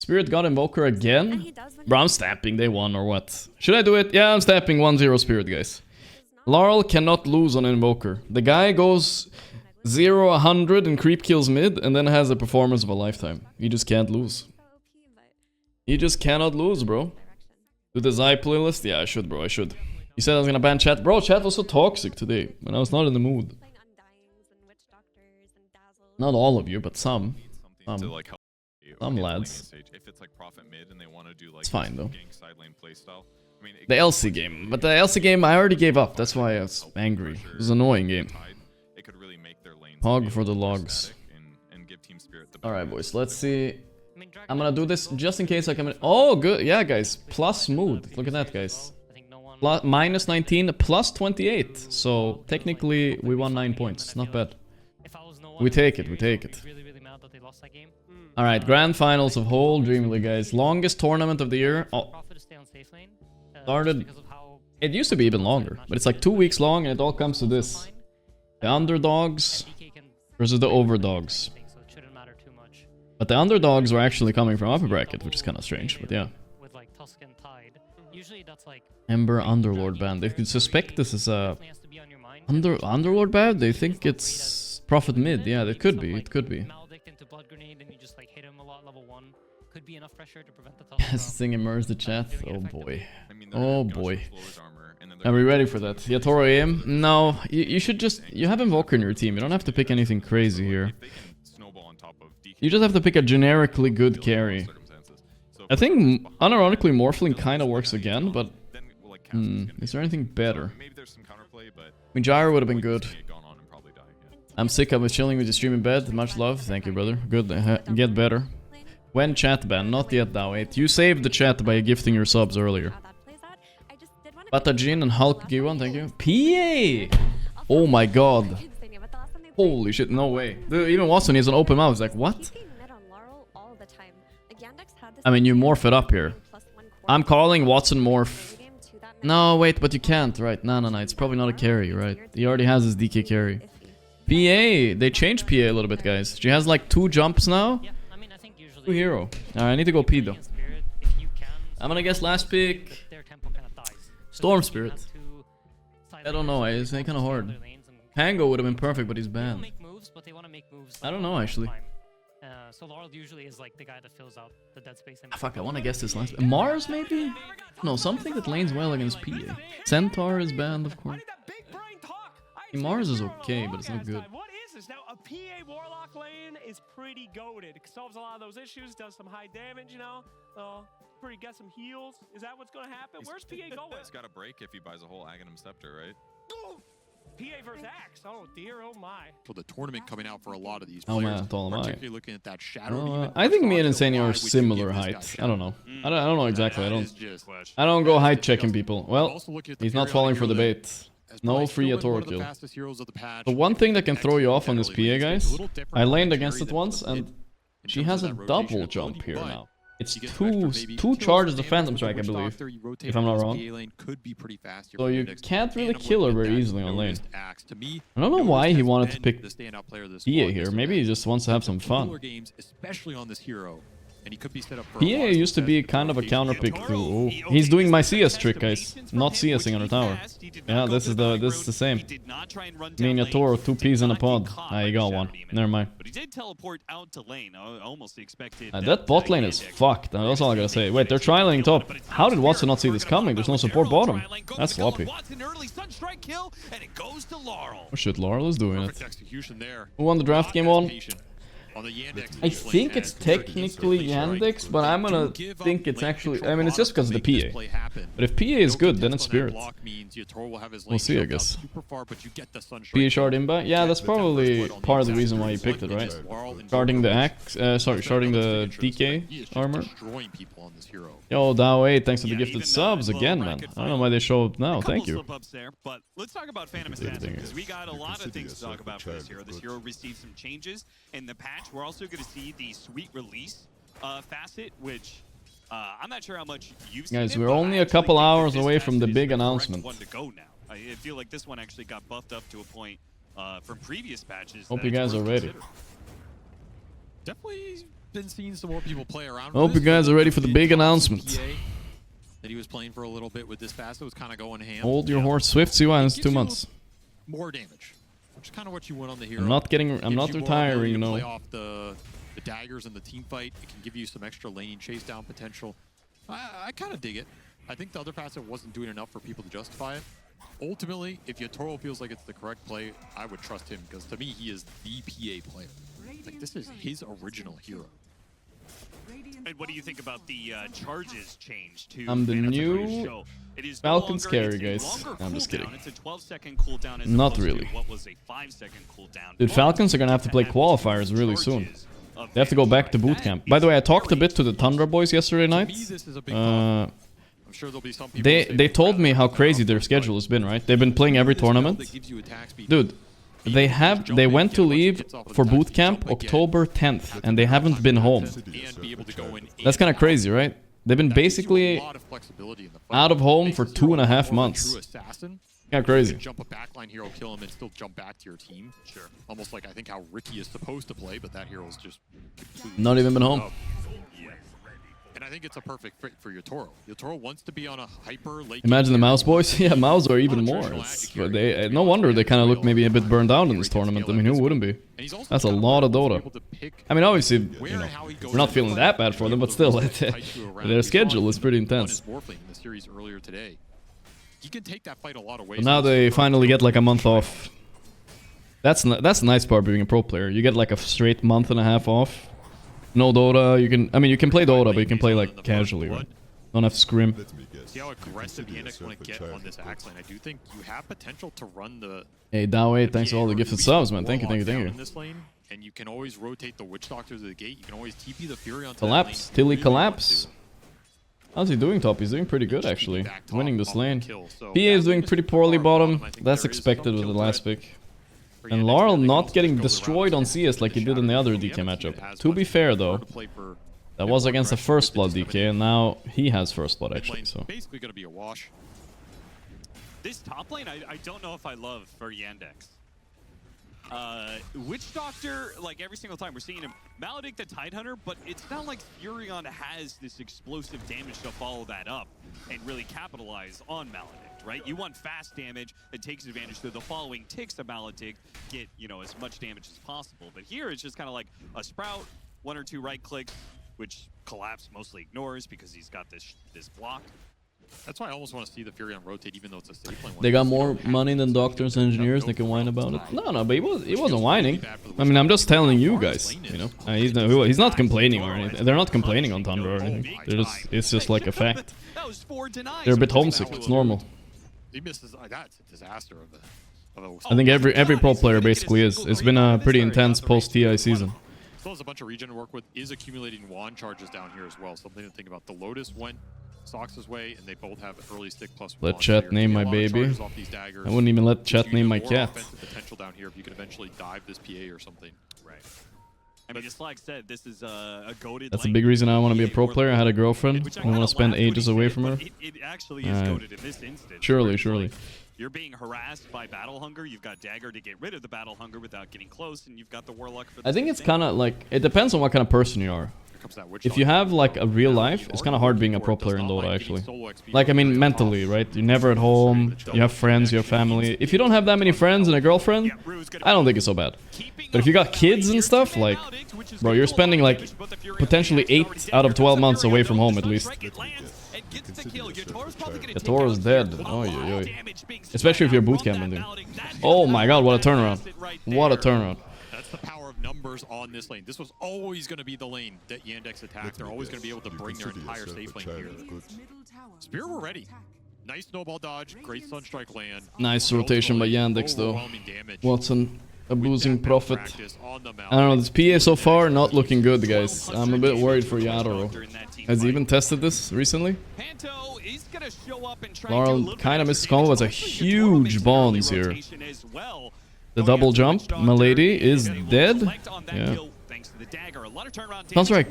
Spirit got Invoker again? Bro, I'm stamping. They won or what? Should I do it? Yeah, I'm stamping 1-0 Spirit, guys. Laurel cannot lose on Invoker. The guy goes 0-100 and creep kills mid and then has a performance of a lifetime. You just can't lose. You just cannot lose, bro. Do the Zai playlist? Yeah, I should, bro. I should. You said I was gonna ban chat. Bro, chat was so toxic today when I was not in the mood. Not all of you, but some. Some lads. It's fine though. The LC game. But the LC game I already gave up. That's why I was angry. It was an annoying game. Hog for the logs. Alright boys, let's see. I'm gonna do this just in case I come in. Oh good, yeah guys. Plus mood. Look at that guys. Minus 19, plus 28. So technically we won 9 points. Not bad. We take it, we take it. Alright, grand finals of whole DreamLeague, guys. Longest tournament of the year. Oh. Started. It used to be even longer, but it's like 2 weeks long and it all comes to this. The underdogs versus the overdogs. But the underdogs were actually coming from upper bracket, which is kind of strange, but yeah. Ember Underlord ban. They could suspect this is a Underlord ban? They think it's Prophet mid. Yeah, it could be. It could be. Yes, thing immerse the chat. Oh boy. Oh boy. Are we ready for that? Yatoro AM? No, you should just... You have Invoker in your team. You don't have to pick anything crazy here. You just have to pick a generically good carry. I think, unironically, Morphling kind of works again, but... is there anything better? I mean, Gyro would have been good. I'm sick of chilling with the stream in bed. Much love. Thank you, brother. Good. Get better. When chat ban? Not yet, now. Wait. You saved the chat by gifting your subs earlier. Batajin and Hulk give one. Thank you. PA! Oh my god. Holy shit. No way. Even Watson is an open mouth. He's like, what? I mean, you morph it up here. I'm calling Watson morph. No, wait, but you can't, right? No. It's probably not a carry, right? He already has his DK carry. PA! They changed PA a little bit, guys. She has like 2 jumps now. 2 hero. Alright, I need to go P though. I'm gonna guess last pick. Storm Spirit. I don't know, it's kind of hard. Pango would have been perfect, but he's banned. I don't know, actually. So Laurel usually is like the guy that fills out the dead space. Fuck, I want to guess this last. Mars, maybe? No, something that lanes well against PA. Centaur is banned, of course. Mars is okay, but it's not good. What is this? Now, a PA Warlock lane is pretty goated. It solves a lot of those issues, does some high damage, you know? Pretty get some heals. Is that what's going to happen? Where's PA going? He's got a break if he buys a whole Aghanim Scepter, right? PA versus Axe. Oh dear, oh my. For the tournament coming out for a lot of these players. Oh man, tall am I. Particularly looking at that shadow. I think me and Insania are similar height. I don't know. I don't know exactly. I don't go height checking people. Well, he's not falling for the bait. No free Yatoro kill. The one thing that can throw you off on this PA, guys, I laned against it once, and she has a double jump here now. It's two charges of Phantom Strike, I believe, if I'm not wrong. So you can't really kill her very easily on lane. I don't know why he wanted to pick PA here. Maybe he just wants to have some fun. PA used to be kind of a counter pick to... Oh, he's doing my CS trick, guys. Not CSing on the tower. Yeah, this is the same. Me and Yatoro, 2 peas in a pod. Ah, you got one. Never mind. That bot lane is fucked. That's all I gotta say. Wait, they're trialing top. How did Watson not see this coming? There's no support bottom. That's sloppy. Oh shit, Laurel is doing it. Who won the draft game 1? I think it's technically Yandex, but I'm gonna think it's actually... I mean, it's just because of the PA. But if PA is good, then it's Spirit. We'll see, I guess. PA shard imba? Yeah, that's probably part of the reason why you picked it, right? Sharding the axe... sharding the DK armor. Yo, Dao8, thanks for the gifted subs again, man. I don't know why they show up now. Thank you. But let's talk about Phantom Assassin, because we got a lot of things to talk about for this hero. This hero received some changes in the patch. We're also going to see the sweet release facet, which I'm not sure how much you've seen. Guys, we're only a couple hours away from the big announcement. One to go now. I feel like this one actually got buffed up to a point from previous patches. Hope you guys are ready. Definitely been seeing some more people play around. Hope you guys are ready for the big announcement. That he was playing for a little bit with this pass. It was kind of going ham. Hold your horse, Swift C1, it's 2 months. More damage, which is kind of what you want on the hero. I'm not Gives you retiring, you more ability to know. play off the daggers in the team fight. It can give you some extra lane chase down potential. I kind of dig it. I think the other passive wasn't doing enough for people to justify it. Ultimately, if Yatoro feels like it's the correct play, I would trust him, because to me, he is the PA player. Like, this is his original hero. And what do you think about the charges change to I'm the Phantom new Thunder's show? It is Falcon no Scary, longer, guys. it's a longer I'm just cooldown. kidding. It's a 12-second cooldown as Not opposed to really. what was a 5-second cooldown. Dude, But Falcons are gonna have to play qualifiers really soon. They have to go back to boot camp. By the way, I talked a bit to the Tundra boys yesterday night. This is a big I'm sure there'll be some people They told me how crazy their schedule has been, right? They've been playing every tournament. Dude, they went to leave for boot camp October 10th, and they haven't been home. That's kind of crazy, right? They've been basically out of home for 2.5 months. Kind of crazy. Jump a backline hero, kill him, and still jump back to your team. Sure. Almost like I think how Ricky is supposed to play, but that hero's just Not even been home. And I think it's a perfect fit for Yatoro. Yatoro wants to be on a hyper late. Imagine the Mouse boys. Yeah, Mouse are even more. But no wonder they kind of look maybe a bit burned out in this tournament. I mean, who wouldn't be? That's a lot of Dota. I mean, obviously, you know, we're not feeling that bad for them, but still, their schedule is pretty intense. He can take that fight a lot of ways. But now they finally get like a month off. That's the nice part being a pro player. You get like a straight month and a half off. No Dota. You can play Dota, but you can play like casually, right? Don't have to scrim. See how aggressive Yandex want to get on this axe lane. I do think you have potential to run the. Hey, Dawei, thanks for all the gifted subs, man. Thank you. In this lane, and you can always rotate the Witch Doctor to the gate. You can always TP the Fury onto Collapse. Tilly collapse. How's he doing, top? He's doing pretty good, actually. Winning this lane. PA is doing pretty poorly bottom. That's expected with the last pick. And Laurel not getting destroyed on CS like he did in the other DK matchup. To be fair, though, that was against the First Blood DK, and now he has First Blood, actually. So basically going to be a wash. This top lane, I don't know if I love for Yandex. Witch Doctor, like every single time we're seeing him, Maledict the Tidehunter, but it's not like Furion has this explosive damage to follow that up and really capitalize on Maledict, right? You want fast damage that takes advantage to the following ticks of Maledict, get, you know, as much damage as possible. But here it's just kind of like a Sprout, 1 or 2 right clicks, which Collapse mostly ignores because he's got this block. That's why I almost want to see the Furion rotate, even though it's a safe lane. they got more money than doctors and engineers. They can whine about it. No, but he wasn't whining. I mean, I'm just telling you guys. You know, he's not complaining or anything. They're not complaining on Tundra or anything. It's just like a fact. They're a bit homesick. It's normal. He misses. That's a disaster of a. I think every pro player basically is. It's been a pretty intense post-TI season. Still has a bunch of regen to work with. Is accumulating wand charges down here as well. Something to think about. The Lotus went Sox's way, and they both have early stick plus. Let chat name my baby. I wouldn't even let chat name my cat. Potential down here if you could eventually dive this PA or something. Right. I mean, just like I said, this is a goated. That's a big reason I want to be a pro player. I had a girlfriend. I want to spend ages away from her. It actually is goated in this instance. Surely. You're being harassed by battle hunger. You've got Dagger to get rid of the battle hunger without getting close, and you've got the Warlock for the I think it's kind of like, it depends on what kind of person you are. If you have like a real life, it's kind of hard being a pro player in Dota, actually. Like, I mean, mentally, right? You're never at home, you have friends, you have family. If you don't have that many friends and a girlfriend, I don't think it's so bad. But if you got kids and stuff, like, bro, you're spending like potentially 8 out of 12 months away from home at least. Yatoro's dead. Oy. Especially if you're bootcamping, dude. Oh my god, what a turnaround. What a turnaround. That's the power of numbers on this lane. This was always going to be the lane that Yandex attacked. They're always going to be able to bring their entire safe lane here. Spear, we're ready. Nice snowball dodge, great sunstrike land. Nice rotation by Yandex though. Watson abusing Prophet. I don't know, this PA so far not looking good, guys. I'm a bit worried for Yatoro. Has he even tested this recently? Laurel kind of misses combo. It's a huge bonds here. The double jump, Milady is dead. Yeah. Sunstrike.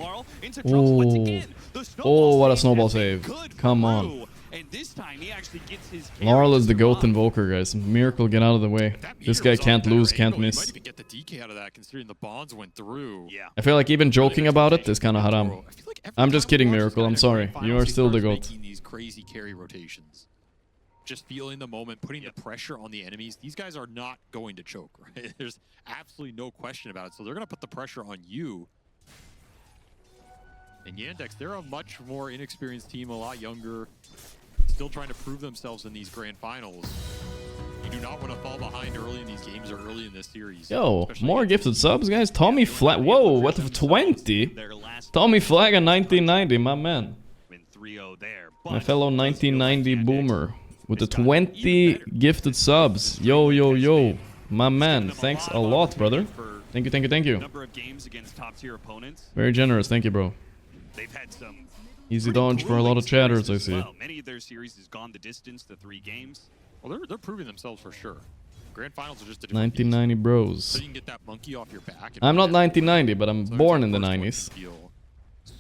Oh, what a snowball save. Come on. And this time he actually gets his Laurel is the carry GOAT invoker, guys. Miracle, get out of the way. This guy can't lose, can't miss. You might even get the DK out of that, considering the bonds went through. Yeah. I feel like even joking about it is kind of haram. I feel like every I'm just time kidding, we watch this Miracle. guy I'm in sorry. grand You are finals, he still the starts GOAT. making these crazy carry rotations. Just feeling the moment, putting the pressure on the enemies. These guys are not going to choke, right? There's absolutely no question about it. So they're going to put the pressure on you. And Yandex, they're a much more inexperienced team, a lot younger, still trying to prove themselves in these grand finals. You do not want to fall behind early in these games or early in this series. Yo, especially more against gifted subs, guys. Tommy Flag. Whoa, what the 20? Tommy Flag in 1990, my man. My fellow 1990 boomer with the 20 gifted subs. Yo, yo, yo. My man, thanks a lot, brother. Thank you, thank you, thank you. Number of games against top tier opponents. Very generous, thank you, bro. They've had some Easy dodge for a lot of chatters, I see. Many of their series has gone the distance, the 3 games. Well, they're proving themselves for sure. Grand finals are just a different 1990 beast. bros. So you can get that monkey off your back. and I'm not win that 1990, but I'm so born it's in the first one you 90s. feel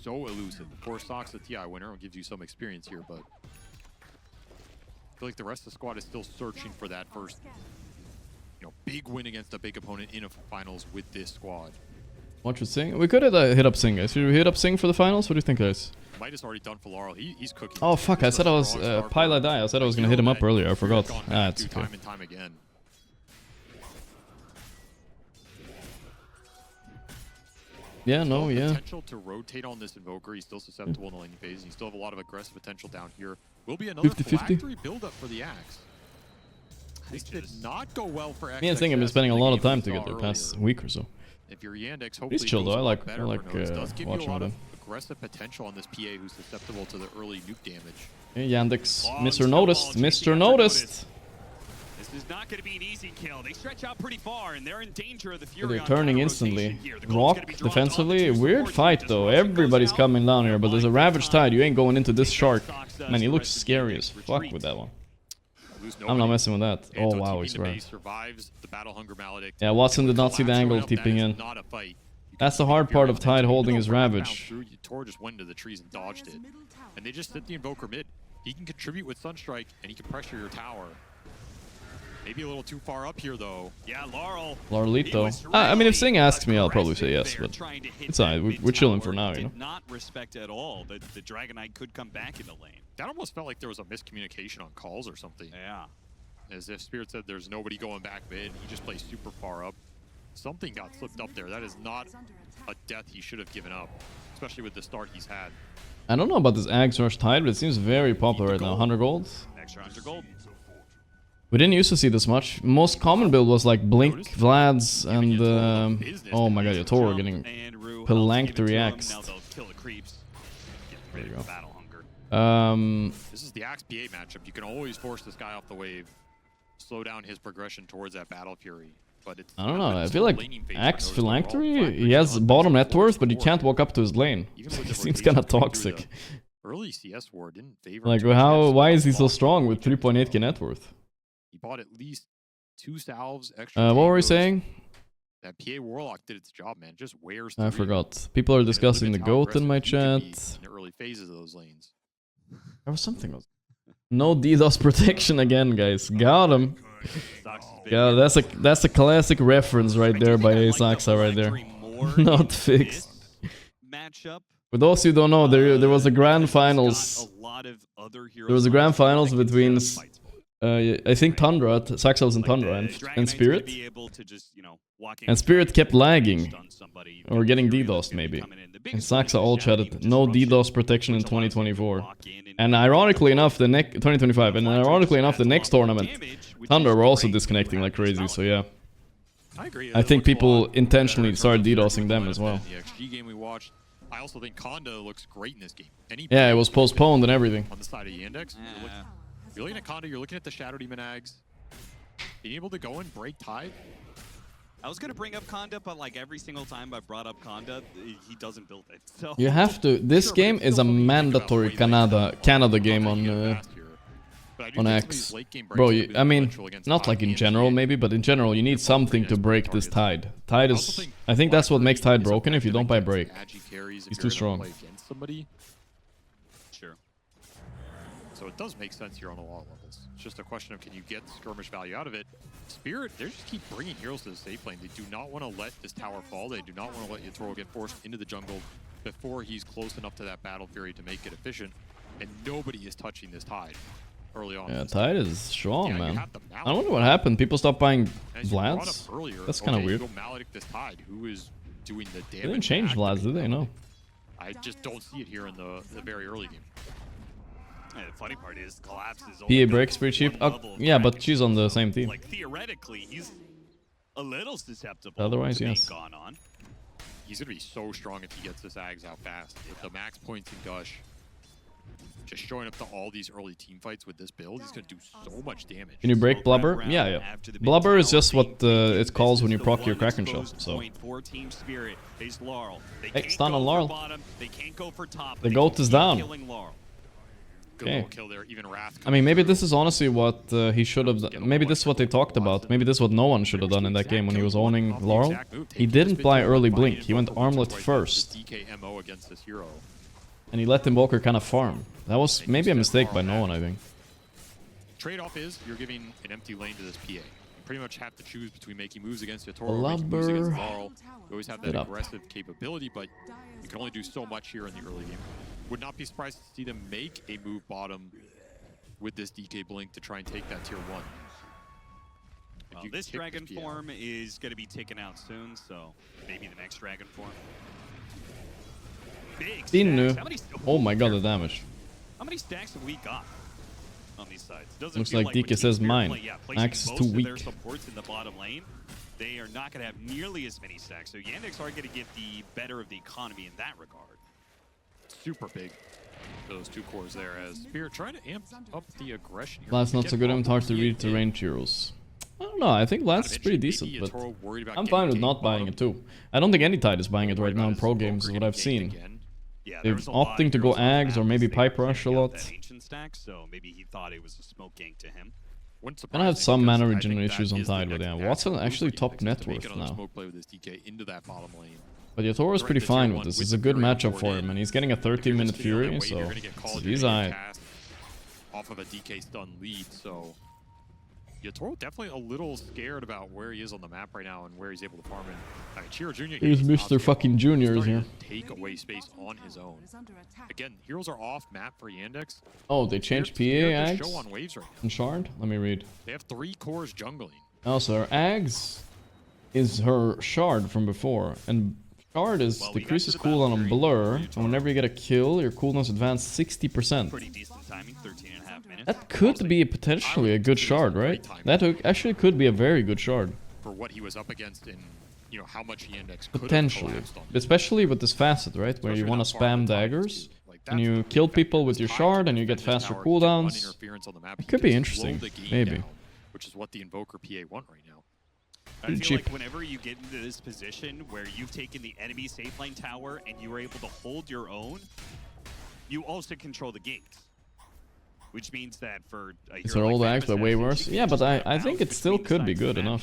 so elusive. Of course, Sox the TI winner will give you some experience here, but I feel like the rest of the squad is still searching for that first, big win against a big opponent in a finals with this squad. What should Sing? We could have hit up Sing, guys. Should we hit up Sing for the finals? What do you think, guys? Midas already done for Laurel. He's cooking. Oh fuck! I said I was Pilot Die. I said I was gonna hit him up earlier. I forgot. Ah, it's okay. Time and time again. Yeah, no, yeah. Potential to rotate on this Invoker. He's still susceptible in the laning phase. You still have a lot of aggressive potential down here. Will be another 50-50. phylactery build-up for the Axe. This did not go well for X. Me and Sing have been spending a lot of time together the past week or so. If you're Yandex, hopefully He's chill though. I like does give you a watching lot with of him. aggressive potential on this PA who's susceptible to the early nuke damage. Hey, Yandex, Mr. Noticed, Mr. Noticed. This is not going to be an easy kill. They stretch out pretty far, and they're in danger of the Fury. They're turning instantly. Rock defensively, weird fight though. Everybody's coming down here, but there's a Ravage Tide. You ain't going into this shark. Man, he looks scary as fuck with that one. I'm not messing with that. Oh wow, he's right. Yeah, Watson did not see the angle of tipping in. That's the hard part of Tide holding his Ravage. Tor just went into the trees and dodged it. And they just sit the Invoker mid. He can contribute with Sunstrike, and he can pressure your tower. Maybe a little too far up here, though. Yeah, Laurel. Larlito. I mean, if Sing asks me, I'll probably say yes, but it's alright. We're chilling for now, you know. Did not respect at all that the Dragon Knight could come back in the lane. That almost felt like there was a miscommunication on calls or something. Yeah. As if Spirit said there's nobody going back mid, and he just plays super far up. Something got slipped up there. That is not a death he should have given up, especially with the start he's had. I don't know about this Axe Rush Tide, but it seems very popular right now. 100 gold. Extra 100 gold. We didn't used to see this much. Most common build was like Blink, Vlad's, and oh my god, Toro getting phylactery axed. There you go. This is the Axe PA matchup. You can always force this guy off the wave, slow down his progression towards that Battle Fury. But it's I don't know. I feel like Axe Phylactery, he has bottom net worth, but you can't walk up to his lane. He seems kind of toxic. Early CS war didn't favor. Like, why is he so strong with 3.8k net worth? He bought at least 2 salves extra. What were we saying? That PA Warlock did its job, man. Just wears. I forgot. People are discussing the GOAT in my chat. In the early phases of those lanes. There was something else. No DDoS protection again, guys. Got him. Yeah, that's a classic reference right there by Asaxa right there. Not fixed. For those who don't know, there was a grand finals. There was a grand finals between I think Tundra, Saxels and Tundra, and Spirit. And Spirit kept lagging, or getting DDoSed maybe. And Saxa all chatted, no DDoS protection in 2024. And ironically enough, 2025, and ironically enough, the next tournament, Tundra were also disconnecting like crazy, so yeah. I think people intentionally started DDoSing them as well. The XG game we watched, I also think Conda looks great in this game. Yeah, it was postponed and everything. On the side of Yandex, you're looking at Conda, you're looking at the Shadow Demon Ags. Being able to go and break Tide. I was gonna bring up Conda, but like every single time I brought up Conda, he doesn't build it. So you have to. This game is a mandatory Canada game on X. Bro, I mean, not like in general maybe, but in general you need something to break this Tide. Tide is, I think that's what makes Tide broken. If you don't buy break, he's too strong. sure. So it does make sense here on a lot of levels. It's just a question of, can you get skirmish value out of it? Spirit, they just keep bringing heroes to the safe lane. They do not want to let this tower fall. They do not want to let Yatoro get forced into the jungle before he's close enough to that battle fury to make it efficient. And nobody is touching this Tide early on. Yeah, Tide is strong, Yeah, man. I wonder what happened. People stopped buying Vlads? Earlier, That's kind of you weird. go Maledict this Tide, who is doing the damage. They didn't change to Vlads, activate did they? No. I just don't see it here in the very early game. And the funny part is, Collapse is PA breaks pretty cheap. Yeah, but she's on the same team. Like, theoretically, he's a little susceptible. Otherwise, to being yes. Gone on. He's going to be so strong if he gets this Ags out fast. With the max points in Gush, just showing up to all these early team fights with this build, he's going to do so much damage. Can you break Blubber? Yeah, yeah. Blubber is just what it calls when you proc your Kraken Shell. So. Hey, stun on Laurel. The goat is down. Good little kill there, even Wrath. I mean, maybe this is honestly what he should have done. Maybe this is what they talked about. Maybe this is what no one should have done in that game when he was owning Laurel. He didn't buy early Blink. He went Armlet first. DKMO against this hero. And he let Invoker kind of farm. That was maybe a mistake by no one, I think. Trade-off is you're giving an empty lane to this PA. You pretty much have to choose between making moves against Yatoro or making moves against Laurel. You always have that aggressive capability, but you can only do so much here in the early game. Would not be surprised to see them make a move bottom with this DK Blink to try and take that tier 1. Well, this dragon form is going to be taken out soon, so maybe the next dragon form. Big stacks. Oh my god, the damage. How many stacks have we got on these sides? Doesn't Looks feel like DK says mine. Axe is too weak. Their supports in the bottom lane, they are not going to have nearly as many stacks. So Yandex are going to get the better of the economy in that regard. Super big, those two cores there, as Spirit trying to amp up the aggression here. Vlad's not so good. I'm hard to read to range heroes. I don't know. I think Vlad's is pretty decent, but I'm fine with not buying it too. I don't think any Tide is buying it right now in pro games, is what I've seen. They're opting to go Ags or maybe Pipe Rush a lot. So maybe he thought it was a smoke gank to him. And I have some mana regen issues on Tide, but yeah, Watson actually top net worth now. But Yatoro is pretty fine with this. It's a good matchup for him, and he's getting a 13-minute Fury, so he's aight. Off of a DK stun lead, so Yatoro definitely a little scared about where he is on the map right now and where he's able to farm in. Chiro Jr. Here's Mr. fucking Juniors here. Take away space on his own. Again, heroes are off map for Yandex. Oh, they changed PA Ags on waves right now. and Shard? Let me read. They have 3 cores jungling. Also, her Ags is her Shard from before, and Shard is decreases cooldown on Blur, and whenever you get a kill, your cooldown's advanced 60%. Pretty decent timing, 13.5 minutes. That could be potentially a good Shard, right? That actually could be a very good Shard. For what he was up against in, you know, how much Yandex could potentially, especially with this facet, right, where you want to spam daggers and you kill people with your Shard and you get faster cooldowns. It could be interesting, maybe. Which is what the Invoker PA want right now. I feel like whenever you get into this position where you've taken the enemy safe lane tower and you are able to hold your own, you also control the gates. Which means that for a it's her old Axe, but way worse. Yeah, but I think it still could be good enough.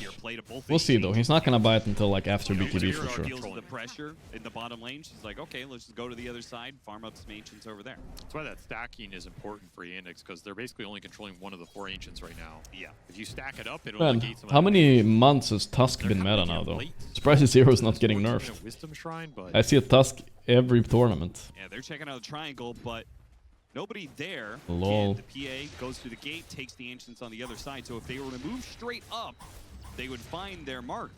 We'll see though. He's not gonna buy it until like after BKB for sure. Feels the pressure in the bottom lane. She's like, okay, let's just go to the other side, farm up some ancients over there. That's why that stacking is important for Yandex, because they're basically only controlling one of the 4 ancients right now. Yeah. If you stack it up, it'll negate some. How many months has Tusk been meta now though? Surprised Zero's not getting nerfed. Wisdom Shrine, but I see a Tusk every tournament. Yeah, they're checking out the triangle, but nobody there. Lol. The PA goes through the gate, takes the ancients on the other side. So if they were to move straight up, they would find their mark.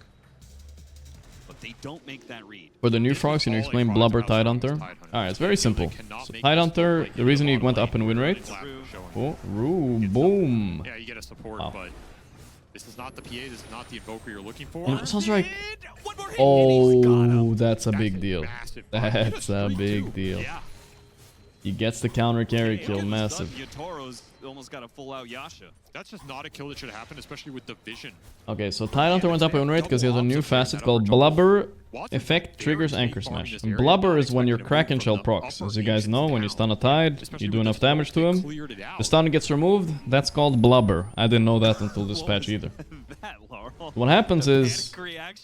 But they don't make that read. For the new frogs, can you explain Blubber Tidehunter? Alright, it's very simple. So Tidehunter, the reason he went up in win rate. Oh, boom. Yeah, you get a support, but this is not the PA, this is not the Invoker you're looking for. It sounds like. Oh, that's a big deal. That's a big deal. He gets the counter carry kill, massive. Yatoro's almost got a full-out Yasha. That's just not a kill that should happen, especially with the vision. Okay, so Tidehunter went up in rate because he has a new facet called Blubber. Effect triggers Anchor Smash. And Blubber is when your Kraken Shell procs. As you guys know, when you stun a Tide, you do enough damage to him. The stun gets removed. That's called Blubber. I didn't know that until this patch either. What happens is,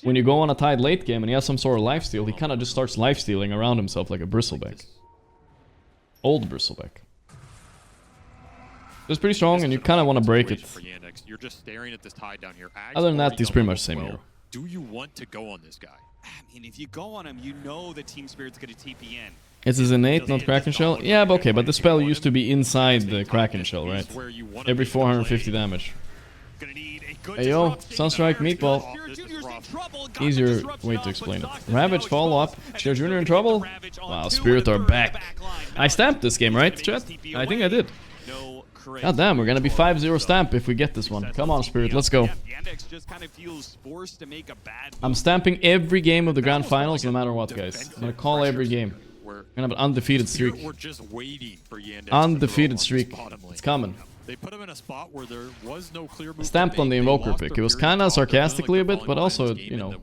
when you go on a Tide late game and he has some sort of lifesteal, he kind of just starts lifestealing around himself like a Bristleback. Old Bristleback. It's pretty strong, and you kind of want to break it. For Yandex. You're just staring at this tide down here. Ag's Other than that, already he's done pretty well. much the same hero. Do you want to go on this guy? I mean, if you go on him, you know the Team Spirit's going to TP in. It's his innate, not Kraken Shell. Yeah, but okay, but the spell used to be inside the Kraken Shell, right? Every 450 damage. Hey yo, Sunstrike Meatball. Easier way to explain it. Ravage follow up. Cher Jr. in trouble? Wow, Spirit are back. I stamped this game, right, chat? I think I did. God damn, we're gonna be 5-0 stamp if we get this one. Come on, Spirit, let's go. I'm stamping every game of the Grand Finals no matter what, guys. I'm gonna call every game. We're gonna have an undefeated streak. We're just waiting for Yandex. Undefeated streak. It's coming. They put him in a spot where there was no clear move. Stamped on the Invoker pick. It was kind of sarcastically a bit, but also, you know,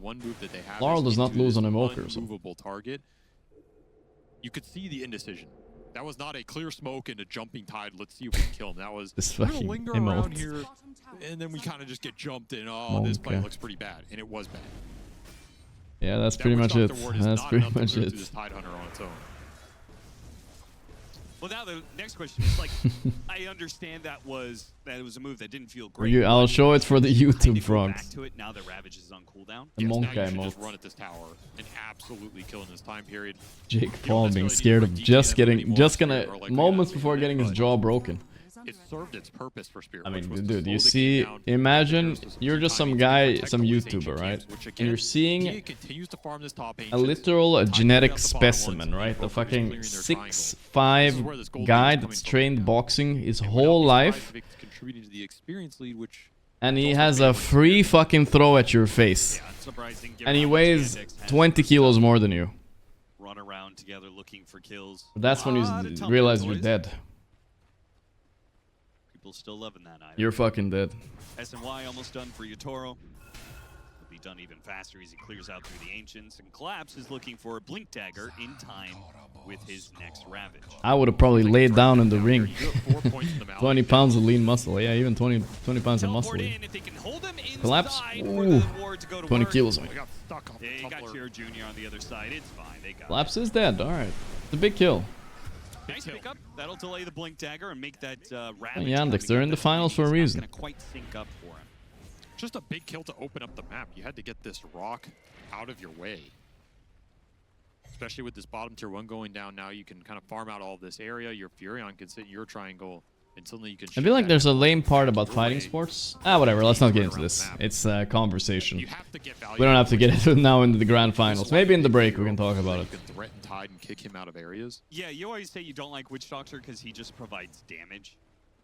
Laurel does not lose on Invoker. So. Target. You could see the indecision. That was not a clear smoke and a jumping tide. Let's see if we can kill him. That was this we're fucking gonna linger emote. around here, and then we kind of just get jumped in. Oh, this fight looks pretty bad, and it was bad. Yeah, that's pretty much it. That's pretty much it. Well, now the next question is like, I understand that it was a move that didn't feel great. I'll show it for the YouTube frogs. Back to it now that Ravage is on cooldown. The monk guy emote. Just run at this tower and absolutely killing this time period. Jake Paul being scared of just gonna moments before getting his jaw broken. It served its purpose for Spirit. I mean, dude, you see, imagine you're just some guy, some YouTuber, right? And you're seeing a literal genetic specimen, right? A fucking 6'5" guy that's trained boxing his whole life, and he has a free fucking throw at your face, and he weighs 20 kilos more than you. Run around together looking for kills. That's when you realize you're dead. Still loving that item. You're fucking dead. SNY almost done for Yatoro. Will be done even faster as he clears out through the Ancients. And Collapse is looking for a Blink Dagger in time with his next Ravage. I would have probably laid down in the ring. 20 pounds of lean muscle. Yeah, even 20 pounds of muscle. Collapse. Ooh. 20 kilos. Yeah, you got Cher Jr. on the other side. It's fine. They got Collapse is dead. Alright. It's a big kill. Nice pickup. That'll delay the Blink Dagger and make that Ravage. Yandex, they're in the finals for a reason. Quite sync up for him. Just a big kill to open up the map. You had to get this rock out of your way. Especially with this bottom tier 1 going down now, you can kind of farm out all of this area. Your Furion can sit in your triangle, and suddenly you can... I feel like there's a lame part about fighting sports. Whatever, let's not get into this. It's a conversation. We don't have to get into it now into the grand finals. Maybe in the break we can talk about it. You can threaten Tide and kick him out of areas. Yeah, you always say you don't like Witch Doctor because he just provides damage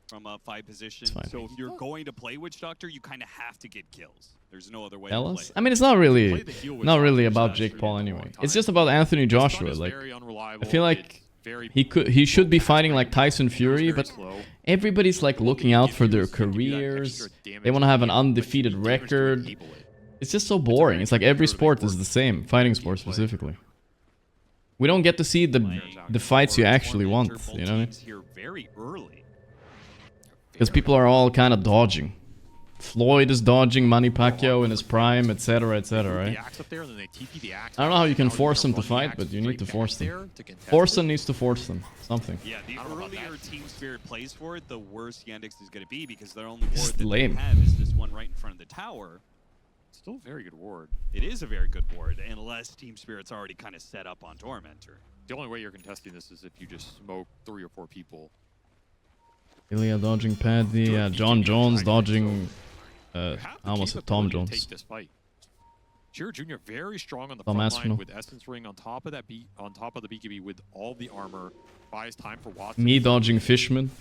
from a 5 position. So if you're going to play Witch Doctor, you kind of have to get kills. There's no other way to play it. I mean, it's not really about Jake Paul anyway. It's just about Anthony Joshua. Like, I feel like he should be fighting like Tyson Fury, but everybody's like looking out for their careers. They want to have an undefeated record. It's just so boring. It's like every sport is the same, fighting sport specifically. We don't get to see the fights you actually want, you know what I mean? Because people are all kind of dodging. Floyd is dodging Manny Pacquiao in his prime, etc., right? I don't know how you can force them to fight, but you need to force them. Forsen needs to force them. Something. Yeah, the earlier Team Spirit plays for it, the worse Yandex is going to be because their only ward that lame. they have is this one right in front of the tower. Still a very good ward. It is a very good ward, unless Team Spirit's already kind of set up on Tormentor. The only way you're contesting this is if you just smoke 3 or 4 Ilya dodging Paddy, yeah, John Jones dodging... I almost said Tom Jones. Take this fight. Cher Jr. very strong on the front line with Essence Ring on top of that on top of the BKB with all the armor. Buys time for Watson. Me dodging Fishman.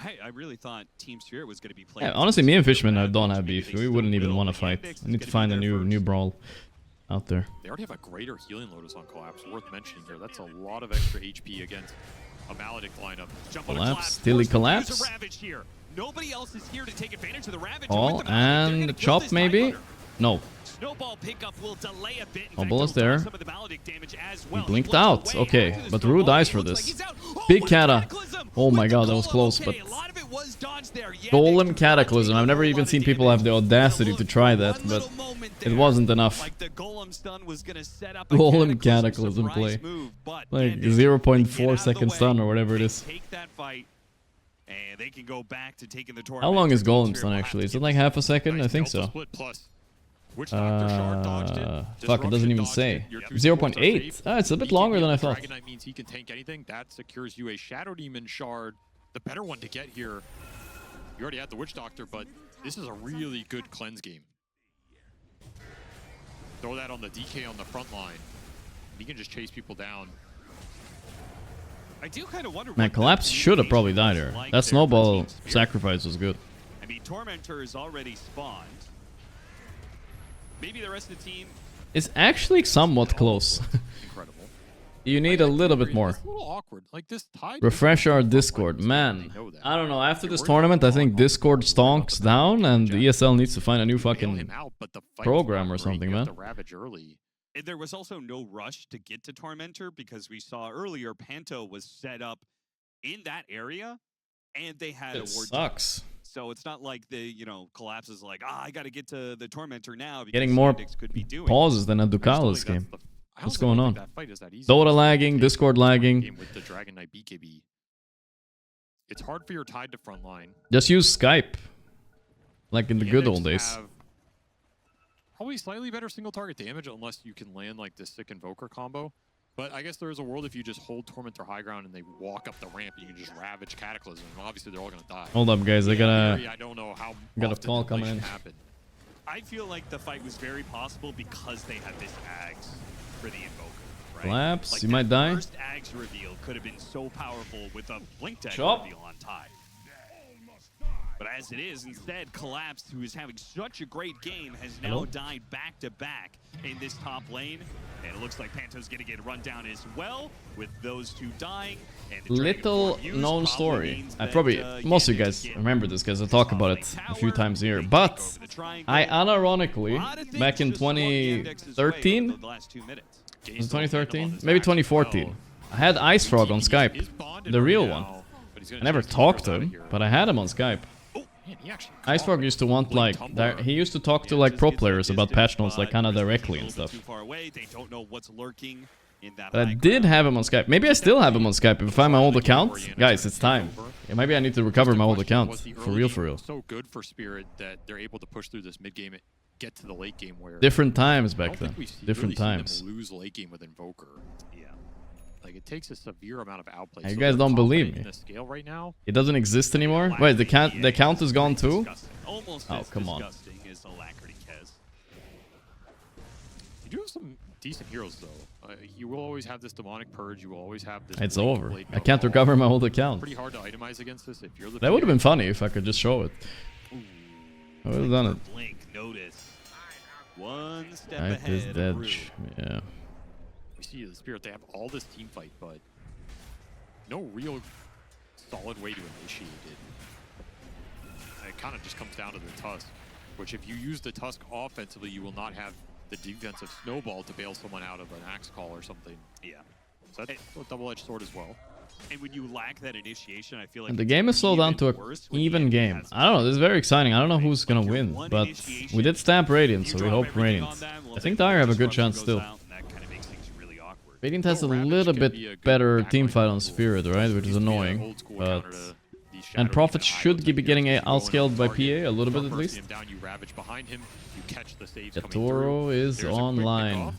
I really thought Team Spirit was going to be playing. Yeah, honestly, me and Fishman don't have beef. We wouldn't even want to fight. I need to find a new brawl out there. They already have a greater healing Lotus on Collapse. Worth mentioning here. That's a lot of extra HP against a Maledict lineup. Collapse, Tilly Collapse. Nobody else is here to take advantage of the Ravage. Oh, and chop maybe? No. Snowball pickup will delay a bit. Bubble is there. He blinked out. Okay, but Rue dies for this. Big Kata. Oh my god, that was close, but... Golem Cataclysm. I've never even seen people have the audacity to try that, but it wasn't enough. Golem Cataclysm play. Like 0.4 second stun or whatever it is. and they can go back to taking the tournament. How long is Team Golem Spirit Stun will have actually? to Is it give like this half a second? I Nice think Delta so. Split plus. Witch Doctor Shard dodged it. Fuck, it doesn't even say. 0.8? Ah, it's a bit longer than I thought. Dragon Knight means he can tank anything. That secures you a Shadow Demon Shard. The better one to get here. You already had the Witch Doctor, but this is a really good cleanse game. Throw that on the DK on the front line. He can just chase people down. I do kind of wonder. Man, Collapse should have probably died here. That snowball sacrifice was good. I mean, Tormentor is already spawned. Maybe the rest of the team. It's actually somewhat close. Incredible. You need a little bit more. It's a little awkward. Like this tide. Refresh our Discord. Man, I don't know. After this tournament, I think Discord stonks down and ESL needs to find a new fucking program or something, man. And there was also no rush to get to Tormentor because we saw earlier Panto was set up in that area and they had a It ward. sucks. So it's not like the, Collapse is like, I got to get to the Tormentor now. Because Getting more Yandex could be doing. pauses than a Ducal this game. What's going on? Dota Dota lagging, Discord lagging. With the Dragon Knight BKB. It's hard for your Tide to front line. Just use Skype. Like in the good old days. Have probably slightly better single target damage unless you can land like this sick Invoker combo. But I guess there is a world if you just hold Tormentor high ground and they walk up the ramp and you can just ravage Cataclysm. And obviously they're all going to die. Hold up, guys. I I don't know how got a call coming in. Happen. I feel like the fight was very possible because they had this Ags for the Invoker. Right? Collapse, Like you might die. First Ags reveal could have been so powerful with a Blink Dagger Chop. reveal on Tide. But as it is, instead, Collapse, who is having such a great game, has now died back-to-back in this top lane. And it looks like Panto's going to get run down as well, with those two dying. And the Little known story. I probably, most of you guys remember this because I talk about it a few times here. But I unironically, back in 2013, was it 2013? Maybe 2014. I had Ice Frog on Skype, the real one. I never talked to him, but I had him on Skype. Ice Frog used to want like, he used to talk to like pro players about patch notes like kind of directly and stuff. But I did have him on Skype. Maybe I still have him on Skype. If I find my old account, guys, it's time. Yeah, maybe I need to recover my old account. For real, for real. So good for Spirit that they're able to push through this mid game and get to the late game where different times back then. Different times. Lose late game with Invoker. Yeah. Like it takes a severe amount of outplay. You guys don't believe me. Scale right now. It doesn't exist anymore. Wait, the count is gone too. Oh, come on. You do have some decent heroes though. You will always have this demonic purge. You will always have this. It's over. I can't recover my old account. Pretty hard to itemize against this if you're the. That would have been funny if I could just show it. I would have done it. Blink, notice. One step Right, ahead. is dead. Yeah. We see the Spirit. They have all this team fight, but no real solid way to initiate it. It kind of just comes down to the Tusk, which if you use the Tusk offensively, you will not have the defensive snowball to bail someone out of an axe call or something. Yeah. So that's a double-edged sword as well. And when you lack that initiation, I feel like And the game is slowed down to an even game. I don't know. This is very exciting. I don't know who's gonna win, but we did stamp Radiant, so we hope Radiant. I think Dire have a good chance still. Radiant has a little bit better team fight on Spirit, right? Which is annoying, but... And Prophet should be getting outscaled by PA a little bit at least. Toro is online.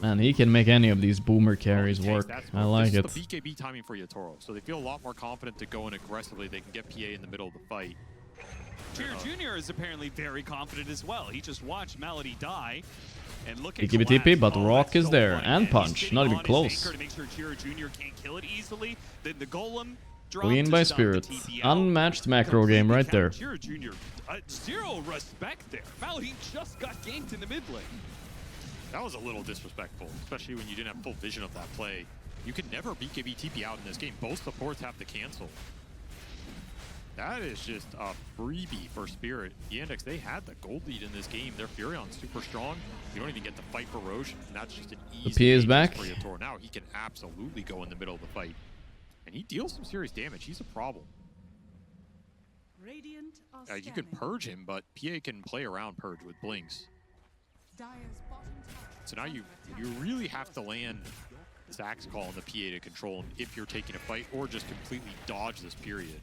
And he can make any of these boomer carries work. I like it. This is the BKB timing for Yatoro, so they feel a lot more confident to go in aggressively. They can get PA in the middle of the fight. Tyr Jr. is apparently very confident as well. He just watched Malady die. And look at BKB TP, but Rock is there. And Punch. Not even close. To make sure Tyr Jr. can't kill it easily. Then the Golem Clean by Spirit. Unmatched macro game right there. Tyr Jr. Zero respect there. Malady just got ganked in the mid lane. That was a little disrespectful, especially when you didn't have full vision of that play. You can never BKB TP out in this game. Both supports have to cancel. That is just a freebie for Spirit. Yandex, they had the gold lead in this game. Their Furion's super strong. You don't even get to fight for Roche, and that's just an easy The PA is back. for Yatoro. Now he can absolutely go in the middle of the fight. And he deals some serious damage. He's a problem. You could purge him, but PA can play around purge with blinks. So now you really have to land this axe call on the PA to control him if you're taking a fight, or just completely dodge this period.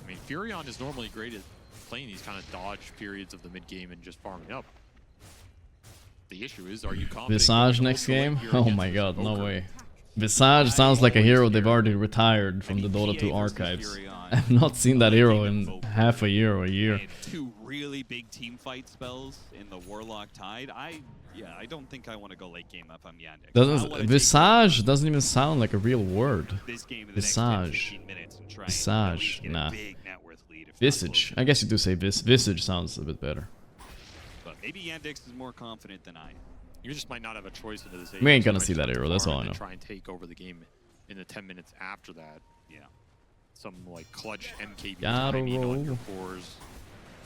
I mean, Furion is normally great at playing these kind of dodge periods of the mid game and just farming up. The issue is, are you confident? Visage next game? Oh my god, no way. Visage sounds like a hero they've already retired from the Dota 2 archives. I've not seen that hero in half a year or a year. Two really big team fight spells in the Warlock Tide. I don't think I want to go late game up on Yandex. Visage doesn't even sound like a real word. This game in the Visage. next 10, 15 minutes and try Visage, and nah. big net worth lead, if not Visage. closer. I guess you do say Visage sounds a bit better. But maybe Yandex is more confident than I am. You just might not have a choice into this. We ain't gonna see that hero, that's all I know. Try and take over the game in the 10 minutes after that. Yeah. Some like clutch MKB Gotta timing on your roll. cores.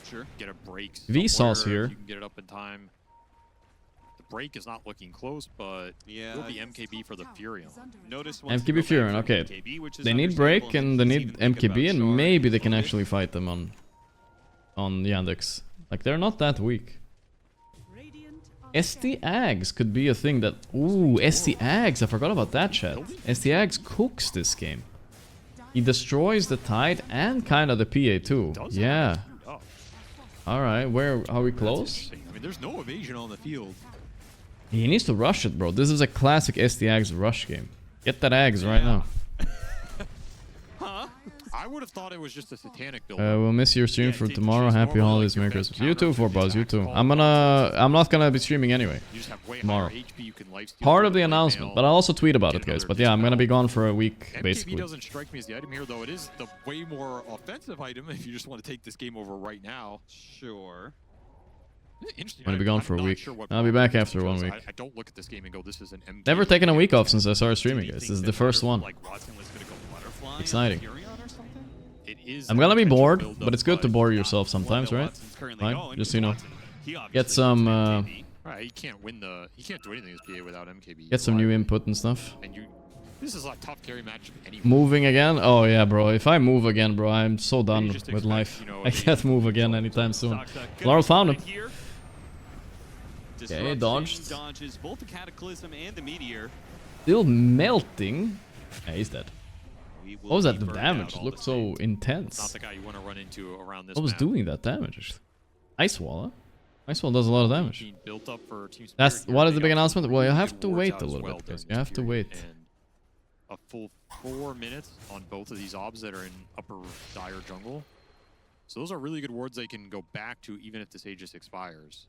Sure. Get a break. Vsauce somewhere here. if you can get it up in time. The break is not looking close, but Yeah. will be MKB for the Furion. Notice MKB Furion, okay. MKB, They need break and they need MKB, and maybe they can actually fight them on Yandex. Like, they're not that weak. SD Ags could be a thing that... Ooh, SD Ags, I forgot about that, chat. SD Ags cooks this game. He destroys the Tide and kind of the PA too. Yeah. Alright, where are we close? I mean, there's no evasion on the field. He needs to rush it, bro. This is a classic SD Ags rush game. Get that Ags right now. I would have thought it was just a satanic build. We'll miss your stream for tomorrow. Happy holidays, Merry Christmas. You too, 4Buzz, you too. I'm not gonna be streaming anyway. You just have way Tomorrow. higher HP, you can lifesteal Part of with the a announcement, mail. but I'll also tweet about it, guys. But yeah, I'm gonna be gone for a week, MKB basically. doesn't strike me as the item here, though. It is the way more offensive item if you just want to take this game over right now. Sure. Interesting. I'm gonna be gone for a not week. sure what I'll be problem back after 1 because week. I don't look at this game and go, this is an MKB. Never taken a week off since I started streaming, Do you guys. This think is that the first one. Like Watson was gonna go butterfly on Exciting. Furion or something? It is I'm gonna be potential bored, build-up, but it's good to bore yourself Well, sometimes, no, right? Watson's currently Fine, going just so you know. Watson, he obviously Get some, wants MKB. Right, he can't win the. He can't do anything as PA without MKB. Get some new input and stuff. And you. This is a tough carry matchup anyway. Moving again? Oh yeah, bro. If I move again, bro, I'm so done just with expect, life. you know, I can't move again anytime soon. Doxa, Laurel found him. right here. Okay, Disruption dodged. Dodges both the Cataclysm and the Meteor. Still melting. Yeah, he's dead. We will What was that? be The burned damage out all looked the so same. Not intense. the guy you want to run into around this. What was map. doing that damage? Ice Wall, huh? Ice Wall does a lot of damage. He built up for Team Spirit That's here. what is They the big also announcement? Well, you really have good to wards wait out a as little well bit, during guys. You this have to period, wait. and a full 4 minutes on both of these obs that are in upper dire jungle. So those are really good wards they can go back to even if this Aegis expires.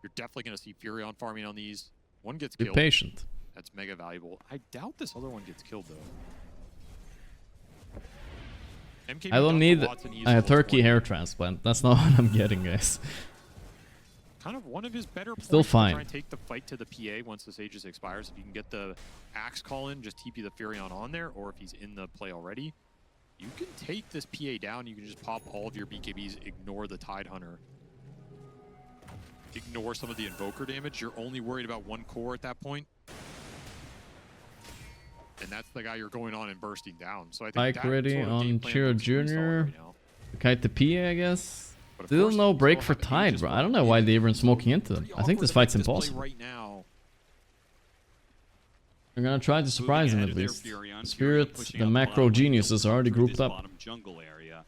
You're definitely going to see Furion farming on these. One gets Be killed. patient. That's mega valuable. I doubt this other one gets killed though. MKB I don't Dr. need Watson is a level turkey 20. hair transplant. That's not what I'm getting, guys. Kind of one of his better points Still to fine. try and take the fight to the PA once this Aegis expires. If you can get the Axe call in, just TP the Furion on there, or if he's in the play already, you can take this PA down. You can just pop all of your BKBs, ignore the Tide Hunter. Ignore some of the Invoker damage. You're only worried about one core at that point. And that's the guy you're going on and bursting down. So I think Pike that ready sort of on game plan Chiro looks pretty solid Jr. right now. Kite the PA, I guess. But of Still course, no you break still for have Tide, Aegis bro. I where don't know why they're even smoking into them. pretty I think this awkward to fight's make play impossible. right now. They're gonna try to surprise him Moving at ahead least. of their Furion. The Spirit, Furion pushing the out macro bottom, geniuses are already through grouped this up. bottom jungle area.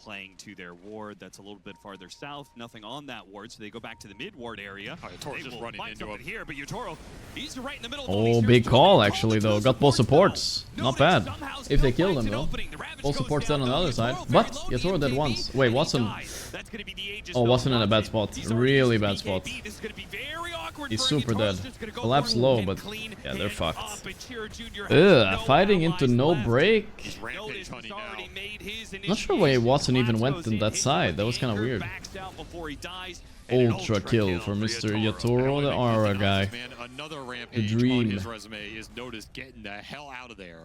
Playing to their ward that's a little bit farther south. Nothing on that ward, so they go back to the mid ward area. Oh, Yatoro's They just will running find into something him. here, but Yatoro, he's right in the middle of all Oh, these. big Here's call Toro. actually though. Those Got both supports, supports. though. Not No, bad. they somehow If they still kill them finds an though. opening. The Ravage Both goes supports down, dead on the though. other side. Yatoro But very low, Yatoro dead BKB, once. Wait, and he Watson. dies. That's gonna be the Aegis Oh, though. Watson in a bad Watson, spot. he's already Really used bad BKB. spot. This is gonna be very awkward He's for super Yatoro's dead. just gonna go Collapse for it low, and but clean yeah, they're him fucked. up, and Chiro Jr. has Ugh, no fighting into allies no left. break. He's rampage Notice hunting he's already now. made his Not sure why initiation. Watson even Collapse went goes in in, that hits side. with That was the kinda anchor, weird. backs out before he dies, and an Ultra kill for Mr. Yatoro, the And aura what guy. man, another rampage dream. on his resume is noticed getting the hell out of there.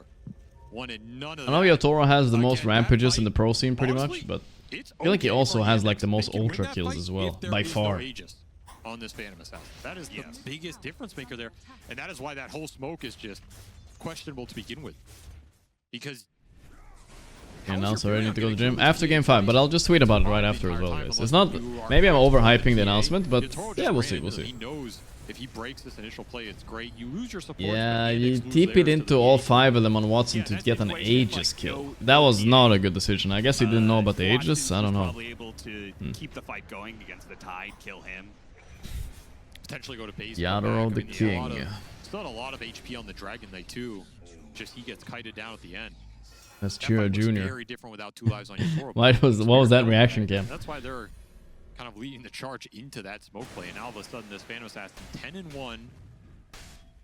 One and none of I know that. Yatoro has the most Again, that rampages in the fight, pro scene pretty honestly, much, but it's I feel like he okay also for has like Yandex. the most They can win ultra that kills fight as well, if there by is far. no Aegis on this Phantom Assassin. That is the biggest difference maker there, and that is why that whole smoke is just questionable to begin with, because And also I need to go to the gym after game 5, but I'll just tweet about it right after as well, guys. It's not... Maybe I'm overhyping the announcement, but yeah, we'll see, we'll see. He knows if he breaks this initial play, it's great. You lose your support. Yeah, you TP'd into all 5 of them on Watson to get an Aegis kill. That was not a good decision. I guess he didn't know about the Aegis, I don't know. Probably able to keep the fight going against the Tide, kill him. Potentially go to base. Yadoro the King. Still had a lot of HP on the Dragon Knight too. Just he gets kited down at the end. That's Chiro Jr. Very different without 2 lives on your Toro. What was that reaction cam? That's why they're kind of leading the charge into that smoke play. And now all of a sudden this Phantom Assassin 10-1,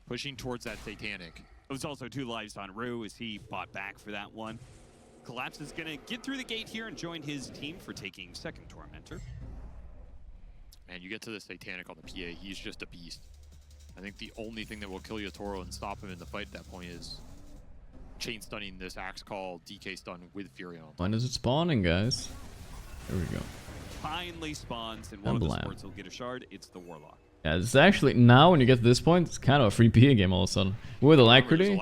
pushing towards that Satanic. It was also 2 lives on Rue as he fought back for that one. Collapse is gonna get through the gate here and join his team for taking second Tormentor. And you get to the Satanic on the PA, he's just a beast. I think the only thing that will kill Yatoro and stop him in the fight at that point is chain stunning this Axe Call DK stun with Furion. When is it spawning, guys? There we go. Finally spawns, and one of the sports will get a shard. It's the Warlock. Yeah, it's actually, now when you get to this point, it's kind of a free PA game all of a sudden. With Alacrity,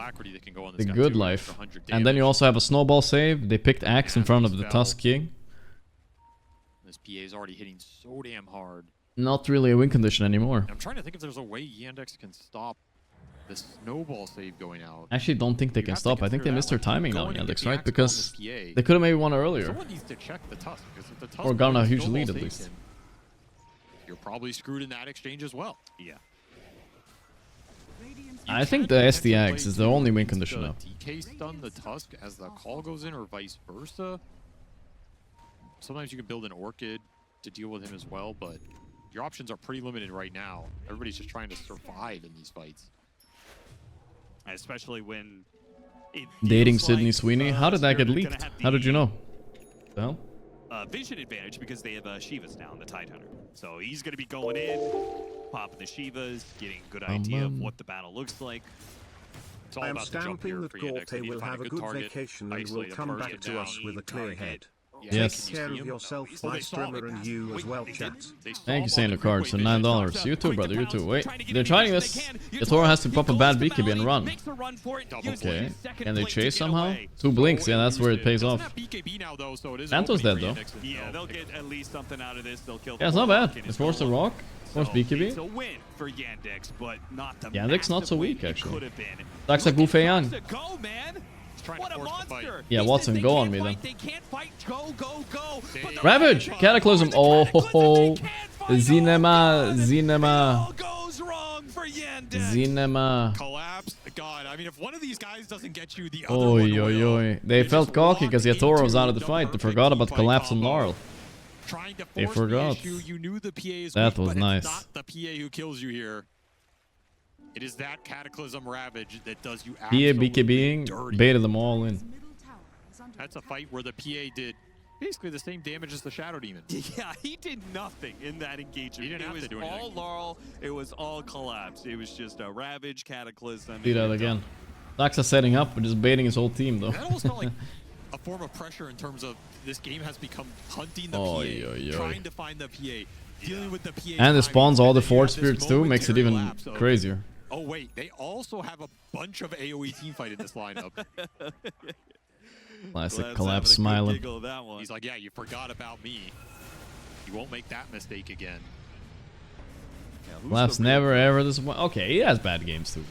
the good life. And then you also have a snowball save. They picked Axe in front of the Tusk King. This PA is already hitting so damn hard. Not really a win condition anymore. I'm trying to think if there's a way Yandex can stop the snowball save going out. I actually don't think they can stop. I think they missed their timing now, Yandex, right? Because they could have maybe won earlier. Someone needs to check the Tusk, because if the Tusk or gotten a huge lead at least. You're probably screwed in that exchange as well. Yeah. I think the SDX is the only win condition now. DK stun the Tusk as the call goes in, or vice versa. Sometimes you can build an Orchid to deal with him as well, but your options are pretty limited right now. Everybody's just trying to survive in these fights. Especially when dating Sydney Sweeney. How did that get leaked? How did you know? The hell? Vision advantage because they have Shivas now in the Tide Hunter. So he's going to be going in, popping the Shivas, getting a good idea of what the battle looks like. It's all I am about the jump stamping here that for Yandex. They Gorgc need to will find have a good good target, vacation and will isolate him, come target back it to down, us with a clear target. head. Yes. Take care of yourself, my streamer, and you as well, chat. Thank you, Saint Cards, for $9. You too, brother, you too. Wait, they're trying this. Yatoro has to pop a bad BKB and run. Okay. Can they chase somehow? 2 blinks, yeah, that's where it pays off. Santo's dead, though. Yeah, they'll get at least something out of this. They'll kill. Yeah, it's not bad. It's forced a rock. Forced BKB. It's a win for Yandex, but not the Yandex not so weak, actually. could have been. That's a goofy young. Go, man. What a monster! Yeah, Watson, go on me then. They can't fight. Go, go, go! Ravage! Cataclysm! Oh, ho, ho. Zinema! Zinema! Goes wrong for Yandex. Zinema! Collapse. God, I mean, if one of these guys doesn't get you, the other Oi, one oi, will. oi. They felt cocky because Yatoro was out of the fight. They forgot about Collapse and Laurel. They forgot. You knew the PA is That weak, was but nice. It's not the PA who kills you here. It is that Cataclysm Ravage that does you PA absolutely BKBing, dirty. baited them all in. That's a fight where the PA did basically the same damage as the Shadow Demon. Yeah, he did nothing in that engagement. He didn't have to do anything. It was all Laurel. It was all Collapse. It was just a Ravage, Cataclysm. See that again. Daxa setting up, but just baiting his whole team, though. That almost felt like a form of pressure in terms of this game has become hunting the PA, trying to find the PA, dealing with the PA. And it spawns all the Forge this Spirits too, makes it even lapse of, crazier. Oh wait, they also have a bunch of AoE teamfight in this lineup. Classic Collapse smiling. He's like, yeah, you forgot about me. You won't make that mistake again. Collapse never ever disappoint. Okay, he has bad games too.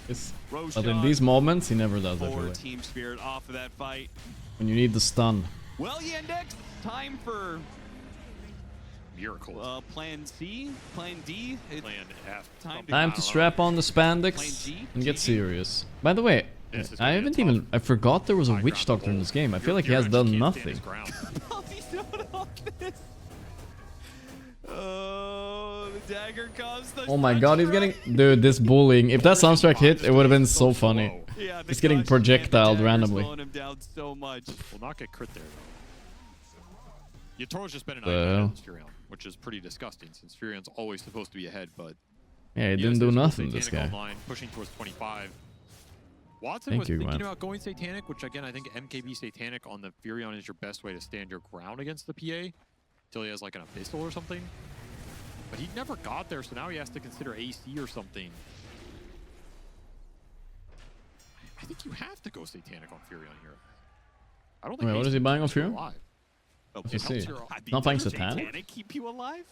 But in these moments, he never does that really. Team Spirit off of that fight. When you need the stun. Well, Yandex, time for miracles. Plan C, Plan D, Plan F. Time to strap on the spandex and get serious. By the way, I haven't even. I forgot there was a Witch Doctor in this game. I feel like he has done nothing. Oh, the dagger comes. Oh my god, he's getting. Dude, this bullying. If that Sunstrike hit, it would have been so funny. Yeah, he's getting projectiled randomly. Him down so much. Will not get crit there though. Yatoro's just been an icon against Furion, which is pretty disgusting since Furion's always supposed to be ahead, but yeah, he didn't do nothing, this guy. Online, pushing towards 25. Watson was thinking about going Satanic, which again, I think MKB Satanic on the Furion is your best way to stand your ground against the PA, till he has like an Abyssal or something. But he never got there, so now he has to consider AC or something. I think you have to go Satanic on Furion here. I don't think Wait, what Ace is he buying keeps off you here? alive. Let's just see. I mean, Not buying does Satanic? Satanic keep you alive?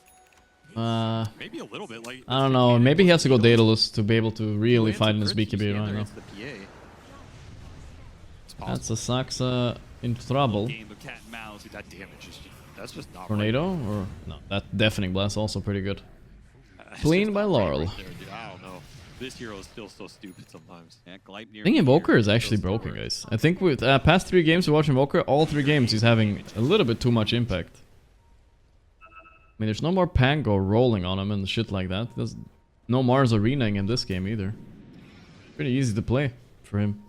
Maybe a little bit. Like I don't know. Maybe he has to go dataless to be able to really Lance fight in and his Fritz, you BKB stand right there now. against the PA. It's possible. That's a Saxa in trouble. Game of cat and mouse. Dude, that damage is that's just not Tornado? Or no, that Deafening Blast also pretty good. right. Clean by Laurel. Right there, dude. I don't know. This hero is still so stupid sometimes. Yeah, I think Invoker is actually broken, guys. I think with past 3 games we watch Invoker, all 3 games he's having a little bit too much impact. I mean, there's no more Pango rolling on him and shit like that. There's no Mars arenaing in this game either. Pretty easy to play for him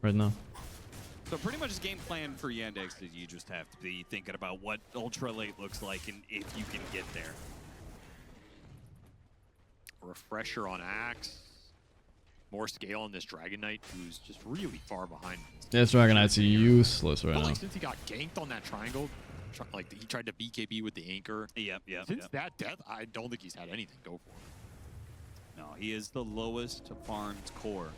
right now. So pretty much his game plan for Yandex is you just have to be thinking about what ultra late looks like and if you can get there. Refresher on Axe. More scale on this Dragon Knight, who's just really far behind. This Dragon Knight's useless right But now. like since he got ganked on that triangle, like he tried to BKB with the anchor. Yep. Since that death, I don't think he's had anything go for him. No, he is the lowest farmed core,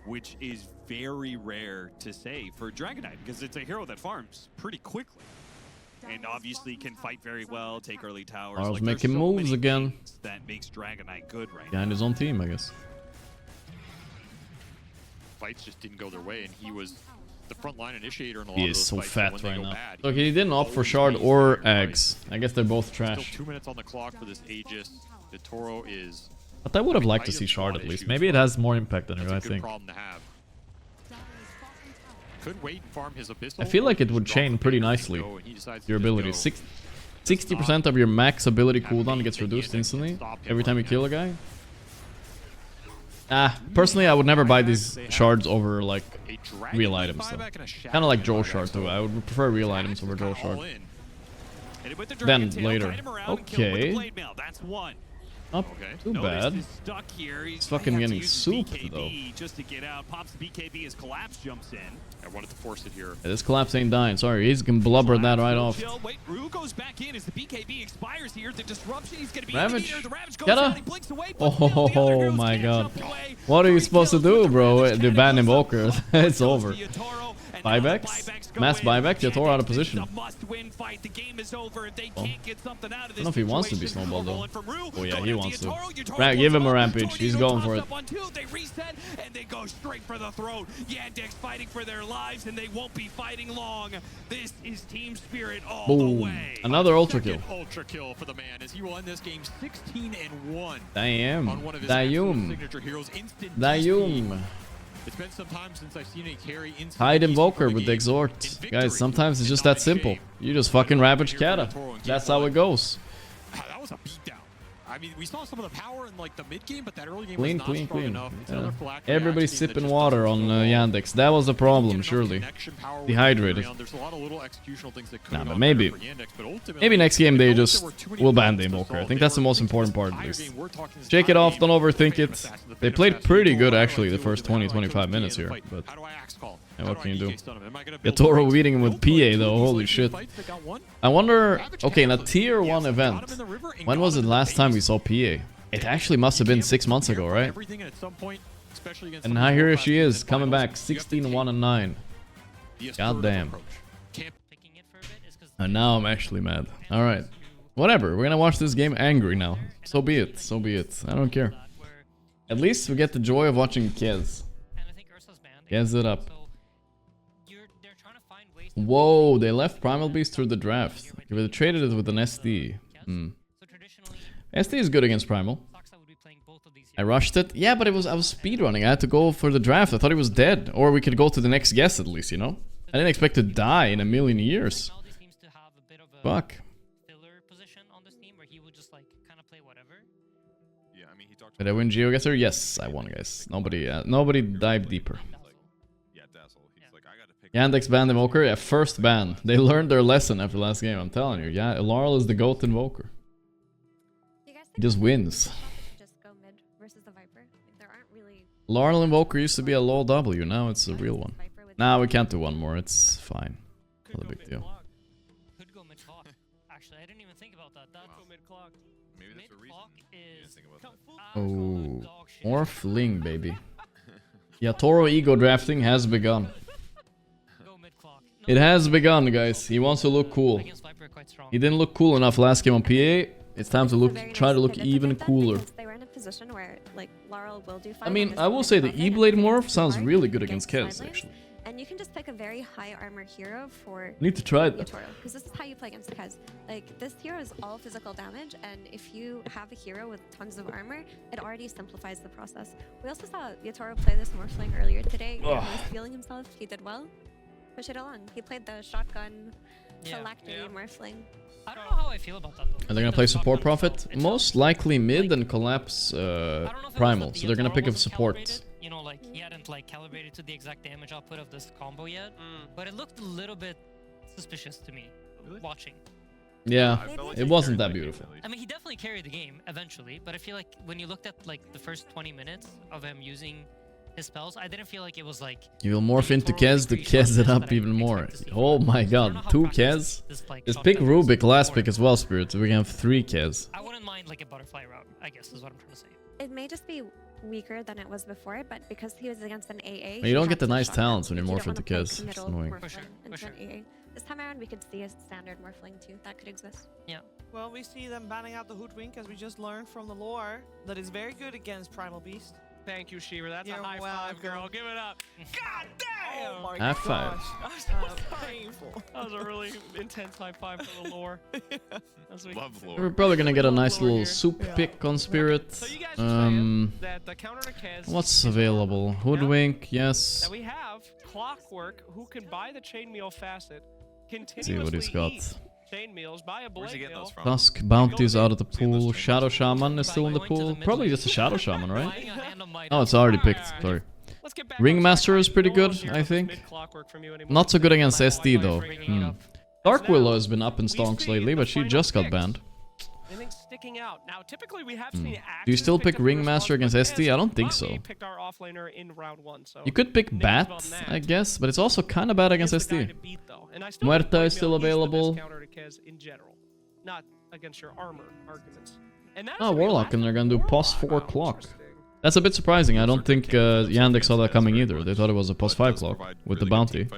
which is very rare to say for Dragon Knight because it's a hero that farms pretty quickly. And obviously can fight very well, take early towers. Laurel's Like, there's making so moves many again. things that makes Dragon Knight good right now. Behind his own team, I guess. Fights just didn't go their way, and he was the front line initiator in a lot He of is those so fights, so fat when they right go now. bad, Look, he didn't opt for Shard or Eggs. I guess they're both Still trash. 2 minutes on the clock for this Aegis. The Toro is But I would have liked to Might see have Shard got at least. issues, Maybe it but has more impact than that's you, a I good think. problem to have. Could wait and farm his Abyssal. I feel like it or would just chain drop pretty the nicely, go, and he decides to your just abilities. go. 60% of your max ability Have cooldown faith gets that reduced Yandex can instantly stop him every time you right kill now. a guy. Personally, I would never buy these shards over like A Dragon real Knight items though. buyback and a Shadow Kind of like Knight Joel buyback, Shard too. so I would prefer real items Jax over is Joel kinda all Shard. in. Hit it with the Then Dragon Tail, later. guide him around and kill him with the Okay. blade mail. That's one. Not Okay. too Notice bad. he's stuck here. He's fucking gonna have to getting use his souped, BKB just to get out. Pops the BKB as Collapse jumps in. I wanted to force it here. Yeah, this collapse ain't dying. Sorry, he's gonna blubber that right off. Chill. Wait, Rue goes back in as the BKB expires here. The disruption, he's gonna be Ravage. in the meter. The Ravage goes Get her. down, he blinks away, but still, the other Oh heroes my can't god. jump away. What are you 3 supposed to kills with do, the bro? Ravage, The Canada ban goes up. Invoker. It's Goes over. to Yatoro, and now the Buybacks? buybacks go Mass in. buyback? Yatoro out of Yandex, this is position. a must-win fight. The game is over. If they can't get something out of this I don't know if he wants to be situation, snowballed, though. rolling from Rue, Oh, yeah, going he after wants to. Yatoro. Right, give him a Yatoro rampage. He's Tornado going for pops it. up on 2. They reset, and they go straight for the throat. Yandex fighting for their lives, and they won't be fighting long. This is team spirit all the Boom. way. Another ultra kill. Second ultra kill for the man as he will end this game 16-1 Damn. on one of his absolute Damn. signature heroes. Instant Damn. It's been some time since I've seen a carry instant Hide DP Invoker for the with the game Exhort. in victory Guys, sometimes it's and just not that in simple. shame. You just fucking Ravage Kata. Here for Yatoro in That's game how one. it goes. That was a beatdown. I mean, we saw some of the power in like the mid game, but that early game Clean, was not clean, strong clean. enough. It's Yeah. another Phylactery Everybody's Axe team that sipping just water doesn't on go well. Yandex. That was the problem, Didn't get enough surely. connection power with Dehydrated. the There's a lot of little executional things that could Nah, have but gone maybe. better for Yandex, but ultimately, Maybe next game they I don't think just there were too many will ban the problems to Invoker. I solve. think They that's the were most thinking important this part of entire this. game, we're talking this Shake it entire off, game, don't overthink Phantom it. Assassin, the They Phantom played Assassin, pretty you good know, actually how the do I first deal with 20, it? How do I 25 coach minutes the here, fight? but How do I axe call? yeah, How what do can I you do? DK stun him? Am I gonna Yeah, build Toro fights? beating him with Nope, like, PA two though, of these holy late shit. fights that got won. I wonder, Ravage okay, in a Cat tier was- 1 yes, event, got him in the river and when got was him the in last time we base. saw PA? It actually must have been 6 months ago, right? Everything, and at some point, especially against And some now of these here world-class she teams is, in coming finals, back, you have to 16-1 take and 9. the assertive Goddamn. approach. Can't Picking it for a bit is 'cause And now I'm actually mad. Alright. Whatever, we're gonna watch this game angry now. So be it, so be it. I don't care. that where At least we get the joy of watching Kez. and I think Ursa's banned. Kez it up. So they're trying to find ways to Whoa, they left Primal Beast through the draft. They would have traded it with an SD. Hmm. So traditionally, SD is good against Primal. Saksa would be playing both of these I heroes. rushed it. Yeah, but I was speedrunning. I had to go for the draft. I thought he was dead. Or we could go to the next guess at least, you know? I didn't expect to die in a million years. Maldi seems to have a bit of a Fuck. filler position on this team where he would just like kind of play whatever. Yeah, I mean, he talked Did I win GeoGuessr? Yes, I won, guys. Nobody dived deeper. Yeah, Dazzle. He's like, I gotta pick. Yandex banned Invoker. Yeah, first ban. They learned their lesson after last game. I'm telling you. Yeah, Laurel is the GOAT Invoker. You guys He just wins. just go mid versus the Viper? Like, there aren't really Laurel Invoker used to be a low W. Now it's a real one. Viper with Nah, we can't do one more. It's fine. Could Not a go big deal. mid-clock. Could go mid-clock. Actually, I didn't even think about that. That's Go mid-clock. Maybe that's a reason. mid-clock You didn't is think about that. Oh, dog shit. more fling, baby. Yeah, Toro ego drafting has begun. Go mid-clock. It has begun, guys. He wants to look cool. Against Viper, quite strong. He didn't look cool enough last game on PA. It's time to look, Very try nice to look pivot even make them cooler. because they were in a position where like Laurel will do I fine mean, on this I will mid say the profit, and E-Blade if it morph gets sounds hard, really you good get against side Kez, lane, actually. And you can just pick a very high armor hero for Need to try that. Yatoro, because this is how you play against Kez. Like, this hero is all physical damage, and if you have a hero with tons of armor, it already simplifies the process. We also saw Yatoro play this Morphling earlier today. He was feeling himself. He did well. Push it along. He played the shotgun phylactery Morphling. I don't know how I feel about that though. Are they gonna play support Prophet? Most likely mid and collapse Primal. So they're gonna pick up support. You know, like he hadn't like calibrated to the exact damage output of this combo yet, but it looked a little bit suspicious to me watching. Yeah, it wasn't that beautiful. I mean, he definitely carried the game eventually, but I feel like when you looked at like the first 20 minutes of him using his spells, I didn't feel like it was like... You will morph into Kez to Kez it up even more. Oh my god, 2 Kez? Just pick Rubik last pick as well, Spirit, so we can have 3 Kez. I wouldn't mind like a butterfly route, I guess is what I'm trying to say. It may just be weaker than it was before, but because he was against an AA... But you don't he get the had to nice shotgun. talents when you You morph don't into wanna play Kez. It's committal annoying. Morphling For sure, into for an AA. This time around, we could see a standard Morphling too. That could exist. Yeah. Well, we see them banning out the Hoodwink, as we just learned from the lore, that is very good against Primal Beast. Thank you, Shiva. That's You're a high five, girl. Give it up. God damn! Oh my High five. gosh. That was painful. That was a really intense high five for the lore. As we- Love lore. We're probably gonna get a nice Lore little here. soup pick on Spirit. So you guys are saying that the counter to Kez What's is available? Hoodwink, yes. that we have Clockwork, who can buy the chainmail facet, See continuously what he's got. eat chainmails, buy a Where's he blade getting mail. those from? Dusk bounties out of the pool. Shadow Shaman is still in the pool. Probably just a Shadow Shaman, right? Buying a hand of might Oh, it's already picked. Sorry. Let's get back Ringmaster on track. is pretty No one good, here I knows think. mid-Clockwork from you anymore. Not so good against Why SD am I though. bringing it up? Dark Willow has been up in stonks lately, but she just got banned. Anything sticking out? Now, typically we have seen Do you still pick Ringmaster against SD? I don't think so. We picked our offlaner in round 1, so You could pick Bat, I guess, but it's also kind of bad against he's the guy SD. to beat, though. And I still Muerta think blade is still mail the best available. counter to Kez in general, not against your armor arguments. And that is Oh, gonna be Warlock, last and they're gonna do Warlock. pos 4 Oh, clock. interesting. That's a bit surprising. I don't think Yandex saw that coming either. They thought it was a pos 5 clock with the bounty.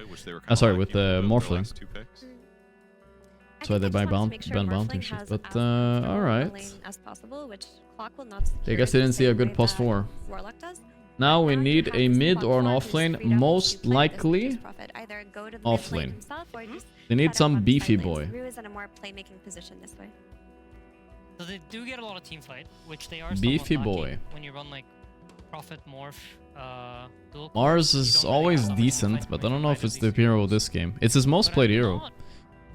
Sorry, with the Morphling. I That's why think they just buy wanted to make sure ban bounty Morphling and shit. has But as control alright. lane as possible, which Clock will not I secure guess they the didn't see a same good way pos that 4. Warlock does. Now we Now you need have a this mid Clock or an 4 who's offlane. freed up Most to play this likely, Nature's Prophet. Either go to the offlane. mid lane himself or just they set need up some on the beefy side lanes. boy. Rue is in a more playmaking position this way. So they do get a lot of team fight, which they are Beefy somewhat boy. lacking when you run like Prophet Morph dual core. Mars You is don't really always have that much team decent, fight but I when don't you know fight if it's as the these hero heroes. this game. It's his most But played I'm hero. not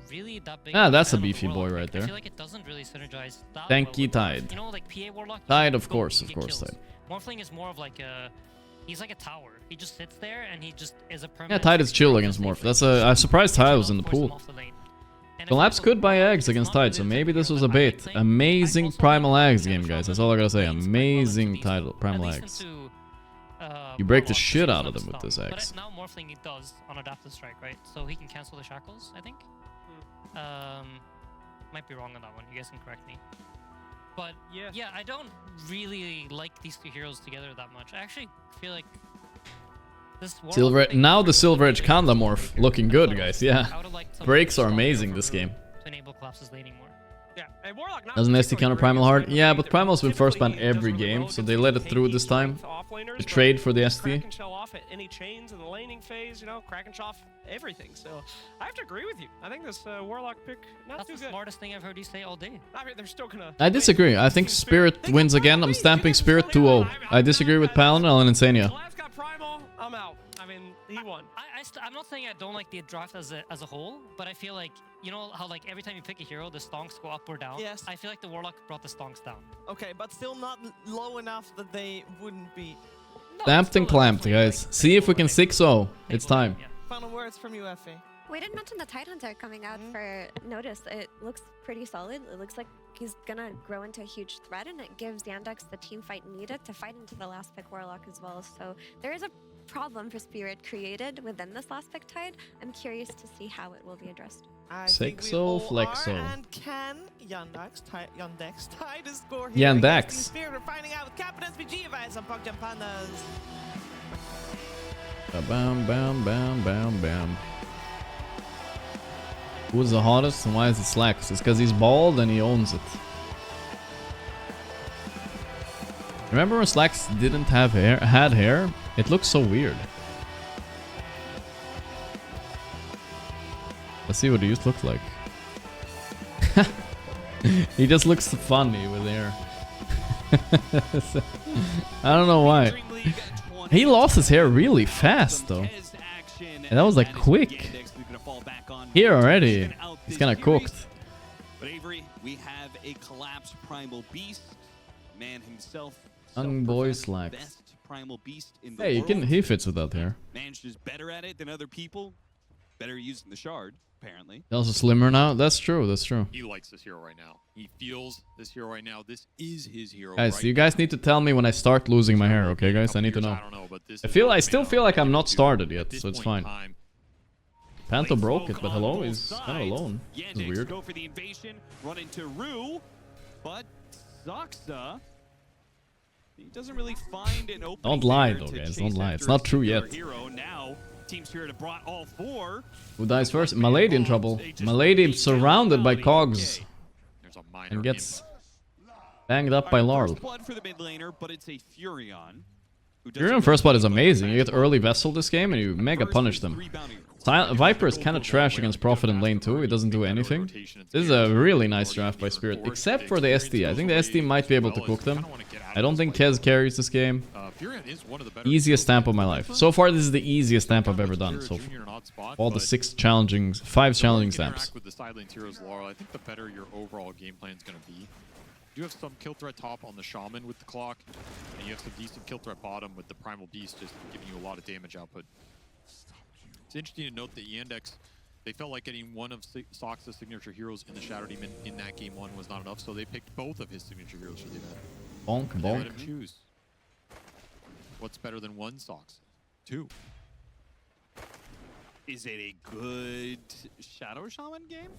really that big Ah, of that's a fan of the beefy boy Warlock right pick. I there. feel like it doesn't really synergize that Tanky well with Tide. You know, like PA Warlock. you Tide, can of go course, and of get course, kills. Tide. Morphling is more of like a... He's like a tower. He just sits there and he just is a Yeah, permanent... Tide is chill safe against lane Morph. for That's each I'm surprised team. Tide was in the Force them pool. off the lane. And if Collapse you could buy Warlock, eggs it's against not Tide, so really maybe the this hero was that a I bait. think. Amazing Also, Primal like, Ags the game, other guys. That's Shaman all I gotta say. plays quite well into Amazing these, title, Primal at least Ags. into, You break the Warlock, shit so out of he's them not with this stunned. axe. But now Morphling it does on Adaptive Strike, right? So he can cancel the shackles, I think. Might be wrong on that one. You guys can correct me. But yeah, I don't really like these two heroes together that much. I actually feel like this Warlock Silver. thing Now is the really Silver Edge good. Kanda morph looking good, guys. Yeah. I would've liked some Breaks are strong amazing hero this from game. Rue to enable Collapse's laning more. Yeah, and Warlock not Doesn't SD particularly counter great Primal against hard? laning Yeah, either. but Primal's been first banned Typically, he every does really game, well so against they let it through tanky this time. strength offlaners, The but trade for the Crack SD. and shell off at any chains in the laning phase, you know, crack and off everything. So I have to agree with you. I think this Warlock pick not That's too the good. smartest thing I've heard you say all day. I mean, they're still gonna. I disagree. I think Spirit wins again. I'm stamping Spirit 2-0. I disagree with Palinal and Insania. Last got Primal. I'm out. I mean, he won. I'm not saying I don't like the draft as a whole, but I feel like, you know how like every time you pick a hero, the stonks go up or down? Yes. I feel like the Warlock brought the stonks down. Okay, but still not low enough that they wouldn't be. No, Stamped and still clamped, definitely, guys. like, See if we can table 6-0. lane. It's Table lane, time. yeah. Final words from you, Effie. We didn't mention the Tidehunter coming out for notice. It looks pretty solid. It looks like he's gonna grow into a huge threat, and it gives Yandex the team fight needed to fight into the last pick Warlock as well. So there is a problem for Spirit created within this last pick Tide. I'm curious to see how it will be addressed. I think we Sexo, all flexo. are, and can Yandex tie the score here Yandex. against Team Spirit? We're finding out with Captain SPG advice on Pog Jump Pandas. Bam, bam, bam, bam, bam. Who's the hottest and why is it Slacks? It's because he's bald and he owns it. Remember when Slacks didn't have hair? Had hair? It looks so weird. Let's see what he used to look like. He just looks funny with hair. I don't know why. He lost his hair really fast though. And that was like quick. Here already. He's kind of cooked. But Avery, we have a collapsed primal beast. Man himself. Young boy Slacks. Best primal beast in the Hey, world. he fits with that hair. Man's just better at it than other people. Better using the shard, apparently. He's also slimmer now. That's true. That's true. He likes this hero right now. He feels this hero right now. This is his hero. Guys, right you guys need to tell me when I start losing my hair, okay, guys? I need to know. I don't know, but this I still feel like I'm not started yet, so it's fine. Panto broke it, but hello, he's kind of alone. It's weird. Go for the invasion, run into Rue, but Zoxa, he doesn't really find an opening. Don't lie, there though, to guys. chase Don't lie. after It's a not true singular yet. Hero. Now, Team Spirit have brought all four. Who dies first? My lady in trouble. My lady surrounded by cogs and gets banged up by Larl. First blood for the mid laner, but it's a Furion. Furion first blood is amazing. You get early Vessel this game and you mega punish them. Viper is kind of trash against Prophet in lane 2. He doesn't do anything. This is a really nice draft by Spirit, except for the SD. I think the SD might be able to cook them. I don't think Kez carries this game. Easiest stamp of my life. So far, this is the easiest stamp I've ever done. So all the 5 challenging stamps. With the side lane heroes, Laurel, I think the better your overall game plan is going to be. You have some kill threat top on the Shaman with the clock, and you have some decent kill threat bottom with the Primal Beast just giving you a lot of damage output. It's interesting to note that Yandex, they felt like getting one of Sox's signature heroes in the Shadow Demon in that game 1 was not enough, so they picked both of his signature heroes for the event. Bonk, They let bonk. him choose. What's better than 1 Sox? 2. Is it a good Shadow Shaman game?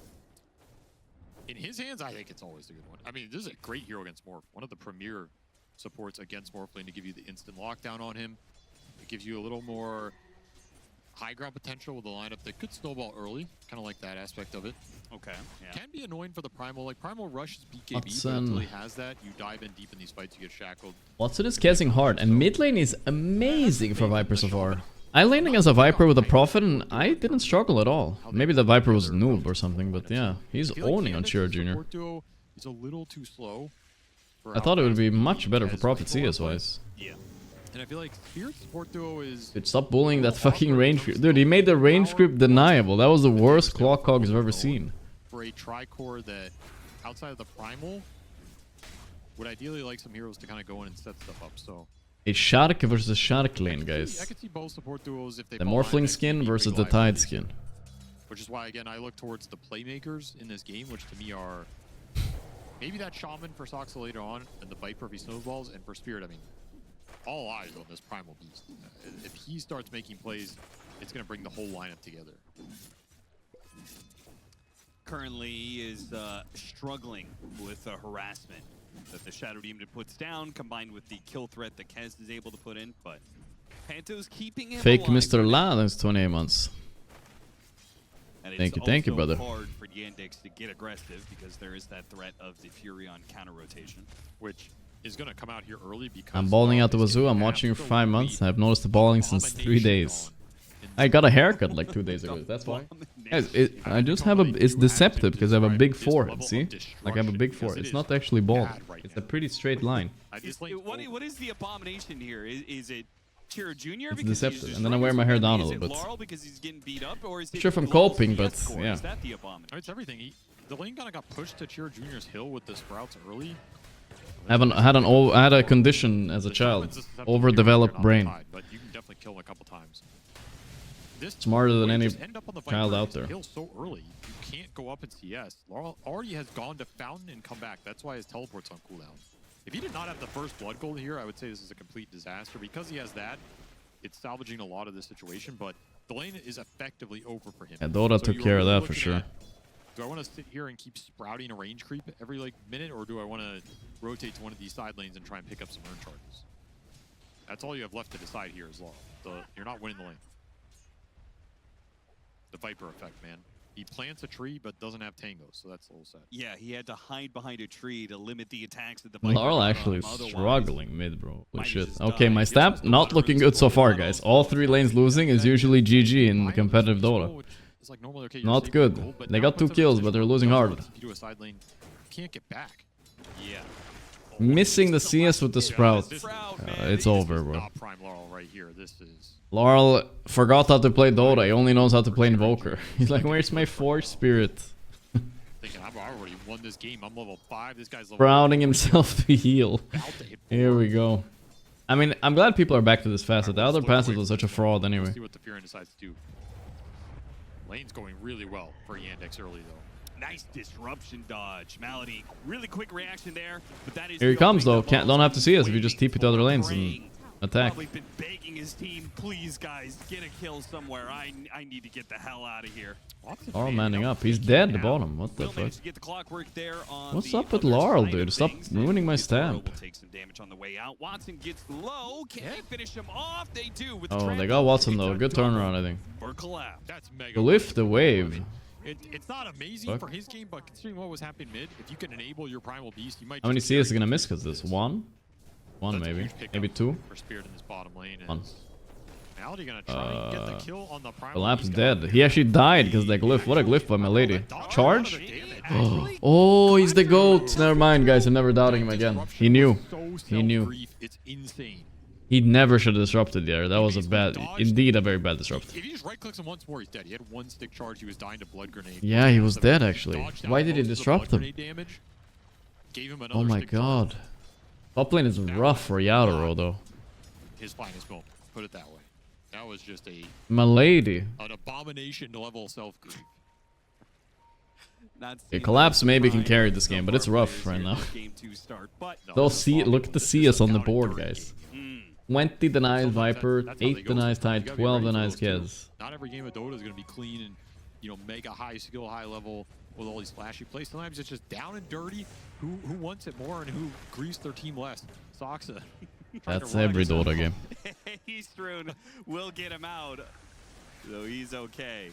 In his hands, I think it's always a good one. I mean, this is a great hero against Morph. One of the premier supports against Morph lane to give you the instant lockdown on him. It gives you a little more high ground potential with a lineup that could snowball early. Kind of like that aspect of it. Okay. Yeah. Can be annoying for the Primal. Like, Primal rushes BKB, but until he has that, you dive in deep in these fights, you get shackled. Watson is Kezzing hard, and mid lane is amazing for Viper so far. I laned against a Viper with a Prophet, and I didn't struggle at all. Maybe the Viper was noob or something, but yeah, he's owning on Chira Jr. He's a little too slow. I thought it would be much better for Prophet CS-wise. Yeah. And I feel like Spirit support duo is... Dude, stop bullying that fucking range creep. Dude, he made the range creep deniable. That was the worst clock cogs I've ever seen. For a tri-core that, outside of the Primal, would ideally like some heroes to kind of go in and set stuff up, so... A Shark versus Shark lane, I guys. could see both support duos if they The fall Morphling Yandex skin can versus the equalize Tide these. skin. Which is why, again, I look towards the playmakers in this game, which to me are... Maybe that Shaman for Soxa later on, and the Viper if he snowballs, and for Spirit, I mean... All eyes on this Primal Beast. If he starts making plays, it's going to bring the whole lineup together. Currently is struggling with harassment that the Shadow Demon puts down, combined with the kill threat that Kez is able to put in, but Panto's keeping him Fake alive. Mr. La, that's 28 months. And Thank you, it's also brother. hard for Yandex to get aggressive because there is that threat of the Furion counter rotation. Which is going to come out here early because... I'm balling out the wazoo. I'm watching you for 5 months. I've noticed the balling since 3 days. I got a haircut like 2 days ago. That's why. Guys, I just have a... It's deceptive because I have a big forehead, see? Like I have a big forehead. It's not actually bald. It's a pretty straight line. What is the abomination here? Is it Chira Jr. It's deceptive. And then I wear my hair down a little bit. Is it Laurel because he's getting beat up, or is it Sure if I'm Lawl's coping, but CS score? yeah. Is that the abomination? It's everything. The lane kind of got pushed to Chira Jr.'s hill with the Sprouts early. I had a condition as a child. Overdeveloped brain. But you can definitely kill him a couple times. Smarter than any Just end up on the child Viper out and there. Hill so early, you can't go up in CS. Laurel already has gone to Fountain and come back. That's why his teleport's on cooldown. If he did not have the first blood gold here, I would say this is a complete disaster. Because he has that, it's salvaging a lot of the situation, but the lane is effectively over for him. Yeah, Dota took you're care of really that for looking sure. at, do I want to sit here and keep sprouting a range creep every minute, or do I want to rotate to one of these side lanes and try and pick up some urn charges? That's all you have left to decide here as well. You're not winning the lane. The Viper effect, man. He plants a tree but doesn't have tangos, so that's a little sad. Yeah, he had to hide behind a tree to limit the attacks that the Laurel Viper actually got on him. struggling mid, bro. Holy Might shit. just Okay, die. my Gets stamp us not the looking water good so to far, the guys. bottle. All 3 lanes losing is usually GG in competitive Dota. It's like normally, okay, you're Not safe good. with gold, but They now got 2 puts them in a kills, but position they're where losing he hard. doesn't do a side lane, can't get back. Yeah. Missing the CS with the Sprout. It's over, bro. Not prime Laurel right here. This is... Laurel forgot how to play Dota. He only knows how to play Invoker. He's like, where's my Force Spirit? Thinking, I've already won this game. I'm level 5. This guy's level Sprouting himself to heal. about to hit Here 4. we go. I mean, I'm glad people are back to this facet. The other passes was such a fraud anyway. Let's see what the Fury decides to do. Lane's going really well for Yandex early, though. Nice disruption dodge. Malady, really quick reaction there, but that is Here he the comes opening though. that Can't, don't have to see us if you waiting just TP to other for lanes and praying. attack. Probably been begging his team, please guys, get a kill somewhere. I need to get the hell out of here. Laurel manning up. He's dead at the bottom. What the Will fuck? managed to get the clockwork there on What's the up with other Laurel, side dude? of Stop things. ruining my Toro stamp. will take some damage on the way out. Watson gets low. Can they finish him off? They do. With the Oh, they trample. got Watson though. It's a Good double turnaround, I think. for collapse. That's mega. Lift the wave. It's not amazing Fuck. for his game, but considering what was happening mid, if you can enable your Primal Beast, you might How many just CS is carry gonna miss this. because this? 1? 1 That's a maybe. huge pickup Maybe 2. For Spirit in this bottom lane. One. Is Malady gonna try and get the kill on the Primal Collapse Beast. dead. He actually died because they glyph. What a glyph by my lady. Charge? Actually, Oh, he's the GOAT. Never mind, guys. I'm never doubting him again. He knew. so He knew. self-grief, It's insane. He never should have disrupted there. That was a bad, indeed a very bad disrupt. If he just right clicks him once more, he's dead. He had 1 stick charge. He was dying to blood grenade. Yeah, he was So dead actually. dodged out Why did he most of the disrupt blood him? grenade damage, gave him Oh another my stick charge. god. Top lane is rough for Yatoro though. His finest moment. Put it that way. That was just My lady. an abomination level self-grief. Not Yeah, seeing Collapse the maybe can prime carry this so game, but it's far rough players right here now. in game 2 start, but They'll see. Look at the CS on the board, guys. 20 denies Viper, That's how they 8 go denies sometimes. Tide, You gotta be 12 ready for denies those, too. Kez. Not every game of Dota is going to be clean and, mega high skill, high level with all these flashy plays. Sometimes it's just down and dirty. Who wants it more and who griefs their team less? Soxa. That's every Dota game. Eastern will get him out, so he's okay.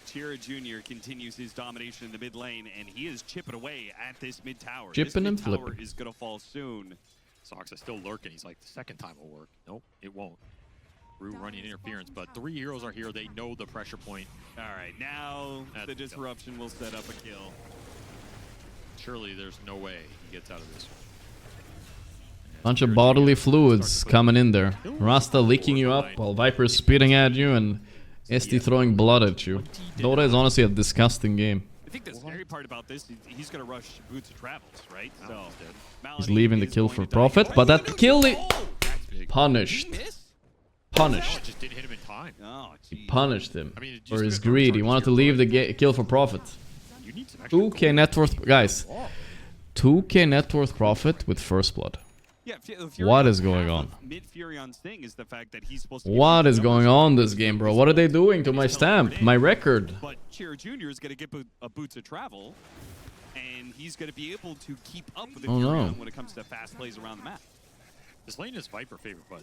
Chira Jr. continues his domination in the mid lane, and he is chipping away at this mid tower. Chipping and this mid tower flipping. is gonna fall soon. Soxa still lurking. He's like, the second time will work. Nope, it won't. Rue running interference, but 3 heroes are here. They know the pressure point. All right, now That's the a kill. disruption will set up a kill. Surely there's no way he gets out of this one. Bunch of bodily fluids coming in there. Rasta licking you up while Viper's spitting at you and SD throwing blood at you. Dota is honestly a disgusting game. I think the scary part about this is he's gonna rush Boots of Travels, right? So He's Malady leaving the is kill going for to die. profit, Oh, but he that didn't kill do- it Oh, punished. he missed? Punished. Just didn't hit him in time. Oh, geez. Punished him I mean, it for just his took no greed. He charges wanted to here, leave but the kill for profit. you need some extra 2k gold. net worth, guys. 2k net worth profit with first blood. Yeah, What is going on? Mid Furion's thing is the fact that he's supposed to. What is going on this game, bro? What are they doing to my stamp? My record? But Chira Jr. is going to get a Boots of Travel, and he's going to be able to keep up with the Oh, no. Furion when it comes to fast plays around the map. This lane is Viper favorite, but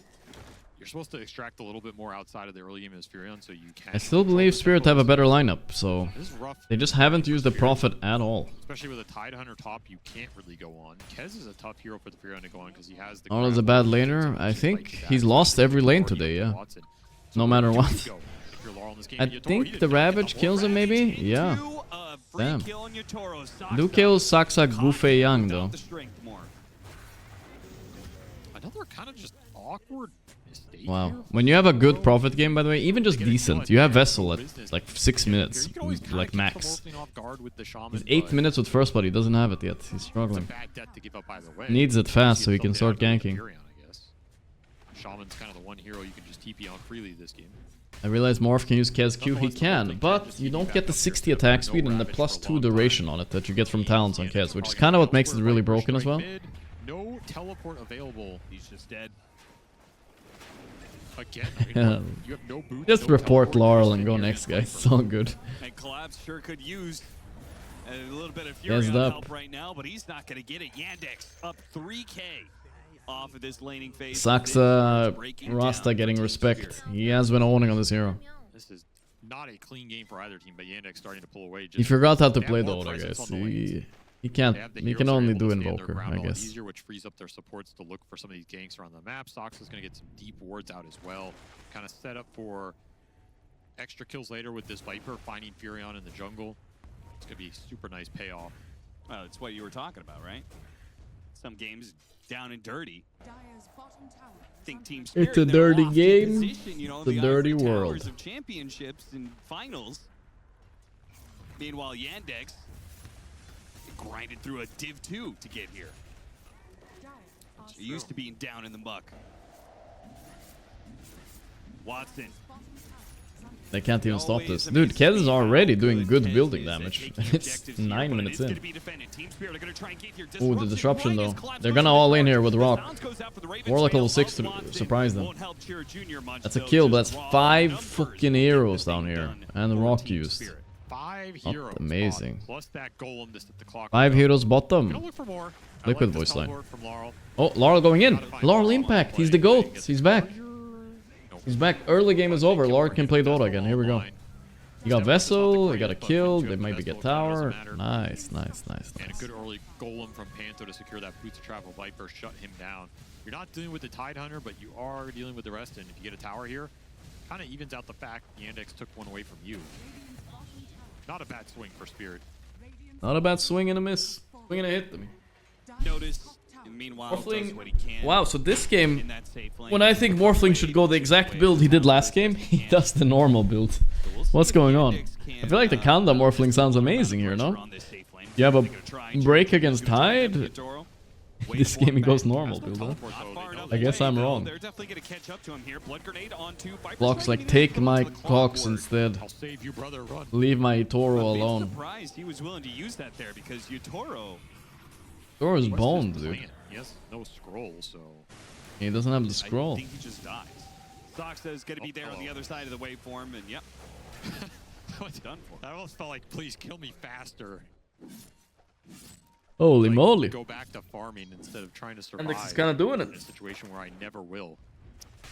you're supposed to extract a little bit more outside of the early game as Furion, so you can. I still believe Spirit have a better lineup, so This is rough. they just haven't used the profit at all. Especially with a Tide Hunter top, you can't really go on. Kez is a tough hero for the Furion to go on because he has the. Arnold's a grab, bad which laner. is I just think like he's that. lost every lane Already today, yeah. Watson. No So matter where do what. you go if you're Laurel in this game? I Yatoro, he think did the not get Ravage whole kills him, Ravage. maybe? Yeah. Free Damn. kill on Yatoro. Sox Do though, kills Saksa confident Goofy Young, without though. the strength more. Another kind of just awkward mistake. Wow. here. When you have a good profit game, by the way, even just decent, you have Vessel at like 6 minutes, You can always kinda like keep max. someone off guard with the Shaman, He's 8 but minutes with first blood, he doesn't have it yet. He's it's a struggling. bad debt to give up either way. Needs it fast so he can Something start out of the ganking. Furion, I guess. Shaman's kind of the one hero you can just TP on freely this game. I realize Morph can use Kez Q, he can, but you don't get the 60 attack speed and the +2 duration on it that you get from talents on Kez, which is kind of what makes it really broken as well. No teleport available. He's just dead. Again, I mean, you have no boots. Just no report teleport, Laurel you're and just go in here next, and guys. fight It's all good. And Collapse sure could use a little bit of Gassed Furion up. help right now, but he's not going to get it. Yandex up 3K off of this laning phase. Saksa Rasta getting respect. He has been owning on this hero. This is not a clean game for either team, but Yandex starting to pull away. He forgot how to They have play more Dota, presence guys. on the lanes. He can't. They have the He heroes can that are only able do to stand their Invoker, ground I a lot guess. easier, which frees up their supports to look for some of these ganks around the map. Sox is going to get some deep wards out as well. Kind of set up for extra kills later with this Viper finding Furion in the jungle. It's going to be a super nice payoff. Well, it's what you were talking about, right? Some games down and dirty. Think Team Spirit, It's a they're dirty lofty game. position, you know, It's a the dirty ivory towers world. of championships and finals. Meanwhile, Yandex grinded through a Div 2 to get here. It used to being down in the muck. Watson. They can't even stop this. Dude, Kez is already doing good building damage. It's 9 minutes in. Ooh, the disruption though. They're gonna all in here with Rock. Warlock level 6 to surprise them. That's a kill, but that's 5 fucking heroes down here. And the Rock used. 5 heroes. Amazing. Plus that golem just at the clock. 5 heroes Gonna bottom. look for more. Liquid I like voice this line. teleport from Laurel. Oh, Laurel going in. Laurel Impact. He's the GOAT. He's back. He's back. Early game is over. Laurel can play Dota again. Here we go. He got Vessel. He got a kill. They maybe get Tower. Nice, nice, nice, And a nice. good early golem from Panto to secure that Boots of Travel Viper, shut him down. You're not dealing with the Tide Hunter, but you are dealing with the rest. And if you get a tower here, kind of evens out the fact Yandex took one away from you. Not a bad swing for Spirit. Not a bad swing and a miss. Swing and a hit. I mean. Notice. Meanwhile, does what he can Wow, so this in game, that safe lane. when I think Morphling should go the exact build he did last game, he does the normal build. What's going on? I feel like the Kanda Morphling sounds amazing here, no? You have a break against Tide? This game he goes normal build, huh? I guess I'm wrong. They're definitely going to catch up to him here. Blood grenade onto Viper's Blocks trying like, to get take my clocks forward. instead. I'll save you, brother. Run. Leave my Toro But big alone. surprised he was willing to use that there because Yutoro Toro's What's boned, his dude. plan? He has no scroll, so He doesn't have the scroll. I think he just dies. Soxa is going to be there on the other side of the waveform, and yep. What's done for? I almost felt like, please kill me faster. Holy Like, moly. Go back to farming instead of trying to survive. Yandex is kind of doing it. in a situation where I never will.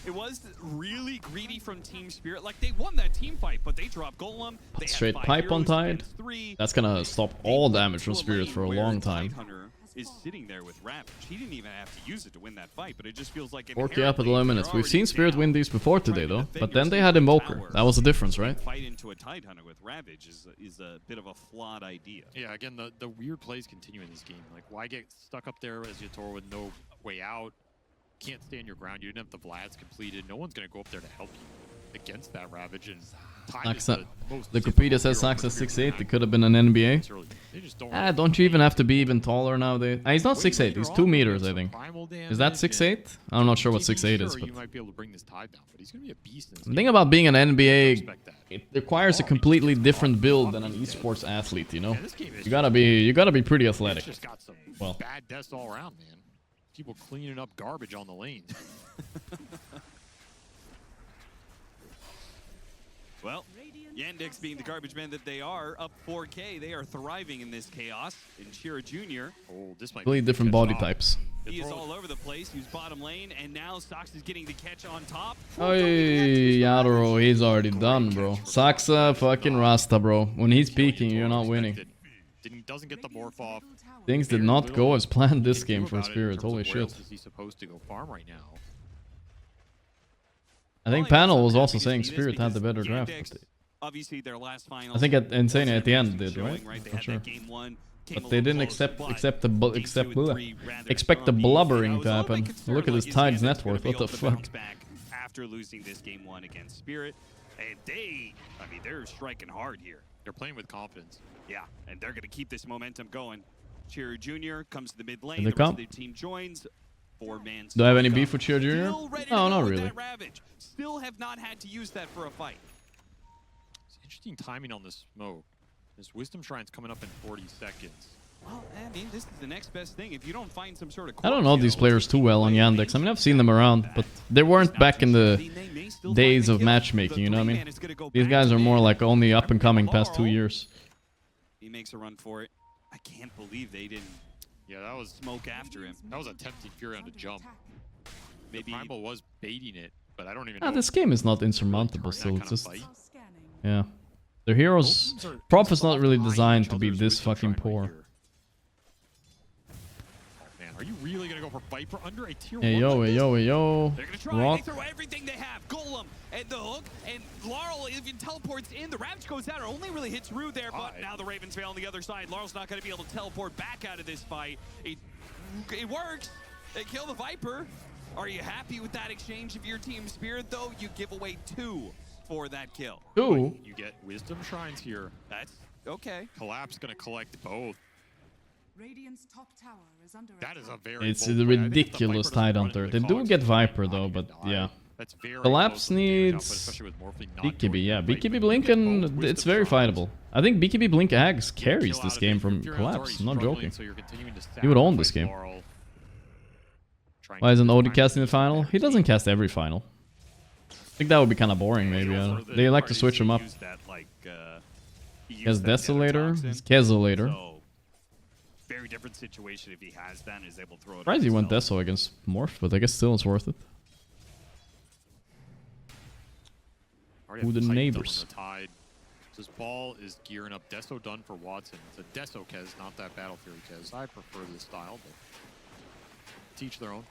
It was really greedy from Team Spirit. Like, they won that team fight, but they dropped Golem. They had Straight 5 pipe on heroes Tide. against 3. That's gonna stop all damage from To a Spirit lane for a where long the time. Tide Hunter is sitting there with Ravage. He didn't even have to use it to win that fight, but it just feels like Gorgc up at inherently 11 they're minutes. We've already seen Spirit down. win these before Trying today to though, defend but then they yourself had with Invoker. towers. That was the difference, right? Fight into a Tide Hunter with Ravage is a bit of a flawed idea. Yeah, again, the weird plays continue in this game. Like, why get stuck up there as Yutoro with no way out? Can't stand your ground. You didn't have the Vlads completed. No one's going to go up there to help you against that Ravage. And Tide is Saxa, most the difficult Wikipedia says hero on Saxa the 6'8", field. it could have been an NBA. It's early. They just don't Don't you even have to be even taller nowadays? He's not 6'8", he's 2 meters, I think. Is that 6'8"? I'm not sure what 6'8" is, but You might be able to bring this Tide down, but he's going to be a beast in this the game. thing about being an NBA, Respect that. it requires a completely different build than an esports athlete, you know? Yeah, this game is You gotta be pretty It's athletic. just got some Well. bad deaths all around, man. People cleaning up garbage on the lane. Well, Yandex being the garbage men that they are, up 4K, they are thriving in this chaos. And Shira Jr., Oh, this might Completely be different good body stop. types. he is all over the place. He's bottom lane, and now Sox is getting the catch on top. Oh, Yadoro, he's already done, bro. Saxa, fucking Rasta, bro. When he's peaking, you're not winning. Doesn't get the morph off. Things did not go as planned this Think game for about it in Spirit. terms Holy of where shit. else is he supposed to go farm right now? I think Panel was also saying Spirit had the better draft. But Obviously, their last finals. I think at Insane wasn't at the end amazing did, right? showing, They Not had sure. that game 1. came But a they little didn't close, but expect the game 2 and 3 rather expect the uneasy. blubbering I was to a little happen. bit concerned, Look at like, this is Tide's Yandex net gonna worth. be What the able to fuck? bounce back after losing this game 1 against Spirit, and they're striking hard here. They're playing with confidence. Yeah, and they're going to keep this momentum going. Cherry Jr. comes to the mid lane. Did they The rest of come? the team joins. 4-man. Do I have any Soka beef with Cheer Jr.? still ready to No, go not with really. that Ravage. Still have not had to use that for a fight. It's interesting timing on this smoke. This Wisdom Shrine's coming up in 40 seconds. Well, I mean, this is the next best thing. If you don't find some sort of I don't know these players too well on Yandex. I mean, I've seen them around, but they weren't back in the days of matchmaking, you know what I mean? These guys are more like only up and coming past 2 years. He makes a run for it. I can't believe they didn't Yeah, that was smoke after him. that was a tempting Furion to jump. Maybe Primal was baiting it, but I don't even Ah, know. this game is not if insurmountable turn that still. kind It's of just, fight. Yeah. Their heroes... Prop is not really designed to be this fucking poor. Man, are you really gonna go for Viper under a tier 1? Hey yo, hey yo, hey yo. They're gonna try. Rock. They throw everything they have. Golem and the hook, and Laurel even teleports in. The Ravage goes out. It only really hits Rue there, but now the Ravens fail on the other side. Laurel's not gonna be able to teleport back out of this fight. It works. They kill the Viper. Are you happy with that exchange of your team spirit, though? You give away 2 for that kill. 2? You get Wisdom Shrines here. That's okay. Collapse gonna collect both. Radiant's top tower is under That is a very It's bold a play. I think ridiculous if the Viper doesn't run Tidehunter. into They the do cogs, get he's Viper not though, gonna but die. yeah. That's very Collapse close to the damage output, needs especially with Morphling not BKB, doing yeah. it right. BKB You Blink get both and Wisdom it's very Shrines. fightable. I think BKB Blink Axe carries Kill this out of game it. from Fear Collapse. already I'm not struggling, joking. so you're continuing to He would own this sacrifice game. Laurel. Try and Why get isn't this Odin final casting the position final? there. He doesn't cast every final. I think that would be kind of boring, maybe. They like to switch them up. He has Desolator, he's Kesolator. So, very different situation if he has that and is able to throw it. Surprised he went himself. Deso against Morph, but I guess still it's worth it. Already Who have the Titan neighbors? on the Tide. So this ball is gearing up. Deso done for Watson. It's a Deso Kez, not that Battle Fury Kez. I prefer this style, but teach their own.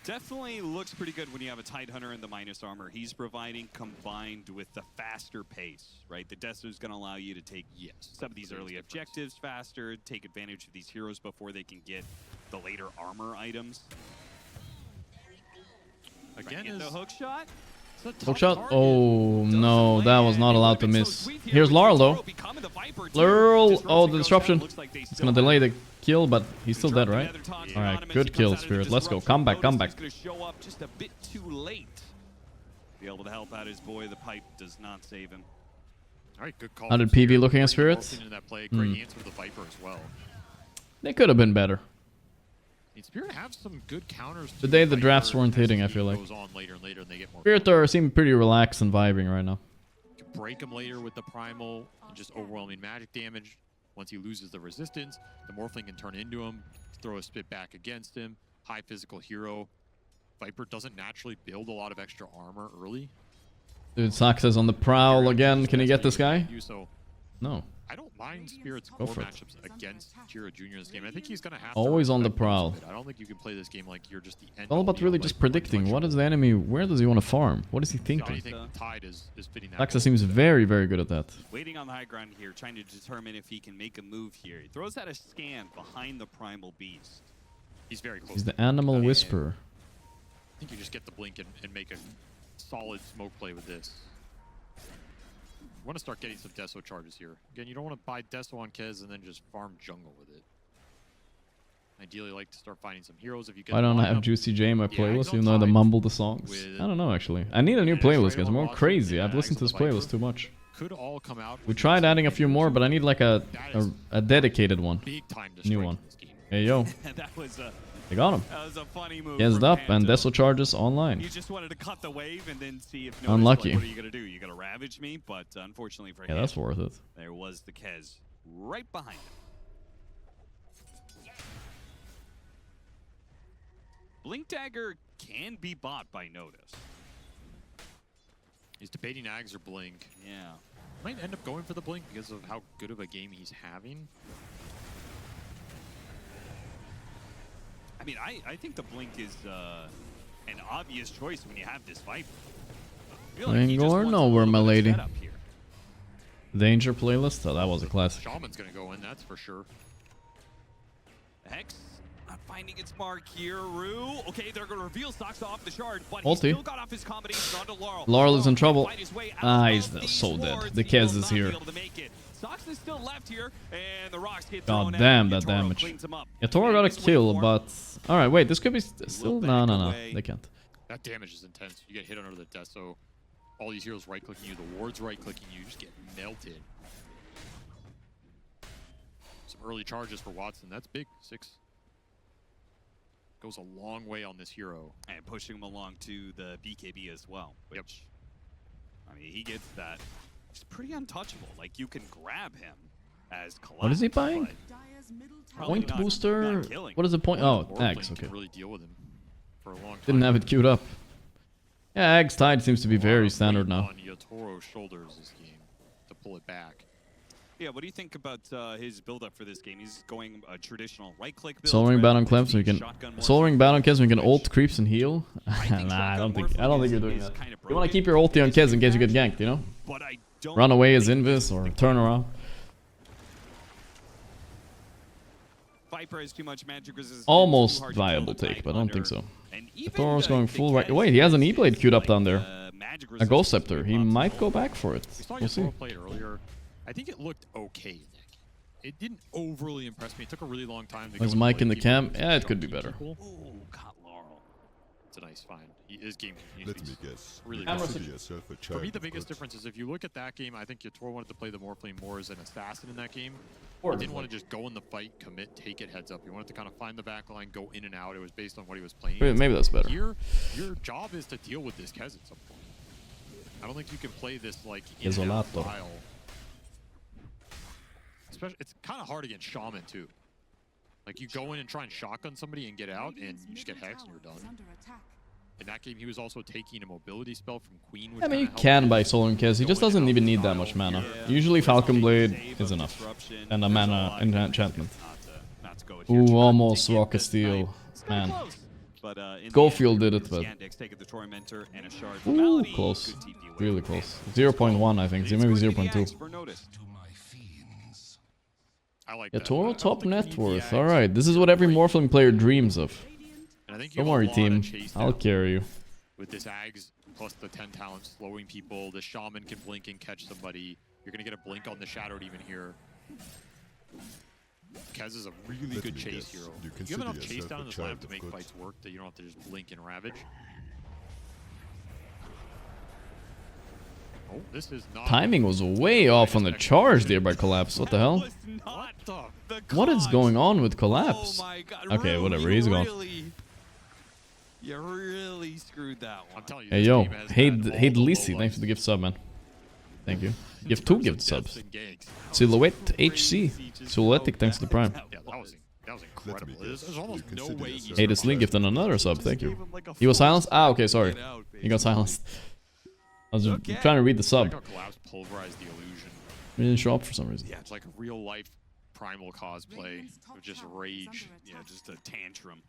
Definitely looks pretty good when you have a Tidehunter and the minus armor he's providing, combined with the faster pace, right? The Deso is going to allow you to take some of these early objectives faster, take advantage of these heroes before they can get the later armor items. Again, Get the hook shot. Hook shot? Oh no, that was not allowed to miss. Here's Laurel though. Laurel! Oh, the disruption. It's gonna delay the kill, but he's still dead, right? Alright, good kill, Spirit. Let's go. Come back, come back. He's gonna show up just a bit too late. Be able to help out his boy. The pipe does not save him. Alright, good call. 100 PV looking at Spirits. Great answer to the Viper as well. They could have been better. Spirit have some good counters. Today the drafts weren't hitting, I feel like. Goes on later and later and they get more Spirit are seem pretty relaxed and vibing right now. You break him later with the primal and just overwhelming magic damage. Once he loses the resistance, the Morphling can turn into him, throw a spit back against him. High physical hero. Viper doesn't naturally build a lot of extra armor early. Dude, Sox is on the prowl again. Can he get this guy? No. I don't mind Spirit's core matchups against Jira Jr. in this game. I think he's going to have Always to on the respect prowl. most of it. I don't think you can play this game like you're just the end. It's all about really just predicting. What is the enemy? Where does he want to farm? What is he thinking? I think Tide is fitting that. Saxa seems very, very good at that. Waiting on the high ground here, trying to determine if he can make a move here. He throws out a scan behind the primal beast. He's very close. He's the animal whisperer. I think you just get the blink and make a solid smoke play with this. You want to start getting some Deso charges here. Again, you don't want to buy Deso on Kez and then just farm jungle with it. Ideally, like to start finding some heroes if you get. Why don't I have Juicy J in my playlist, even though I had to mumble the songs? I don't know, actually. I need a new playlist, guys. I'm more crazy. I've listened to this playlist too much. Could all come out. We tried adding a few more, but I need like a dedicated one. Big time New one. Hey, yo. That was a... They got him. That was a funny move. Gazzed up and Deso charges online. You just wanted to cut the wave and then see if Unlucky. Like, what are you gonna do? You gonna ravage me? But unfortunately for him, that's worth it. There was the Kez right behind him. Blink Dagger can be bought by Notice. He's debating Ags or Blink. Yeah. Might end up going for the Blink because of how good of a game he's having. I mean, I think the Blink is an obvious choice when you have this Viper. Ain't going nowhere, my lady. Danger playlist? Oh, that was a classic. Shaman's gonna go in, that's for sure. Hex not finding its mark here. Rue. Okay, they're gonna reveal Sox off the shard, but Ulti. he still got off his combination onto Laurel. Laurel is in trouble. Find his way out Ah, of he's these so dead. wards. The He will Kez is not be here. able to make it. Sox is still left here, and the rocks get God thrown damn, at. that Yatoro damage. cleans him up. Yatoro got a kill, but... Alright, wait, this could be still... No, they can't. That damage is intense. You get hit under the Deso. All these heroes right-clicking you, the wards right-clicking you, just get melted. Some early charges for Watson. That's big. 6. Goes a long way on this hero. And pushing him along to the BKB as well, which... I mean, he gets that. It's pretty untouchable. Like, you can grab him as Collapse. What is he buying? Point booster? What is the point? Oh, eggs, okay. Really deal with him for a long time. Didn't have it queued up. Yeah, Axe Tide seems to be very standard now. On Yatoro's shoulders this game to pull it back. Yeah, what do you think about his build-up for this game? He's going a traditional right-click build. Soul Ring Battle Clamp so we can Soul Ring Battle Kez so we can ult which creeps and heal. Nah, I don't think you're doing that. You wanna keep your ulti on Kez in case you get ganked, you know? But I don't Run away as think Invis or turn around. Viper has too much magic resistance. Almost too hard to kill viable the take, Tide but I don't think Plunder. so. And even Thor's going full the right. Kez Wait, he has an seems E-Blade queued up like, down there. magic A resistance Ghost is Scepter. really He pops might up. go back for it. We saw We'll see. Yatoro play it earlier. I think it looked okay in that game. It didn't overly impress me. It took a really long time to Was go Mike in the people camp? and Yeah, it could be junkie better. people. Ooh, got Laurel. It's a nice find. His game continues Let to me be guess. really You good. consider yourself a For child me, the of biggest God. difference is if you look at that game, I think Yatoro wanted to play the Morphling more as an assassin in that game. Or He didn't want to just go in the fight, commit, take it heads up. He wanted to kind of find the back line, go in and out. It was based on what he was playing. Maybe that's better. Your job is to deal with this Kez at some point. I don't think you can play this like in and out Isolato. style. Especially, it's kind of hard against Shaman too. Like you go in and try and shotgun somebody and get out, and you just get hexed and you're done. In that game, he was also taking a mobility spell from Queen. Which I mean, you kinda can helped buy him Soul Ring Kez. He just go in and doesn't out even of need that style. much mana. Yeah. Usually Falcon Blade Save is of enough. disruption. And a There's mana lot of enchantment. not to go with here. Ooh, Trying almost to get Rocket this Steel. fight. It's kinda Man. close. But, in the Goldfield end, did it, but- Yandex taking the Tormentor and a shard. Ooh, Formality, close. good TP away Really from close. Yandex. 0.1, I think. It's Maybe going to be 0.2. Axe for notice. I like Yeah, that. I total don't top think you net need the worth. Axe. Alright, this is what every Morphling player dreams of. And I think you Don't have a worry, lot of team. chase I'll down. carry you. With this Ags plus the 10 talent slowing people, the Shaman can blink and catch somebody. You're going to get a blink on the Shadow Demon here. Kez is a really Let good me chase guess. hero. You You have consider enough chase yourself down a in this child lineup to of make God. fights work that you don't have to just blink and ravage. Oh, this is not... Timing was way off on the charge there by Collapse. What the hell? Was not the What is cause. going on with Collapse? Oh my God. Okay, Rue, whatever, you he's gone. You really screwed that one. I'm telling you, Hey this yo, game has hey had all hey the Lisi, lowlights. thanks for the gift sub, man. Thank you. Give In 2 terms gift of subs. deaths and ganks. Silhouette HC. Silhouettic, thanks to the Prime. Yeah, that was incredible. guess. There's almost You no consider way yourself he's Hey, this Link gifted another sub, thank you. He was silenced? Ah, okay, sorry. He got silenced. I was just trying to read the like sub. how Collapse pulverized the illusion. It didn't show up for some reason. Yeah, it's like a real life primal cosplay of just rage. Yeah, just a tantrum.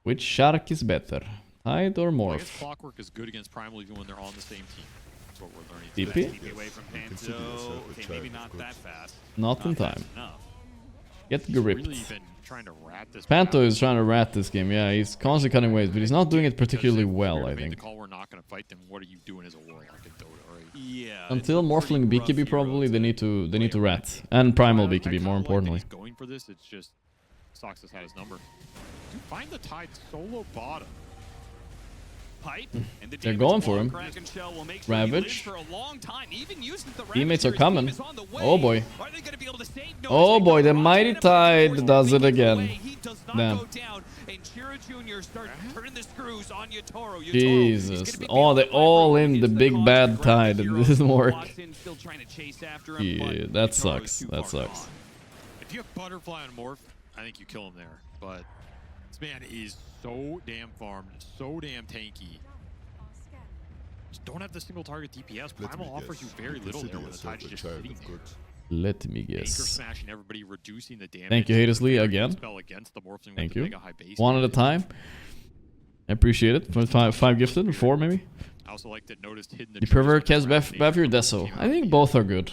Which shark is better? Tide or Well, I guess Morph? Clockwork is good against primal even when they're on the same team. That's what we're learning. DP? today. TP away from consider yourself Panto. a Okay, child maybe of not God. that fast. Not in Not fast time. enough. Get He's gripped. really been trying to rat this Panto battle. is trying to rat this game, yeah, he's constantly cutting ways, but he's not doing it Because particularly if well, we I made think. the call we're not going to fight, then what are you doing as a warlock in Dota, right? Yeah. Until it's a pretty Morphling rough BKB, hero probably they need to play rat, and Primal I BKB, kinda more like that importantly. He's going for this. It's just Sox has had his number. Dude, find the Tide solo bottom. Pipe, and the They're damage going for ball him. Kraken Shell will make sure he lives Ravage. for a long time, even using the Teammates Ravage are here. His coming. team is on the way. Oh boy. Are they gonna be able to save? No, Oh they boy, don't. the Mighty Rocket Tide Force does it making his again. way. He does not Damn. go down, and Chira Jr. starts turning the screws on Yatoro. Yatoro Jesus. is gonna be Oh, they able to all fight in through. the Gets big cause bad to grab Tide. the It hero. doesn't work. Watson still trying to chase after him, Yeah, but that Yatoro sucks. is too That far sucks. gone. If you have Butterfly and Morph, I think you kill him there. But this man is so damn farmed, so damn tanky. Just don't have the single target DPS. Let Primal me offers guess. you very You little consider there when the yourself Tide's a just child sitting of there. God. Let me Anchor guess. smashing everybody, reducing the damage. Thank you, Haters Lee, Very good again. spell against the Morphling with Thank the you. mega high base One at a damage. time. I appreciate it. Five gifted, 4 maybe. I also like that noticed hidden the You choice prefer on the Kez ground Bev or nature Deso? came I out think here. both are good.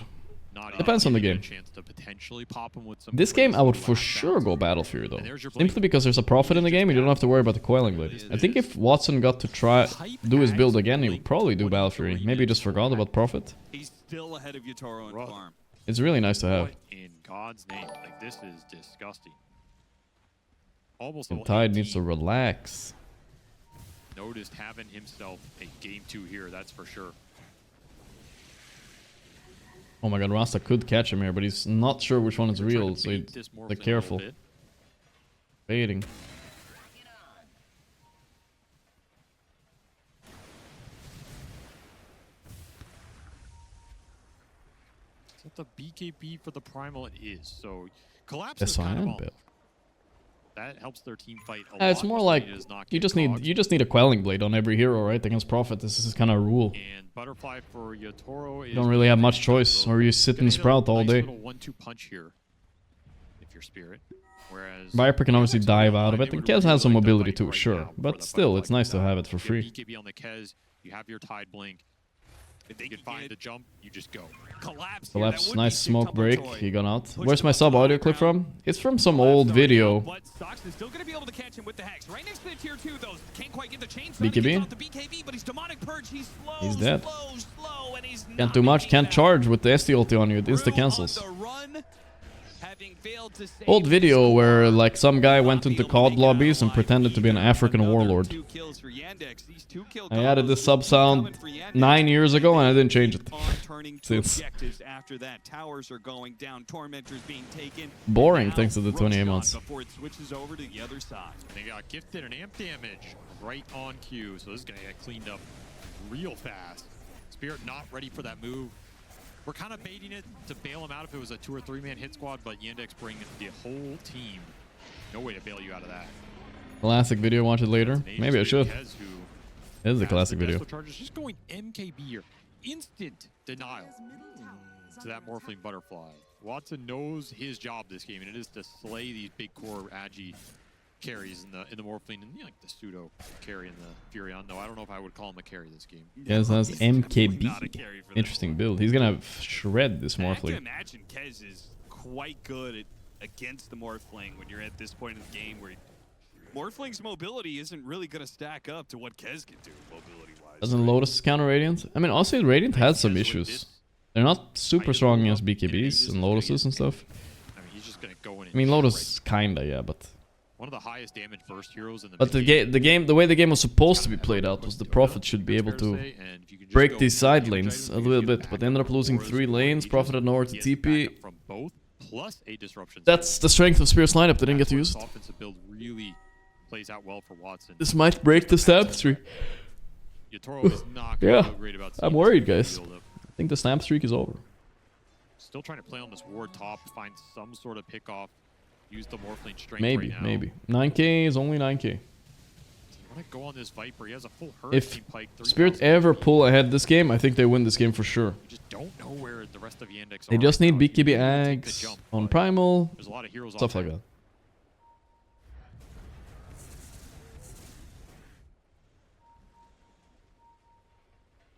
Not Depends on the even game. a chance to potentially pop him with some This game, I would crazy for last sure bounce. go Battle Fury though. And there's your blade. Simply because there's a profit in the game and you don't have to worry about the Coiling Blade. I think if Watson got to try do his build again, he would probably do Battle Fury. Maybe he just forgot about profit. He's still ahead of Yatoro and Rough. Farm. It's really nice to have. What in God's name? Like, this is disgusting. Almost And level Tide needs 18. to relax. Noticed having himself a game 2 here, that's for sure. Oh my god, Rasta could catch him here, but he's not sure which one is We're trying real, to so bait he's this Morphling a little careful. bit. Baiting. Is that the BKB for the Primal? It is. So, Collapse Yes, is I kind of am, on. Bill. That helps their team fight a lot. It's more like you just need a quelling blade on every hero, right? Against Prophet, this is kind of a rule. And Butterfly for Yatoro is You don't really have much choice, or you sit and sprout all day. Little 1-2 punch here, if you're Spirit. Whereas Viper can obviously dive out of it, and Kez has some mobility too, sure. But still, it's nice to have it for free. BKB on the Kez, you have your Tide Blink. If they can find the jump, you just go. Collapse, nice smoke break. He gone out. Where's my sub audio clip from? It's from some old video. But Sox is still going to be able to catch him with the Hex. Right next to the tier 2, though. Can't quite get the chain. BKB? The BKB, but he's demonic purge. He's slow. He's dead. Slow, and he's Can't do much. Can't charge with the SD ulti on you. It insta cancels. Old video where like some guy went into COD lobbies and pretended to be an African warlord. I added this sub sound 9 years ago and I didn't change it since. Boring thanks to the 28 months. They got gifted an amp damage right on cue, so this is gonna get cleaned up real fast. Spirit not ready for that move. We're kind of baiting it to bail him out if it was a 2 or 3 man hit squad, but Yandex bring the whole team. No way to bail you out of that. Classic video, watch it later. Maybe I should. It is a classic video. Just going MKB here. Instant denial to that Morphling Butterfly. Watson knows his job this game, and it is to slay these big core Agi carries in the Morphling and like the pseudo carry in the Furion. No, I don't know if I would call him a carry this game. Yes, that's MKB. Interesting build. He's gonna shred this Morphling. I can imagine Kez is quite good against the Morphling when you're at this point in the game where Morphling's mobility isn't really gonna stack up to what Kez can do mobility-wise. Doesn't Lotus counter Radiant? I mean, also Radiant has some issues. They're not super strong against BKBs and Lotuses and stuff. I mean, he's just gonna go in. I mean, Lotus kinda, yeah, but. One of the highest damage burst heroes in the But the way the game was supposed to be played out was the Prophet should be able to break these side lanes a little bit, but they ended up losing 3 lanes. Prophet had nowhere to TP. That's the strength of Spirit's lineup. They didn't get to use it. Offensive build really plays out well for Watson. This might break the stamp streak. Yeah, I'm worried, guys. I think the stamp streak is over. Still trying to play on this ward top, find some sort of pick off. Use the Morphling strength maybe, right now. Maybe. 9k is only 9k. You want to go on this Viper. He has a full If pike, Spirit ever pull ahead this game, I think they win this game for sure. You just don't know where the rest of Yandex They just need BKB Ags on Primal, There's a lot of heroes stuff like that.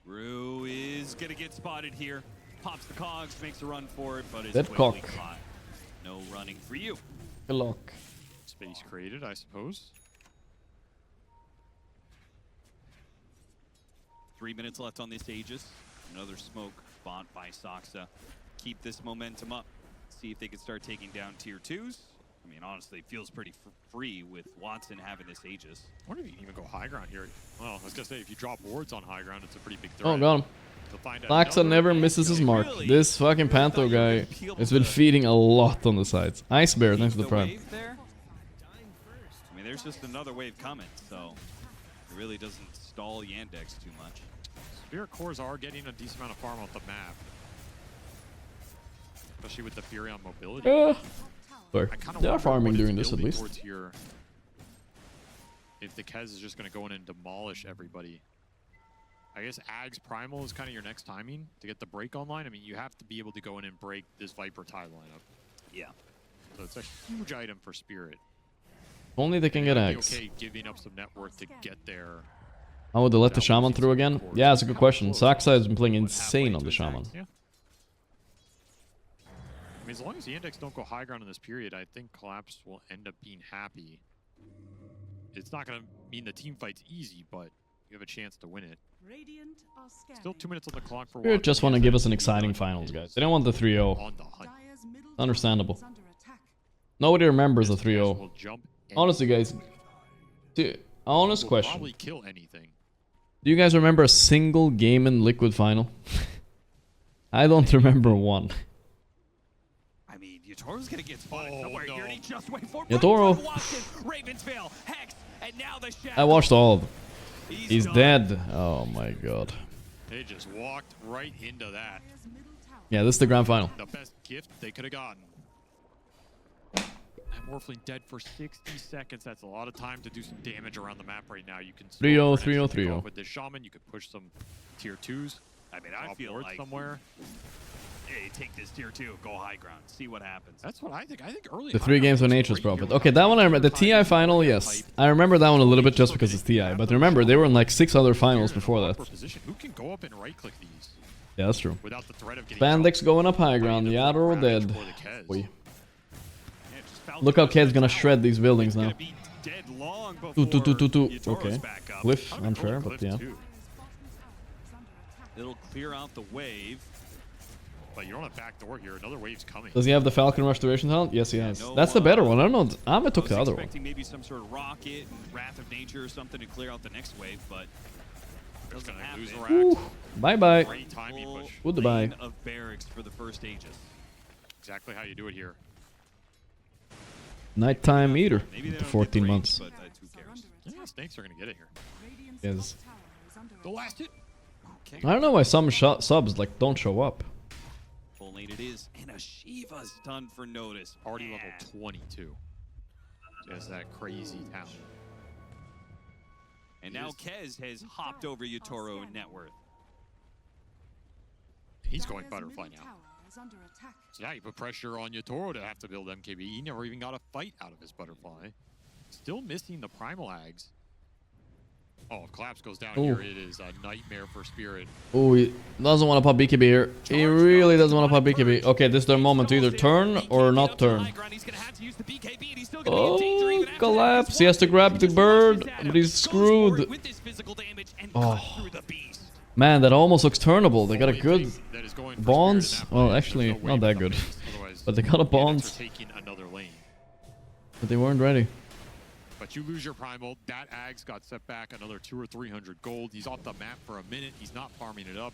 Rue is gonna get spotted here. Pops the cogs, makes a run for it, but it's Dead cock. caught. No running for you. Good luck. Space created, I suppose. 3 minutes left on this Aegis. Another smoke bought by Soxa. Keep this momentum up. See if they can start taking down tier 2s. I mean, honestly, it feels pretty free with Watson having this Aegis. I wonder if you can even go high ground here. Well, I was gonna say, if you drop wards on high ground, it's a pretty big threat. Oh, got him. Laxa never misses his mark. This fucking Panther guy has been feeding a lot on the sides. Ice Bear, thanks to the Prime. I mean, there's just another wave coming, so it really doesn't stall Yandex too much. Spirit cores are getting a decent amount of farm off the map. Especially with the Furion mobility. Sorry. They are farming during this at least. Here. If the Kez is just going to go in and demolish everybody. I guess Ag's Primal is kind of your next timing to get the break online. I mean, you have to be able to go in and break this Viper Tide lineup. Yeah. So it's a huge item for Spirit. If only they can get Ags. Okay, giving up some net worth to get there. How would they let the Shaman through again? Yeah, it's a good question. Soxa has been playing insane on the Shaman. Yeah. I mean, as long as the Yandex don't go high ground in this period, I think Collapse will end up being happy. It's not going to mean the team fight's easy, but you have a chance to win it. Still 2 minutes on the clock for Spirit just want to give us an exciting finals, guys. They don't want the 3-0. Understandable. Nobody remembers the 3-0. Honestly, guys. Dude, honest question. Probably kill anything. Do you guys remember a single game in Liquid final? I don't remember one. I mean, Yatoro's gonna get spotted somewhere here, and he just wait for Yatoro. Ravensvale, Hex, and now the I watched all of them. He's dead. Oh my god. They just walked right into that. Yeah, this is the grand final. The best gift they could have gotten. That Morphling dead for 60 seconds. That's a lot of time to do some damage around the map right now. You can 3-0, 3-0, 3-0. with this Shaman. You could push some tier 2s. I mean, I feel like somewhere. Hey, take this tier 2, go high ground, see what happens. That's what I think. I think early. The 3 games with Nature's Prophet. Okay, that one I remember. The TI final, yes. I remember that one a little bit just because it's TI. But remember, they were in like 6 other finals before that. Who can go up and right-click these? Yeah, that's true. Without the threat of getting Spandex going up high ground. Yadro dead. Boy. Look how Ked's gonna shred these buildings now. 2. Okay. Cliff, unfair, but yeah. It'll clear out the wave. But you don't have backdoor here. Another wave's coming. Does he have the Falcon Restoration talent? Yes, he has. That's the better one. I don't know. Ahmed took the other one. Maybe some sort of rocket and Wrath of Nature or something to clear out the next wave, but doesn't happen. Bye-bye. Great timing push. Goodbye. Of barracks for the first Aegis. Exactly how you do it here. Nighttime eater. 14 months. But who cares? Yeah, snakes are gonna get it here. Yes. The last hit. Okay. I don't know why some subs like don't show up. Full lane it is, and a Shiva's done for notice. Already level 22. Just that crazy talent. And now Kez has hopped over Yatoro and net worth. He's going butterfly now. So yeah, you put pressure on Yatoro to have to build MKB. He never even got a fight out of his butterfly. Still missing the primal ags. Oh, if collapse goes down here, it is a nightmare for Spirit. Oh, he doesn't want to pop BKB here. He really doesn't want to pop BKB. Okay, this is their moment to either turn or not turn. Oh, collapse. He has to grab the bird, but he's screwed. Oh. Man, that almost looks turnable. They got a good bonds. Well, actually, not that good. But they got a bonds. But they weren't ready. But you lose your primal. That Ags got set back another 200 or 300 gold. He's off the map for a minute. He's not farming it up.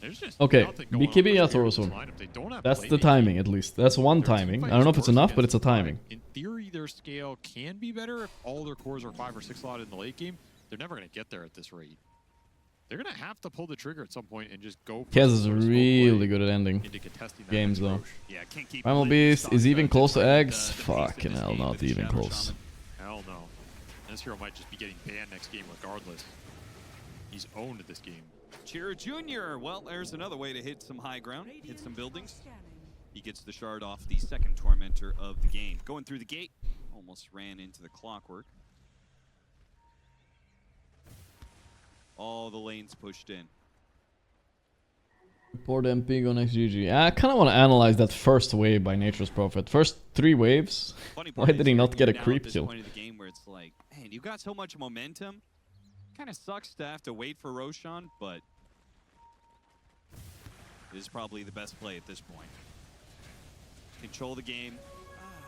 There's just okay, BKB Yatoro. That's the timing, at least. That's one timing. I don't know if it's enough, but it's a timing. In theory, their scale can be better if all their cores are 5 or 6 slotted in the late game. They're never going to get there at this rate. They're going to have to pull the trigger at some point and just go. Kez is really good at ending games, though. Yeah, Primal Beast is even close to eggs. Fucking hell, not even close. Hell no. This hero might just be getting banned next game regardless. He's owned this game. Chira Jr. Well, there's another way to hit some high ground, hit some buildings. He gets the shard off the second Tormentor of the game. Going through the gate, almost ran into the clockwork. All the lanes pushed in. Poor MP go next GG. I kind of want to analyze that first wave by Nature's Prophet. First 3 waves. Why did he not get a creep kill? Point of the game where it's like, man, you got so much momentum. Kind of sucks to have to wait for Roshan, but it is probably the best play at this point. Control the game.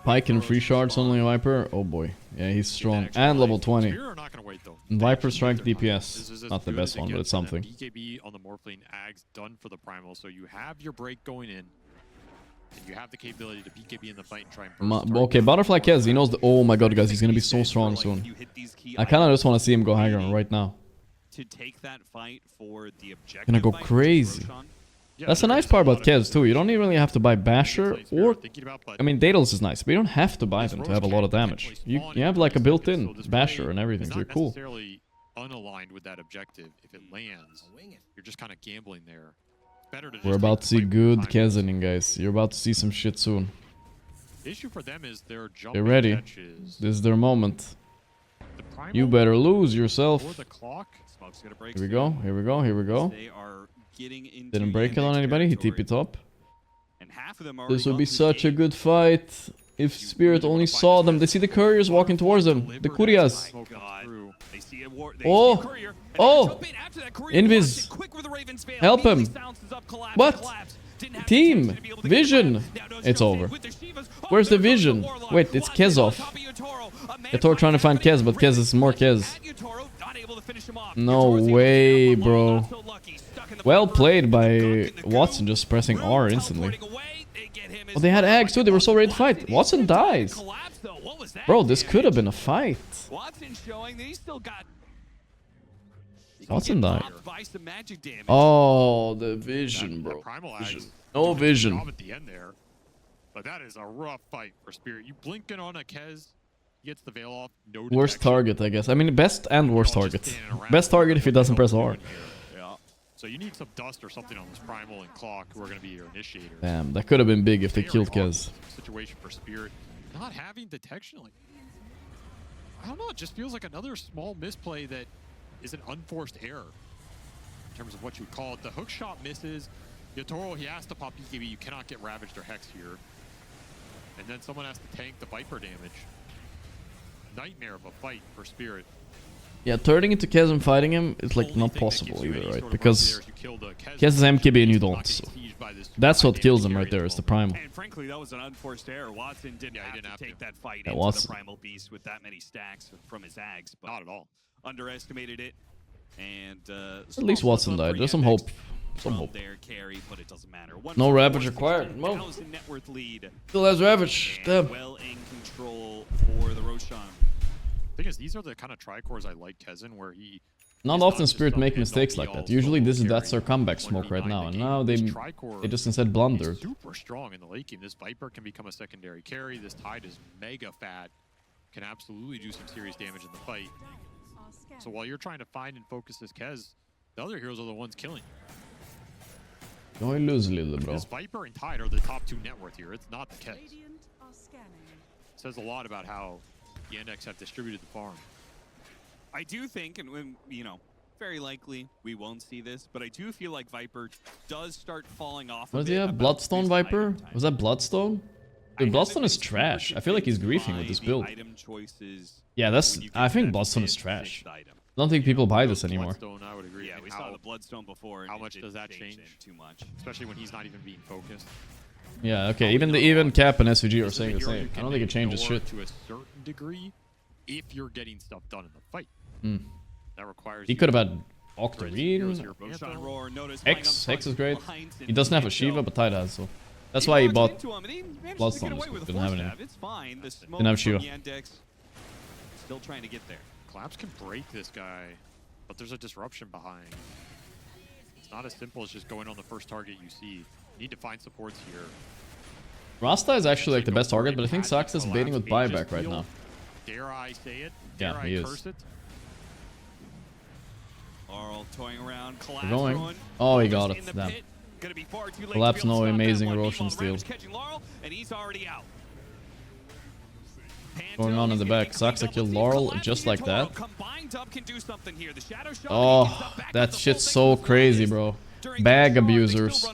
Pike and free shards only Viper. Oh boy, yeah, he's strong and level 20. And Viper strike DPS, not the best one, but it's something. BKB on the Morphling Ags done for the primal, so you have your break going in, and you have the capability to BKB in the fight and try and. Okay, Butterfly Kez, he knows the. Oh my god, guys, he's gonna be so strong soon. I kind of just want to see him go high ground right now. To take that fight for the objective. Gonna go crazy. That's a nice part about Kez too. You don't even really have to buy Basher or... I mean, Daedalus is nice, but you don't have to buy them to have a lot of damage. You have like a built-in Basher and everything, so you're cool. Necessarily unaligned with that objective. If it lands, you're just kind of gambling there. Better to We're about to see good Kezening, guys. You're about to see some shit soon. The issue for them is their jump. Get ready. This is their moment. You better lose yourself. Here we go, here we go, here we go. Didn't break it on anybody, he TP top. This would be such a good fight. If Spirit only saw them. They see the couriers walking towards them. The Kurias. Oh! Oh! Invis! Help him! What? Team! Vision! It's over. Where's the vision? Wait, it's Kezov. Yatoro trying to find Kez, but Kez is more Kez. No way, bro. Well played by Watson, just pressing R instantly. Oh, they had Ags too, they were so ready to fight. Watson dies. Bro, this could have been a fight. Watson died. Oh, the vision, bro. Vision. No vision. But that is a rough fight for Spirit. You blinking on a Kez, he gets the veil off. No Worst detection. target, I guess. I mean, best and worst All just target. standing around. Best target if he doesn't press R. Yeah. So you need some dust or something on this Primal and Clock who are going to be your initiators. Damn, that could have been big if they Very killed awkward Kez. Situation for Spirit. Not having detection, like, I don't know, it just feels like another small misplay that is an unforced error in terms of what you would call it. The hook shot misses. Yatoro, he has to pop BKB. You cannot get Ravaged or Hex here. And then someone has to tank the Viper damage. Nightmare of a fight for Spirit. Yeah, turning into Kez and fighting him is like not possible either, right? Because Kez is MKB and you don't. So that's what kills him right there, is the Primal. And frankly, that was an unforced error. Watson didn't have to take that fight Yeah, into Watson. the Primal Beast with that many stacks from his Ags. But Not at all. underestimated it. And At least Watson died. There's some hope. Some hope. Their carry, but it doesn't matter. No Ravage required. Well, 1,000 net worth lead. still has Ravage. And Damn. well in control for the Roshan. Thing is, these are the kind of tricores I like Kezin, where he... Not often Spirit make mistakes like that. Usually that's their comeback smoke right now. And now they just instead blunder. Super strong in the late game. This Viper can become a secondary carry. This Tide is mega fat. Can absolutely do some serious damage in the fight. So while you're trying to find and focus this Kez, the other heroes are the ones killing. Don't lose a little, bro. This Viper and Tide are the top 2 net worth here. It's not the Kez. Says a lot about how Yandex have distributed the farm. I do think, and when, you know, very likely we won't see this, but I do feel like Viper does start falling off. What does he have? Bloodstone Viper? Was that Bloodstone? Dude, Bloodstone is trash. I feel like he's griefing with this build. Yeah, that's. I think Bloodstone is trash. I don't think people buy this anymore. Bloodstone, I would agree. Yeah, we saw the Bloodstone before. How much does that change? Too much, especially when he's not even being focused. Yeah, okay. Even Cap and SVG are saying the same. I don't think it changes shit. To a certain degree, if you're getting stuff done in the fight, that requires. He could have had Octarine. Hex is great. He doesn't have a Shiva, but Tide has, so that's why he bought Bloodstone. Didn't have any. Didn't have Shiva. Still trying to get there. Collapse can break this guy, but there's a disruption behind. It's not as simple as just going on the first target you see. You need to find supports here. Rasta is actually like the best target, but I think Sax is baiting with buyback right now. Dare I say it? Yeah, he is. Arl toying around. We're going. Oh, he got it. Damn. Collapse, no amazing Roshan steal. And he's already out. Going on in the back. Saxa killed Laurel just like that. Oh, that shit's so crazy, bro. Bag abusers.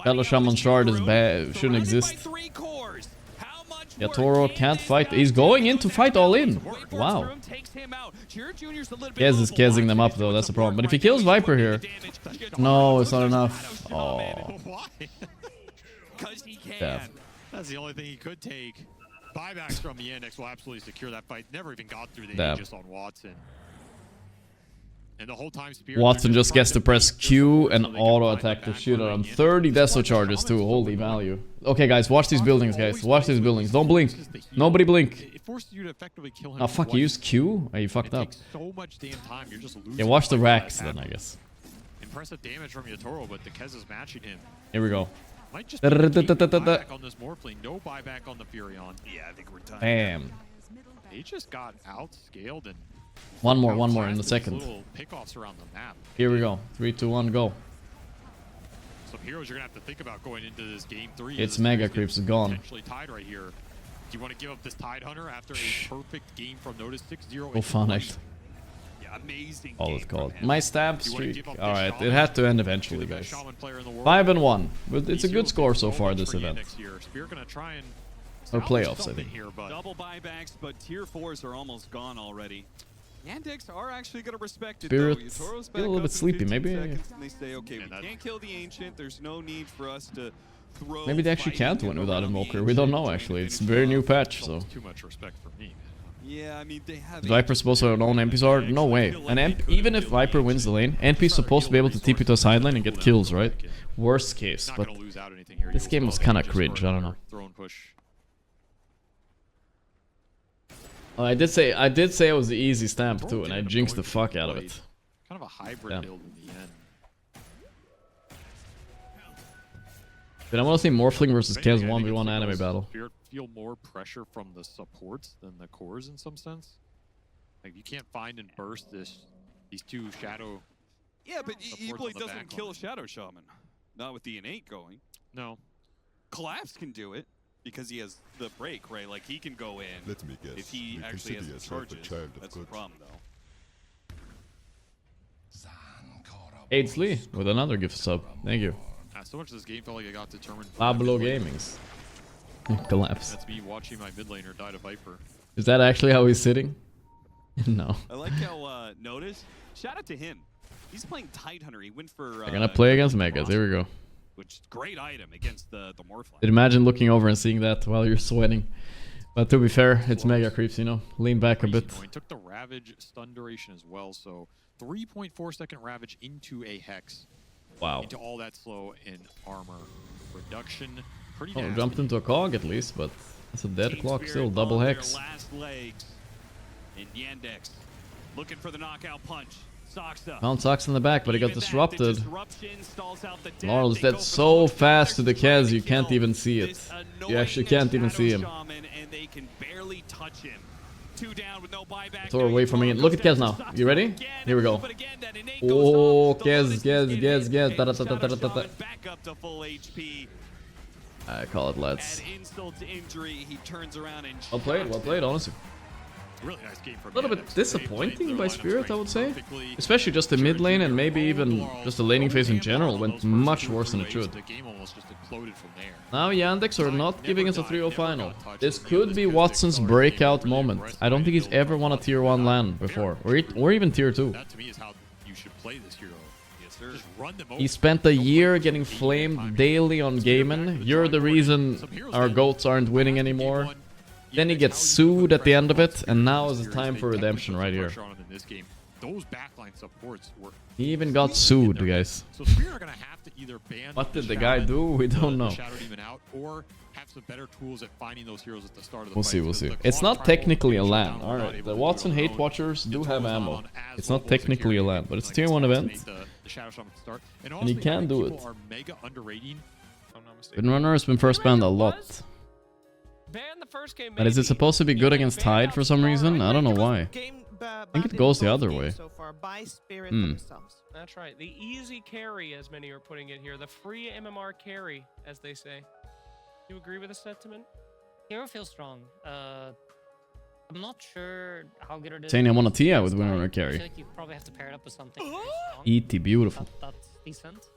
Fellow Shaman Shard is bad. Shouldn't exist. Yatoro can't fight. He's going in to fight all in. Wow. Kez is Kezing them up though. That's the problem. But if he kills Viper here, no, it's not enough. Oh. Damn. That's the only thing he could take. Buybacks from the Yandex will absolutely secure that fight. Never even got through the Aegis on Watson. And the whole time Spirit Watson just gets to press Q and auto attack the shit out of him. 30 Deso charges too. Holy value. Okay, guys, watch these buildings, guys. Watch these buildings. Don't blink. Nobody blink. It forces you to effectively kill him. Oh fuck, you used Q? Oh, you fucked up. So much damn time. You're just losing. Yeah, watch the racks then, I guess. Impressive damage from Yatoro, but the Kez is matching him. Here we go. Might just be buyback on this Morphling. No buyback on the Furion. Yeah, I think we're done. Bam. They just got outscaled and one more in the second. Pickoffs around the map. Here we go. 3, 2, 1, go. Some heroes you're gonna have to think about going into this game 3. It's Mega Creeps is gone. Potentially tied right here. Do you want to give up this Tide Hunter after a perfect game from Notice 6-0? Oh, fun, actually. Yeah, amazing. All it's called. My stab streak. Alright, it had to end eventually, guys. 5-1. But it's a good score so far this event. Or playoffs, I think. Double buybacks, but tier 4s are almost gone already. Yandex are actually going to respect it, Spirit, though. Yatoro's feel a little bit sleepy, maybe. And they say, okay, we can't kill the Ancient. There's no need for us to throw. Maybe they actually can't win without Invoker. We don't know, actually. It's a very new patch, so. Too much respect for me. Yeah, I mean, they have. Is Viper supposed to have own MPs? No way. And even if Viper wins the lane, NP's supposed to be able to TP to a sideline and get kills, right? Worst case, but this game was kind of cringe. I don't know. Oh, I did say it was the easy stamp too, and I jinxed the fuck out of it. Kind of a hybrid build in the end. But I want to see Morphling versus If anything, Kez I think 1v1 it's anime because battle. feel more pressure from the supports than the cores in some sense. Like you can't find and burst these two shadow. Yeah, but supports Eblade on the doesn't back kill line. Shadow Shaman. Not with the innate going. No. Collapse can do it because he has the break, right? Like he can go in. Let me guess. If he you actually has consider the yourself a charges, child of that's the God. problem, though. Aidslee with another gift sub. Thank you. So much of this game felt like it got determined. Pablo Gamings. Collapse. That's me watching my mid laner die to Viper. Is that actually how he's sitting? No. I like how Notice. Shout out to him. He's playing Tidehunter. He went for. They're gonna play against Megas. Here we go. Which great item against the Morphling. Imagine looking over and seeing that while you're sweating. But to be fair, it's Mega Creeps, you know. Lean back a bit. He took the Ravage stun duration as well, so 3.4 second Ravage into a Hex. Wow. Into all that slow in armor reduction. Pretty Oh, nasty. jumped into a cog at least, but it's a dead Team clock Spirit still. Double on hex. their last legs. And Yandex looking for the knockout punch. Soxa. Found Sox in the back, but he got Even that, the disrupted. disruption stalls out the death. Laurel's They go dead for so the fast to the Kez, Kez, you can't even see it. this You actually annoying can't even see him. Shadow Shaman, and they can barely touch him. Two down with no buyback. Throw away from me. Look at Kez now. You ready? Here we go. Oh, Kez. Back up to full HP. I call it let's. Add insult to injury. He turns around and Well played, honestly. Really nice game from A little bit Yandex. disappointing by They played Spirit, their I would lineups say. perfectly. Especially just the mid lane and maybe even Laurel, just the laning phase in Laurel general on went those first much 2 or worse than 3 it should. waves, The game almost just exploded from there. Now Yandex are not giving us a 3-0 final. got touched. This And could Yandex be just Watson's accelerated breakout really moment. aggressive I don't think he's build ever won a tier 1 LAN before, or even tier 2. That to me is how you should play this hero. Yes, sir. Just run them over. He spent a year getting flamed daily on Gaiman. You're the reason our goats aren't winning anymore. Then he gets sued at the end of it, and now is the time for redemption right here. Those backline supports were. He even got sued, guys. So Spirit are gonna have to either ban. What did the guy do? We don't know. Shadow Demon out, or have some better tools at finding those heroes at the start of the We'll fight, see, we'll because see. the It's Claw not Tribal technically a being shut LAN. down, Alright, not able the to do Watson it hate alone. watchers do Yato's have not ammo. on as It's not mobile as a technically a carry, LAN, but it's a like tier 1 Stassi made event. the Shadow Shaman to start. And he honestly, I can think do people it. are mega underrating. If I'm not mistaken. Windrunner has been first banned a lot. Ban the first game, But is it maybe. supposed to be good Even against ban Tide out for some Star, reason? right? I don't know why. I think it goes the other way. So far by Spirit Hmm. themselves. That's right. The easy carry, as many are putting it here. The free MMR carry, as they say. You agree with the sentiment? Hero feels strong. I'm not sure how good it is. Saying I want a TI with against Windrunner Tide. I carry. feel like you probably have to pair it up with something very strong. E.T. beautiful. That's decent.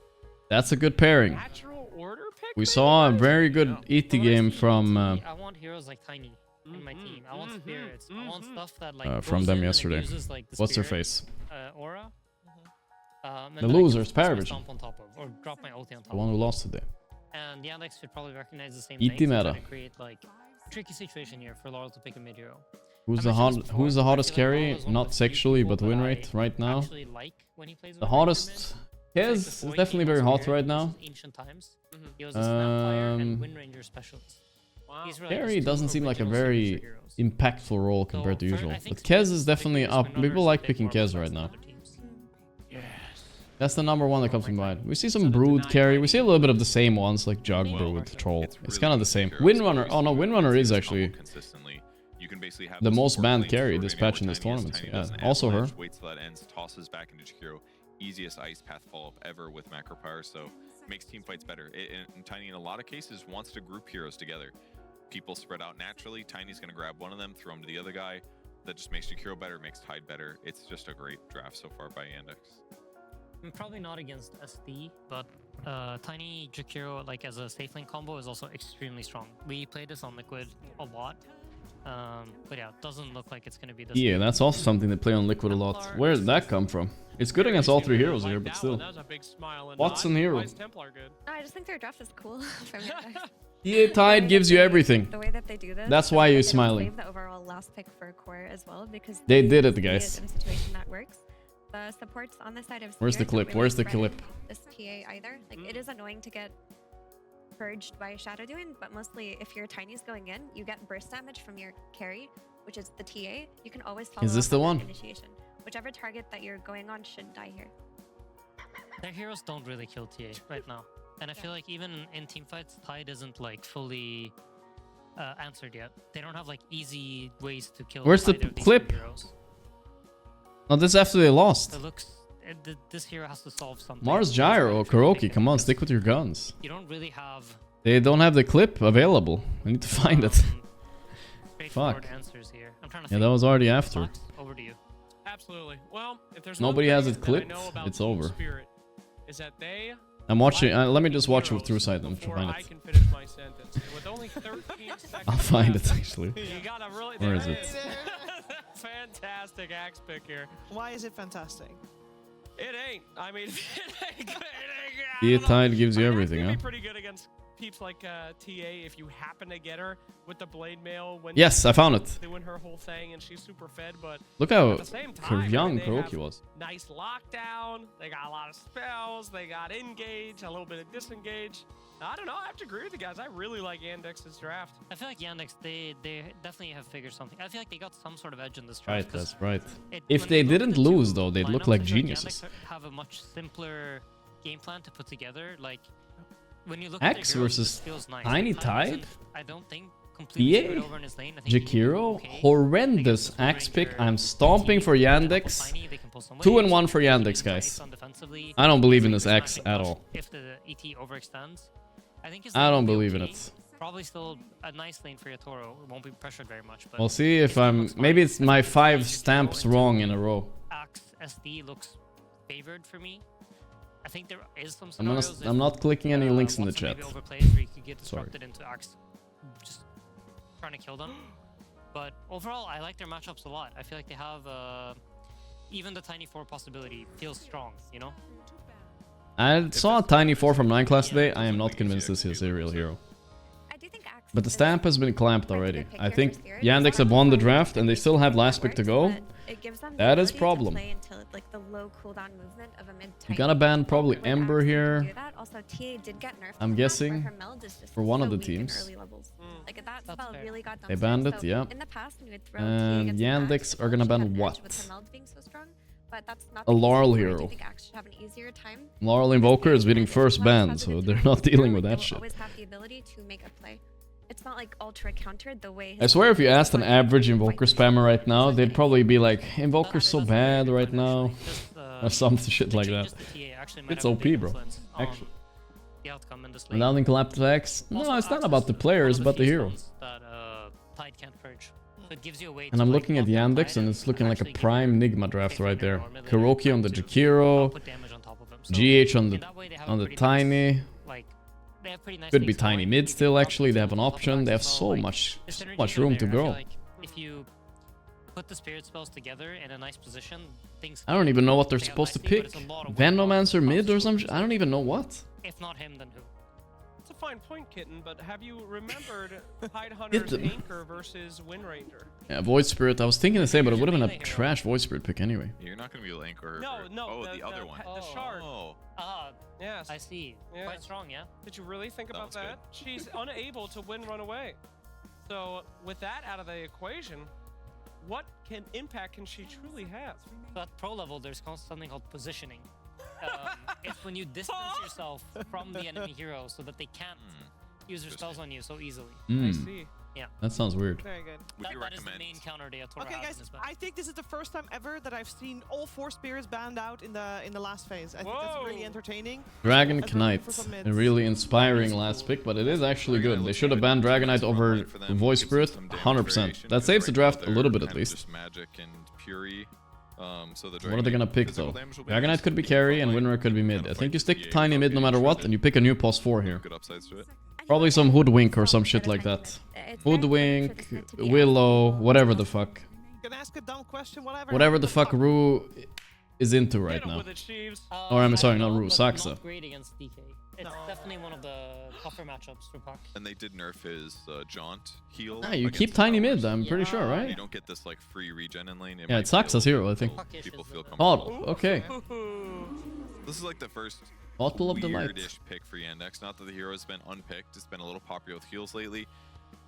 That's a good pairing. Natural order pick? We maybe, saw a guys? very good E.T. game from I want heroes like Tiny in my team. I want spirits. I want stuff that like from goes them in and yesterday. abuses, like, the What's their spirit, face? Aura. And The then I can losers, place my Paravision. stomp on top of, or drop my ulti on top The one who of. lost today. And Yandex should probably recognize the same ET thing. meta. To create like tricky situation here for Laurel to pick a mid hero. Who's I the mentioned this before, who's the but I hottest feel like Laurel carry? is one of Not the few sexually, people but win that rate I right now. actually like when he plays The with a hottest. mid. Kez is definitely very hot right now. Ancient times. He was a Snapfire and Wind Ranger specialist. Wow. He's really Carry just two doesn't seem like a original very signature heroes. impactful role compared to So, usual. I think But Kez is Spirit's definitely biggest up. win People runners like pick picking more Kez than right now. other teams. That's the number one that comes to mind. We see some Brood carry. We see a little bit of the same ones like Jog Brood, Troll. It's kind of the same. Windrunner. Oh no, Windrunner is actually consistently. You can basically have the this most support banned lane carry for this Rainier patch in where this Tiny tournament. Tiny Yeah, does an also her. avalanche, waits till that ends, tosses back into Jakiro. Easiest ice path follow-up ever with macro power, so makes team fights better. And Tiny, in a lot of cases, wants to group heroes together. People spread out naturally. Tiny's going to grab one of them, throw him to the other guy. That just makes Jakiro better, makes Tide better. It's just a great draft so far by Yandex. I'm probably not against SD, but Tiny Jakiro, like as a safe lane combo, is also extremely strong. We played this on Liquid a lot, but yeah, it doesn't look like it's going to be this. Yeah, that's also something they play on Liquid a lot. Where did that come from? It's good against all three heroes here, but still. That was a big smile and Watson nod. hero. Why is Templar good? No, I just think their draft is cool from Yandex. Yeah, Tide gives you everything. The way that they do this. That's the why way you're that they smiling. save the overall last pick for core as well, because They did it, see guys. in a situation that works. The supports on the side of Where's the Spirit clip? don't really Where's the threaten clip? This TA either. Like it is annoying to get purged by Shadow Doing, but mostly if your Tiny's going in, you get burst damage from your carry, which is the TA. You can always follow Is this up the on that one? initiation. Whichever target that you're going on should die here. Their heroes don't really kill TA right now. And I feel like even in team fights, Tide isn't like fully answered yet. They don't have like easy ways to kill. Where's the either of these clip? two heroes. No, this is after they lost. It looks. This hero has to solve something. Mars Gyro or Gorgc, come on, stick with your guns. You don't really have. They don't have the clip available. I need to find it. Straightforward Fuck. answers here. I'm trying to Yeah, think. that was already after. Fox, over to you. Absolutely. Well, if there's Nobody one has thing it that I clipped, know about it's Team over. Spirit is that they I'm watching. Let me just watch through side them to before find I it. can finish my sentence. With only 13 seconds I'll find it left, actually. You gotta really. Where is there it? Fantastic axe pick here. Why is it fantastic? It ain't. I mean, it ain't good. The Tide gives you everything, It'd huh? be pretty good against peeps like TA if you happen to get her with the blade mail when Yes, I found it. doing her whole thing and she's super fed, but Look how at the same time, young they Gorgc have was. nice lockdown. They got a lot of spells. They got engage, a little bit of disengage. I don't know. I have to agree with you guys. I really like Yandex's draft. I feel like Yandex, they definitely have figured something. I feel like they got some sort of edge in this draft. Right, 'cause that's right. when If they you look at didn't the lose two though, they'd look lineups, like I feel geniuses. Yandex have a much simpler game plan to put together. Like when you look at X their heroes, versus it feels nice. Tiny Tide Tide? isn't, I don't think completely EA? screwed over in his lane. I think he did Jakiro, okay. horrendous Against axe pick. Ranger, I'm stomping for TT, Yandex. Tiny, they can pull some 2 and waves, 1 for they can Yandex, use guys. ice on defensively. I don't believe in It's this like X smashing at push all. If the ET overextends, I think his I lane don't will be believe in okay. it. Probably still a nice lane for Yatoro. It won't be pressured very much. But We'll see if his lane I'm. looks Maybe fine. it's my I think 5 Jakiro stamps into wrong in a row. Axe SD looks favored for me. I think there is some I'm scenarios. I'm not clicking any links in the Watson chat. maybe overplays where you could get Sorry. disrupted into Axe, just trying to kill them. But overall, I like their matchups a lot. I feel like they have even the Tiny 4 possibility feels strong. You know. I saw a Tiny 4 from 9 class today. I am not convinced this is a real hero. I do think Axe But the is stamp has been clamped pretty already. good pick I here for think Spirit. Yandex It's have not won the fun draft and they still have last pick to go. but it gives them the That is ability to problem. play into, like, the low cooldown movement of a mid You gotta ban probably With Ember Axe, you can here. do that. Also, TA did get nerfed I'm this round, guessing where her meld is just for one so of the weak in teams. early levels. Like that That's spell fair. really got They dumpstered, banned it, so yeah. in the past, when you would throw And TA against Yandex Axe, are gonna she ban had an edge what? with her meld being so strong, but that's not A the case Laurel anymore. I do hero. think Axe should have an easier time. Laurel Invoker is beating first ban, so they're not dealing with that shit. Always have the ability to make a play. It's not like ultra countered the way. I swear if you asked an average Invoker spammer right now, they'd probably be like, Invoker's so bad right now. Or some shit like that. It's OP, bro. Actually. The outcome in this lane. Without collapsed attacks? No, it's not about the players, but the hero. That Tide can't purge. So it gives you a way And to, I'm like, looking at block down Yandex Tide and it's looking like a actually give prime you Nigma draft safe right there. lane or mid Kuroki on the lane to Jakiro, put damage on top of him. So GH on in the that way they have on a the pretty Tiny. nice, like, they have pretty nice Could be things Tiny going. mid You can still drop actually, they have an on top of option, Axe they have as so well, like, much the synergies much are room there. to I feel grow. like if you put the spirit spells together in a nice position, things I don't even know what they're play out supposed to nicely, but pick. it's a lot of work Venomancer on mid or Axe. some I don't even know what. If not him, then who? It's a fine point, Kitten, but have you remembered Tide Hunter's them. Anchor versus Wind Ranger? Yeah, Void Spirit, I was thinking the same, but it would have been a trash Void Spirit pick anyway. You're not going to be able to anchor her. No, for- no. Oh, the other one. The shard. Oh. Ah, Yes. I see. Yeah. Quite strong, yeah. Did you really think That about was that? She's unable to win run away. So with that out of the equation, what impact can she truly have? So at pro level, there's something called positioning. It's when you distance yourself from the enemy hero so that they can't use their spells on you so easily. I Mm, see. Yeah. that sounds weird. Very good. Would you That is the recommend? main counter to Yatoro Okay, has in guys, this match. I think this is the first time ever that I've seen all 4 spirits banned out in the last phase. I think that's really Whoa. entertaining. Dragon As we're looking for Knight, some a mids. really inspiring last pick, but it is actually good. They should have banned Dragonite over Voice Spirit, 100%. That saves the draft a little bit at least. Just magic and Fury. So the What are they gonna pick physical though? damage will be Dragonite nice. could be You can carry front and line, Winner could be kind mid. of I like think you stick to DA Tiny mid no matter what, and you pick a new pos 4 here. Good upsides to it. Probably some Hoodwink or some shit like that. Hoodwink, Willow, whatever the fuck. Gonna ask a dumb question, whatever. Whatever the fuck Rue is into right Hit 'em now. with it, Sheaves. Or I'm I sorry, don't not know, Rue, but Saxa. Not great against DK. It's definitely one of the tougher matchups for Puck. And they did nerf his jaunt heal. Ah, you against keep Tiny mid, towers. I'm pretty sure, You right? don't get this like free regen in lane. Yeah, might it sucks as feel- hero, I think. Puckish People is feel the- comfortable. Oh, okay. Ooh. This is like the first Bottle of the light. weirdish pick for Yandex. Not that the hero's been unpicked. It's been a little popular with heals lately.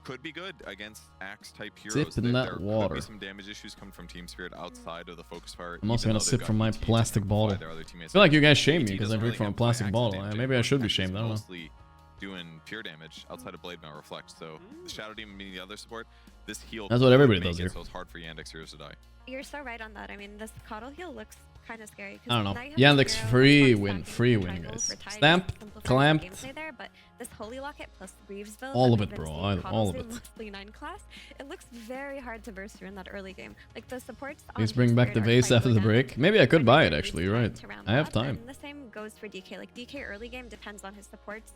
could be good against axe type Sip heroes. in that there water. could be some damage issues coming from Team Spirit outside of the focus fire. I'm also even gonna though sip they've from got my ET to plastic provide bottle. their other teammates. I feel like you guys shame me ET because I doesn't drink really from a have plastic axe bottle. damage Maybe I should be anymore. Axe shamed. is I don't know. mostly doing pure damage outside of blade mail reflect. So the Shadow Demon being the other support, this heal. That's what could everybody make does it here. So it's hard for Yandex heroes to die. You're so right on that. I mean, this Coddle heal looks kind of scary. I don't know. now you have Yandex Zero, free plus win, stacking free win, triangles guys. for Tides, Stamped, simplifies the clamped. gameplay there, but this Holy Locket plus Reeves build, All of and it, even bro. seeing All Coddle of Zoom it. mostly 9 class, it looks very hard to burst through in that early game. Like the supports. Please on bring Team back the Spirit are vase quite after the low break. damage. Maybe I could Like, buy it it needs actually. You're right. to round I have up, time. And the same goes for DK. Like DK early game depends on his supports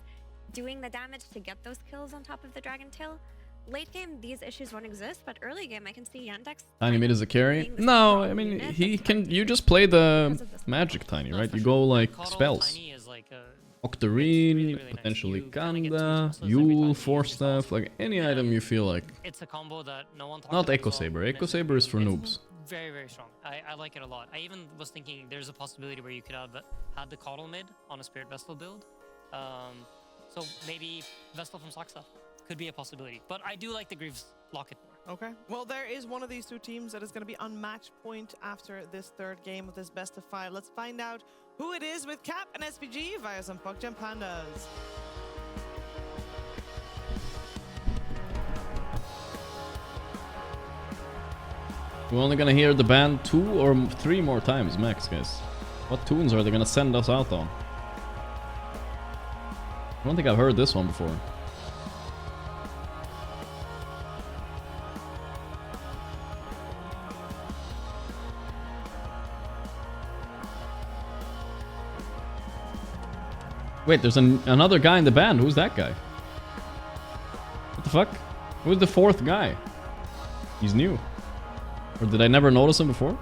doing the damage to get those kills on top of the Dragon Tail. Late game, these issues won't exist, but early game, I can see Yandex. Tiny mid is a carry? being this No, strong I mean unit he that's can. hard You to just beat play the because of this magic Coddle. Tiny, No, right? for You sure. go like Coddle spells. Tiny is like a Octarine, really nice. potentially You kinda get two Kanda, sources every time you Yule, use Force yourself. Staff, like any item you feel like. It's a combo that no one talked Not about Echo as well. Saber. And Echo it's Saber is for noobs. very, very strong. I like it a lot. I even was thinking there's a possibility where you could have had the Coddle mid on a Spirit Vestal build. So maybe Vestal from Saksa could be a possibility. But I do like the Greaves Locket more. Okay. Well, there is one of these two teams that is going to be on match point after this third game of this best of 5. Let's find out who it is with Cap and SPG via some PugChamp Pandas. We're only gonna hear the band 2 or 3 more times max, guys. What tunes are they gonna send us out on? I don't think I've heard this one before. Wait, there's another guy in the band. Who's that guy? What the fuck? Who's the 4th guy? He's new. Or did I never notice him before?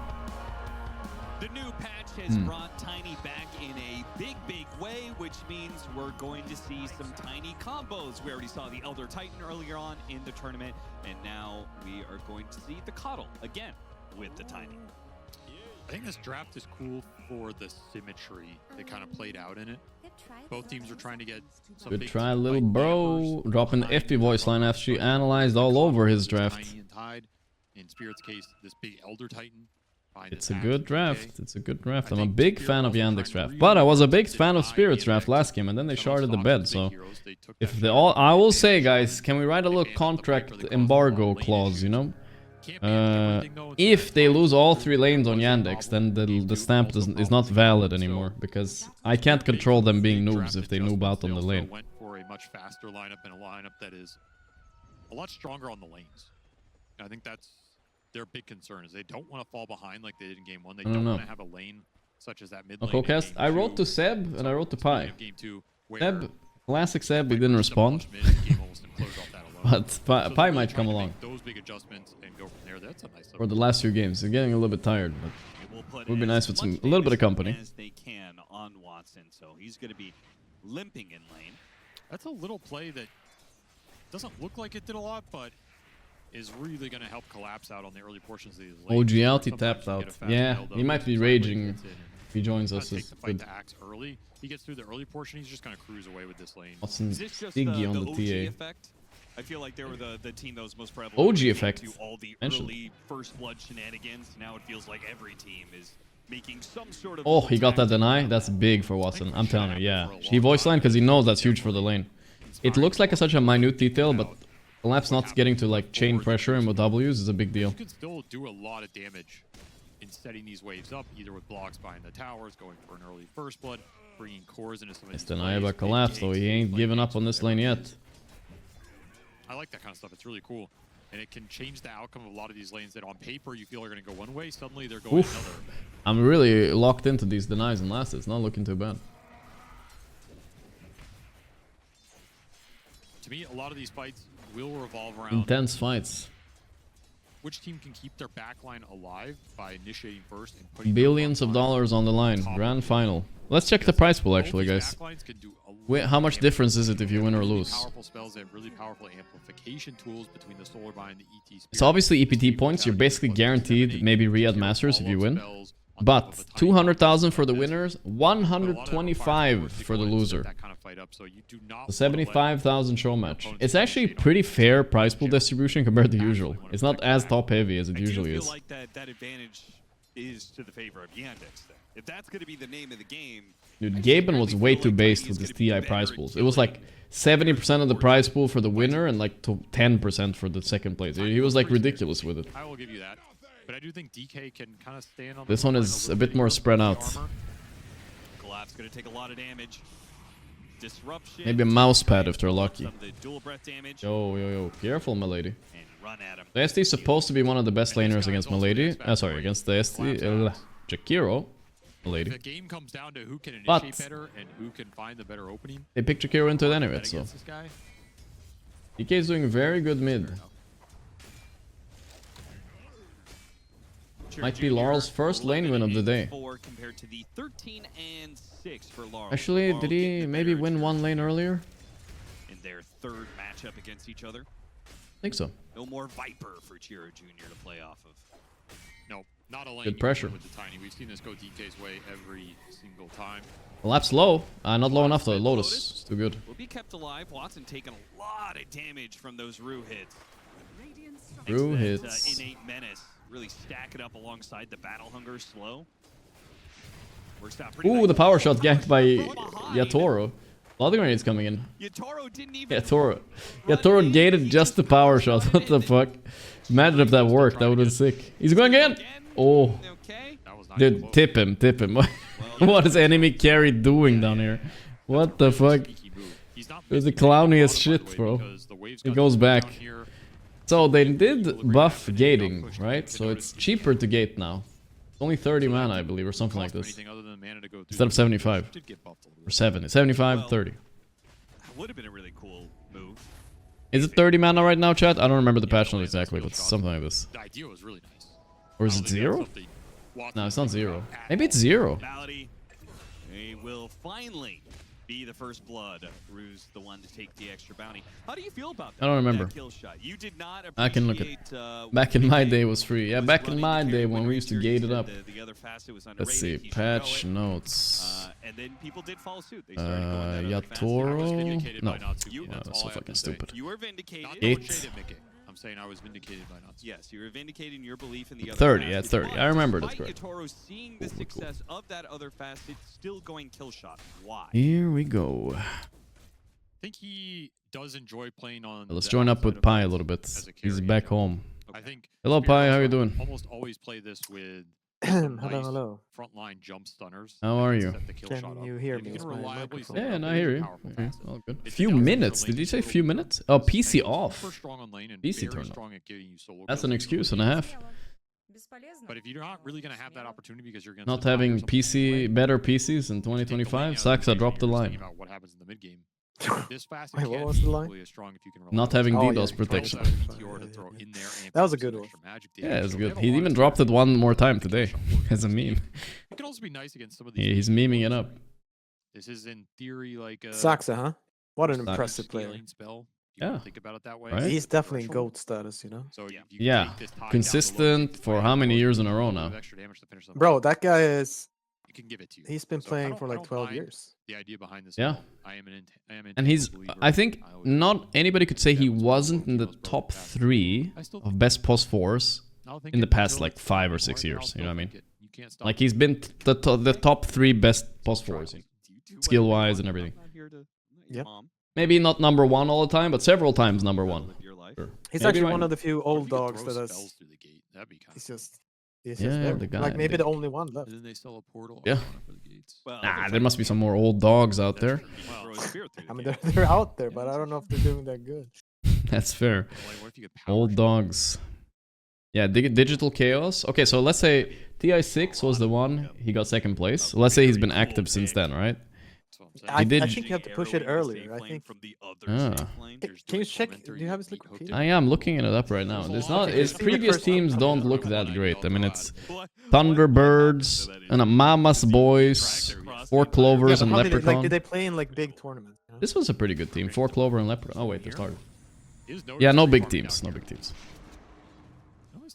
The new patch has brought Tiny back in a big, big way, which means we're going to see some Tiny combos. We already saw the Elder Titan earlier on in the tournament, and now we are going to see the Coddle again with the Tiny. I think this draft is cool for the symmetry that kind of played out in it. Both teams are trying to get some Good big try, team little fight bro. members. Dropping the Tiny FP voice line after she analyzed the all Coddle over his versus draft. Tiny and Tide. In Spirit's case, this big Elder Titan. It's a good draft. It's a good draft. I'm a think big Spirit fan of also Yandex trying to draft, but I was a big really fan of divide Spirit's draft Yandex. last game, and then they Some of sharded the Fox's bed. big So heroes, they took if that they shard all, I will advantage, say, and guys, can we write a little they gained the fight contract where they caused embargo more lane clause? issues. You know, Can't be everything, though. It's if like they Fox lose all two 3 lanes on was a Yandex, then problem. the These stamp two also is not problems. valid So anymore because I can't control them being big noobs draft if they noob out on the adjustments. They also lane. went for a much faster lineup and a lineup that is a lot stronger on the lanes. And I think that's their big concern is they don't want to fall behind like they did in game 1. They don't know. want to have a lane such as that mid lane. Okay, in cast. game I wrote 2. to Seb and I wrote to Speaking Pi. of game 2, where Seb, classic Seb, he Pi didn't pushed them respond, much mid, the game almost imploded off that alone. but So Pi they're might really come trying to along make those big adjustments and go from there. That's a nice for the last few games. They're getting a little bit tired, but It will put would be as nice with much some a little bit of damage company. as they can on Watson, so he's going to be limping in lane. That's a little play that doesn't look like it did a lot, but is really going to help collapse out on the early portions of these lanes. OG out, he Sometimes tapped you out. get a fast Yeah, build he up, might be somebody raging gets in and if he joins kinda us. take It's the fight good. to Axe early. He gets through the early portion, he's just going to cruise away with this lane. Watson Is this just Stiggy on the the OG TA. effect? I feel like they were the team that was most prevalent. OG when it came effect. to all the Mentioned. early first blood shenanigans. Now it feels like every team is making some sort of. Oh, he got that tactical deny? comeback. That's big for Watson. I'm telling you, yeah. He voice line because he knows that's huge for the lane. It looks like such a minute detail, but Collapse not getting to like chain pressure him with W's is a big deal. You can still do a lot of damage in setting these waves up, either with blocks behind the towers, going for an early first blood, bringing cores into some of It's these deny plays, by Collapse though. He ain't giving up on this lane yet. I like that kind of stuff. It's really cool. And it can change the outcome of a lot of these lanes that on paper you feel are going to go one way. Suddenly they're going Oof. another. I'm really locked into these denies and last. It's not looking too bad. To me, a lot of these fights will revolve around Intense fights. which team can keep their backline alive by initiating first and putting Billions of dollars on the line. Grand final. Let's check the price pool actually, guys. Wait, how much difference is it if you win or lose? Powerful spells and really powerful amplification tools between the Solar Bind and the ET. It's obviously EPT points. You're basically guaranteed maybe Riyadh Masters if you win. But 200,000 for the winners, 125 for the loser. The 75,000 show match. It's actually pretty fair prize pool distribution compared to usual. It's not as top heavy as it usually is. I feel like that advantage is to the favor of Yandex. If that's going to be the name of the game. Dude, Gaben was way too based with his TI prize pools. It was like 70% of the prize pool for the winner and like 10% for the second place. He was like ridiculous with it. I will give you that. But I do think DK can kind of stand on this one is a bit more spread out. Collapse going to take a lot of damage. Disruption. Maybe a mouse pad if they're lucky. Yo. Careful, Milady. The ST is supposed to be one of the best laners against Milady. Sorry, against the ST. Jakiro. Milady. The game comes down to who can initiate better and who can find the better opening. They picked Jakiro into it anyway, so. DK is doing very good mid. Might be Laurel's first lane win of the day. Actually, did he maybe win one lane earlier? In their third matchup against each other. I think so. No more Viper for Chiro Jr. to play off of. No, not a lane. Good pressure. With the Tiny. We've seen this go DK's way every single time. Lap's low. Not low enough though. Lotus. It's too good. Will be kept alive. Watson taking a lot of damage from those Rue hits. Rue hits. Innate menace. Really stack it up alongside the battle hunger slow. Ooh, the power shot ganked by Yatoro. Flooding grenades coming in. Yatoro didn't even. Yatoro gated just the power shot. What the fuck? Imagine if that worked. That would have been sick. He's going again. Oh, dude, tip him. What is enemy carry doing down here? What the fuck? It's the clowniest shit, bro. It goes back. So they did buff gating, right? So it's cheaper to gate now. It's only 30 mana, I believe, or something like this. Instead of 75. Or 70. 75, 30. Would have been a really cool move. Is it 30 mana right now, chat? I don't remember the patch note exactly, but something like this. The idea was really nice. Or is it 0? No, it's not 0. Maybe it's 0. They will finally be the first blood. Rue's the one to take the extra bounty. How do you feel about that? I don't remember. Kill shot? You did not I can look at back in my day was free. Yeah, back in my day when we used to gate it up. Let's see, patch notes. And then people did follow suit. Yatoro? No. Yeah, that's so fucking stupid. You were vindicated. 8. I'm saying I was vindicated by not. Yes, you were vindicated in your belief in the other 30, yeah, 30. I remember that's correct. Yatoro seeing the success of that other facet, still going kill shot. Why? Here we go. I think he does enjoy playing on. Let's join up with Pi a little bit. He's back home. I think. Hello, Pi. How you doing? Almost always play this with. Hello. Frontline jump stunners. How are you? Can you hear me? Yeah, and I hear you. Okay, all good. Few minutes? Did you say few minutes? Oh, PC off. PC turn off. That's an excuse and a half. But if you're not really going to have that opportunity because you're going not having better PCs in 2025, Saxa dropped the line. About what happens in the mid game. This fast, wait, what was the line? Not having DDoS protection. That was a good one. Yeah, it's good. He even dropped it one more time today as a meme. It can also be nice against some of these. Yeah, he's memeing it up. This is in theory like a Saxa, huh? What an impressive player. Yeah, think about it that way. Right? He's definitely GOAT status, you know. So yeah, consistent for how many years in a row now? Bro, that guy is. You can give it to you. He's been playing for like 12 years. The idea behind this. Yeah. I am and he's. I think not anybody could say he wasn't in the top 3 of best post 4s in the past like 5 or 6 years. You know what I mean? Like he's been the top 3 best post 4s, skill wise and everything. Yeah. Maybe not number 1 all the time, but several times number 1. Sure. He's actually one of the few old dogs that has. He's just. Yeah, the guy. Like maybe the only one left. Then they sell a portal. Yeah. Nah, there must be some more old dogs out there. I mean, they're out there, but I don't know if they're doing that good. That's fair. Old dogs. Yeah, Digital Chaos. Okay, so let's say TI6 was the one. He got 2nd place. Let's say he's been active since then, right? I think you have to push it earlier. I think. Can you check? Do you have his liquid key? I am looking it up right now. It's not. His previous teams don't look that great. I mean, it's Thunderbirds and Mama's Boys, 4 Clovers and Leprechaun. Like, did they play in like big tournaments? You know? This was a pretty good team. 4 Clover and Leprechaun. Oh wait, they started. Yeah, no big teams. No big teams.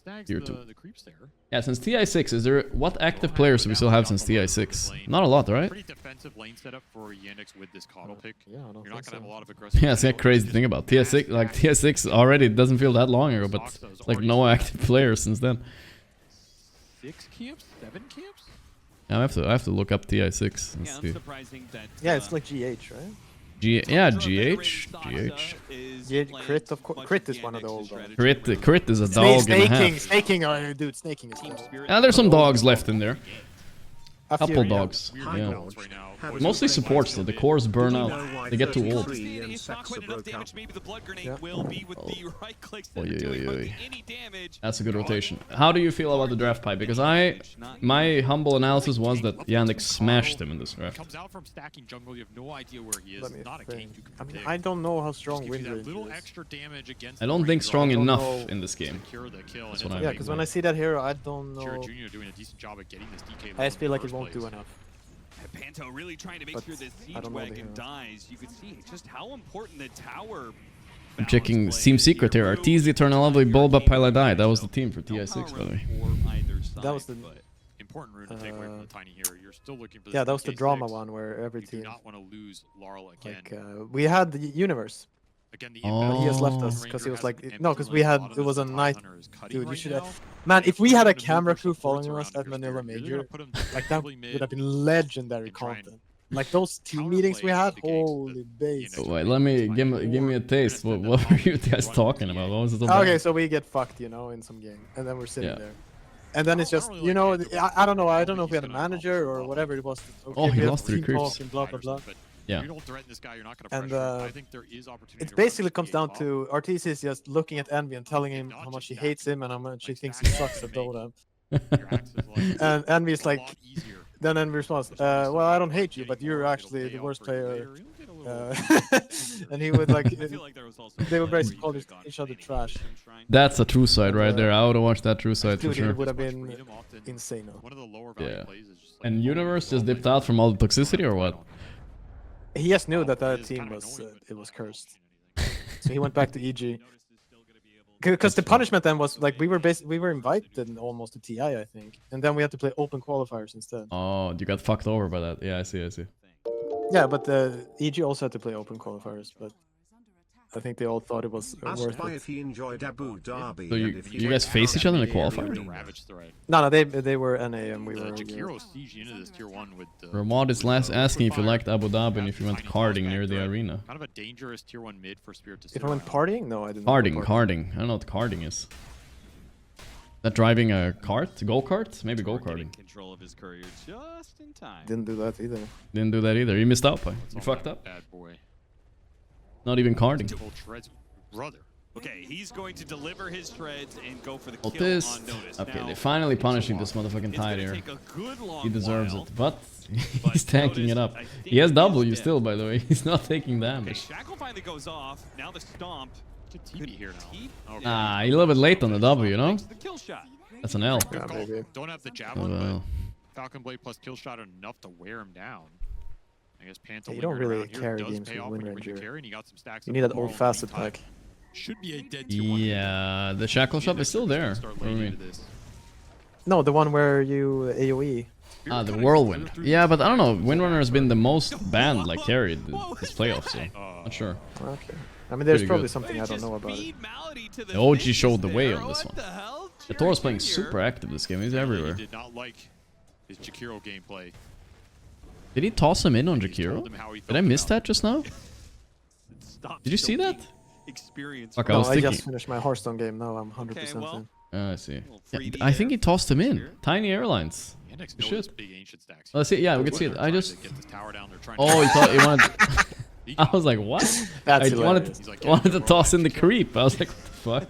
snags Tier 2. the creeps there. Yeah, since TI6, is there what active players do we still have since TI6? Not a lot, right? Pretty defensive lane setup for Yandex with this Coddle pick. Yeah, I don't You're not think gonna have so. a lot of aggressive. Yeah, it's that crazy thing about TI6. Like TI6 already doesn't feel that long ago, but it's like no active players since then. 6 camps, 7 camps. Yeah, I have to look up TI6 and see. Yeah, it's like GH, right? Yeah, GH. Crit, of course. Crit is one of the old ones. Crit is a dog and a half. Snaking, oh, dude, snaking is cool. Yeah, there's some dogs left in there. Couple Yeah. dogs. Yeah. Mostly supports though. The cores burn out. They get too old. Maybe the blood grenade will be with the right clicks. That's a good rotation. How do you feel about the draft pipe? Because my humble analysis was that Yandex smashed him in this draft. Comes out from stacking jungle. You have no idea where he is. Let me Not a think. game you I can mean, predict. I don't know how strong Just gives you Wind that little Ranger is. extra damage against I don't think the strong Ranger. enough know. in this game. Secure the kill. That's and what it's I Yeah, mean. because when I see that hero, I don't Kira know. Jr. doing a decent job at getting this DK. I just feel like it won't do enough. Panto really trying to make But sure this I siege don't know the wagon hero. dies. You can see just how important the tower. I'm checking Team Secret here. Arteezy, Eternal Lovely, Bulba, Paladai. That was the team for TI6, by the way. That was the important rune to take away from the tiny hero. You're still looking for this yeah, that was the DK6. drama one where every You do team not want to lose Larl again. like we had the universe. Again, the But he has left Oh. us because he was like no, because we had it was a night. Dude, you should have. Man, if we had a camera crew following us at Manila Major, like that would have been legendary content. Like those team meetings we had, holy base. Wait, let me give me a taste. What were you guys talking about? What was it about? Okay, so we get fucked, you know, in some game, and then we're sitting Yeah. there, and then it's just, you know, I don't know if we had a manager or whatever it was. Okay, Oh, he we have lost 3 team creeps. talk and blah blah blah. Yeah. You don't threaten this guy, you're not going to And pressure. I think there is opportunity. it basically comes down to Arteezy is just looking at Envy and telling him how much he hates him and how much he thinks he sucks at Dota. And Envy is like, then Envy responds, well, I don't hate you, but you're actually the worst player. And he would like, they would basically call each other trash. That's a true side right there. I would have watched that true side for Dude, sure. it would have been insane. Yeah. And Universe just dipped out from all the toxicity or what? He just knew that that team was it was cursed, so he went back to EG. Because the punishment then was like we were invited almost to TI, I think, and then we had to play open qualifiers instead. Oh, you got fucked over by that. Yeah, I see. Yeah, but the EG also had to play open qualifiers, but I think they all thought it was worth Asked it. if he enjoyed Abu Dhabi. So and if you guys face each other in the qualifier? No, they were NA and we were. Jakiro siege into this tier 1 with the Ramad is last asking if you liked Abu Dhabi and if you went carding near the arena. kind of a dangerous tier 1 mid for Spirit to If I went partying, no, I didn't. Carding. I don't know what carding is. That driving a cart? Go-kart? Maybe go-karting. Control of his courier just in time. Didn't do that either. Didn't do that either. You missed out, boy. You fucked up. Bad boy. Not even carding. Brother. Okay, he's going to deliver his shreds and go for the kill Otis. on notice. Okay, Now, they're finally punishing this motherfucking it's tide gonna here. take a good long He deserves while, it, but he's tanking it up. He has W still, by the way. He's not taking damage. Shackle finally goes off. Now the stomp. Good TP here now. Okay. Ah, he's a little bit late on the W, you know? The kill shot. That's an L. Yeah, maybe. Don't have the Oh, javelin, well. but Falcon Blade plus kill shot are enough to wear him down. I guess Panto Yeah, you don't lingering really around here carry does games pay with off Wind when you win the Ranger. carry, and you got some stacks You of need that moral old fast meantime. attack. Should be a dead tier 1. Yeah, the shackle shop is still there. Start What do you laying mean? into this. No, the one where you AOE. Ah, the whirlwind. Yeah, but I don't know. Windrunner has been the most banned, like carried this playoff, so not sure. Okay. I mean, there's Pretty probably good. something I don't know about it. The OG showed the way on this one. The Toro's playing super active this game. He's everywhere. He did not like his Jakiro gameplay. Did he toss him in on Jakiro? told him how he Did I felt miss about that just now? Did you see that? Experience. Fuck, I No, was I thinking. just finished my Hearthstone game. Now I'm 100% well, in. I see. Yeah, I think he tossed him in. Tiny Airlines. Yandex Good knows shit. big ancient stacks. Let's see. Yeah, we can see it. I just. Get this tower down. They're trying Oh, he to thought he wanted. I was like, what? That's I hilarious. wanted to toss in the creep. I was like, what the fuck?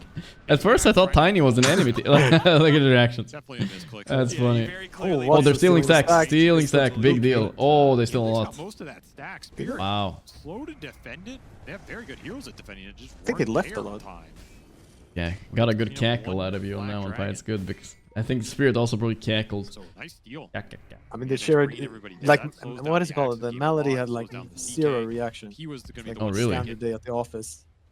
At first, I thought Tiny was an enemy. Look at the reactions. definitely a misclick. That's funny. Oh, Oh, they're Watson stealing stacks. stacks. Stealing stack. Big deal. Oh, they steal a Yandex lot. got most of that stack. Spirit Wow. slow to defend it. They have very good heroes at defending it. Just I think it weren't left there a on lot. time. Yeah, got a good You know, cackle one out of you on Black that one, Dragon. It's good because I think Spirit also probably cackled. So nice steal. I mean, they Yandex shared bringing everybody down. like That slows what down is it the called? axis, The keep Melody the had ball, like slows down the zero DK. reaction. He was gonna be Like the Oh, one really? standard day at the office.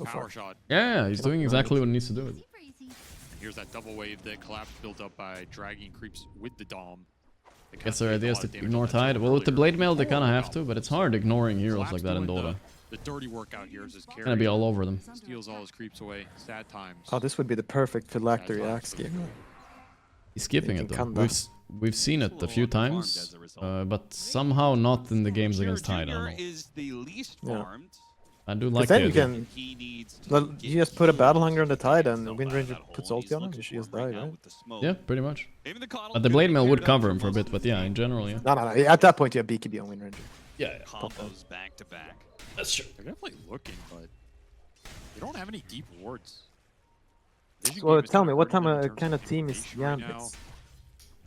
so power far. shot. Yeah, he's doing exactly what he needs to do. Here's that double wave that collapse built up by dragging creeps with the Dom. Guess their idea is to ignore Tide. Well, with the Blade Mail, they kind of have to, but it's hard ignoring heroes like that in Dota. The dirty work out here is his carry. Gonna be all over them. Steals all his creeps away. Sad times. Oh, this would be the perfect phylactery axe game. He's skipping it though. we've seen it a few times, but somehow not in the games against Tide. I don't know. is the least Yeah. farmed. I do like then the you idea. can, He needs to well, get you just put a battle hunger on the Tide and himself Wind out of Ranger that puts hole. ulti He's on him, looking you should for just him right die, now right? with the smoke. Yeah, pretty much. Maybe the coddle But the could Blade Mail clear would it up cover for him for a most bit, of but the yeah, team. in general, yeah. No. At that point, you have BKB on Wind Ranger. Yeah, Combos back to back. that's true. They're definitely looking, but they don't have any deep wards. Vision Well, game is tell kinda me, what hurting them in terms kind of of team is utilization right now. Yandex?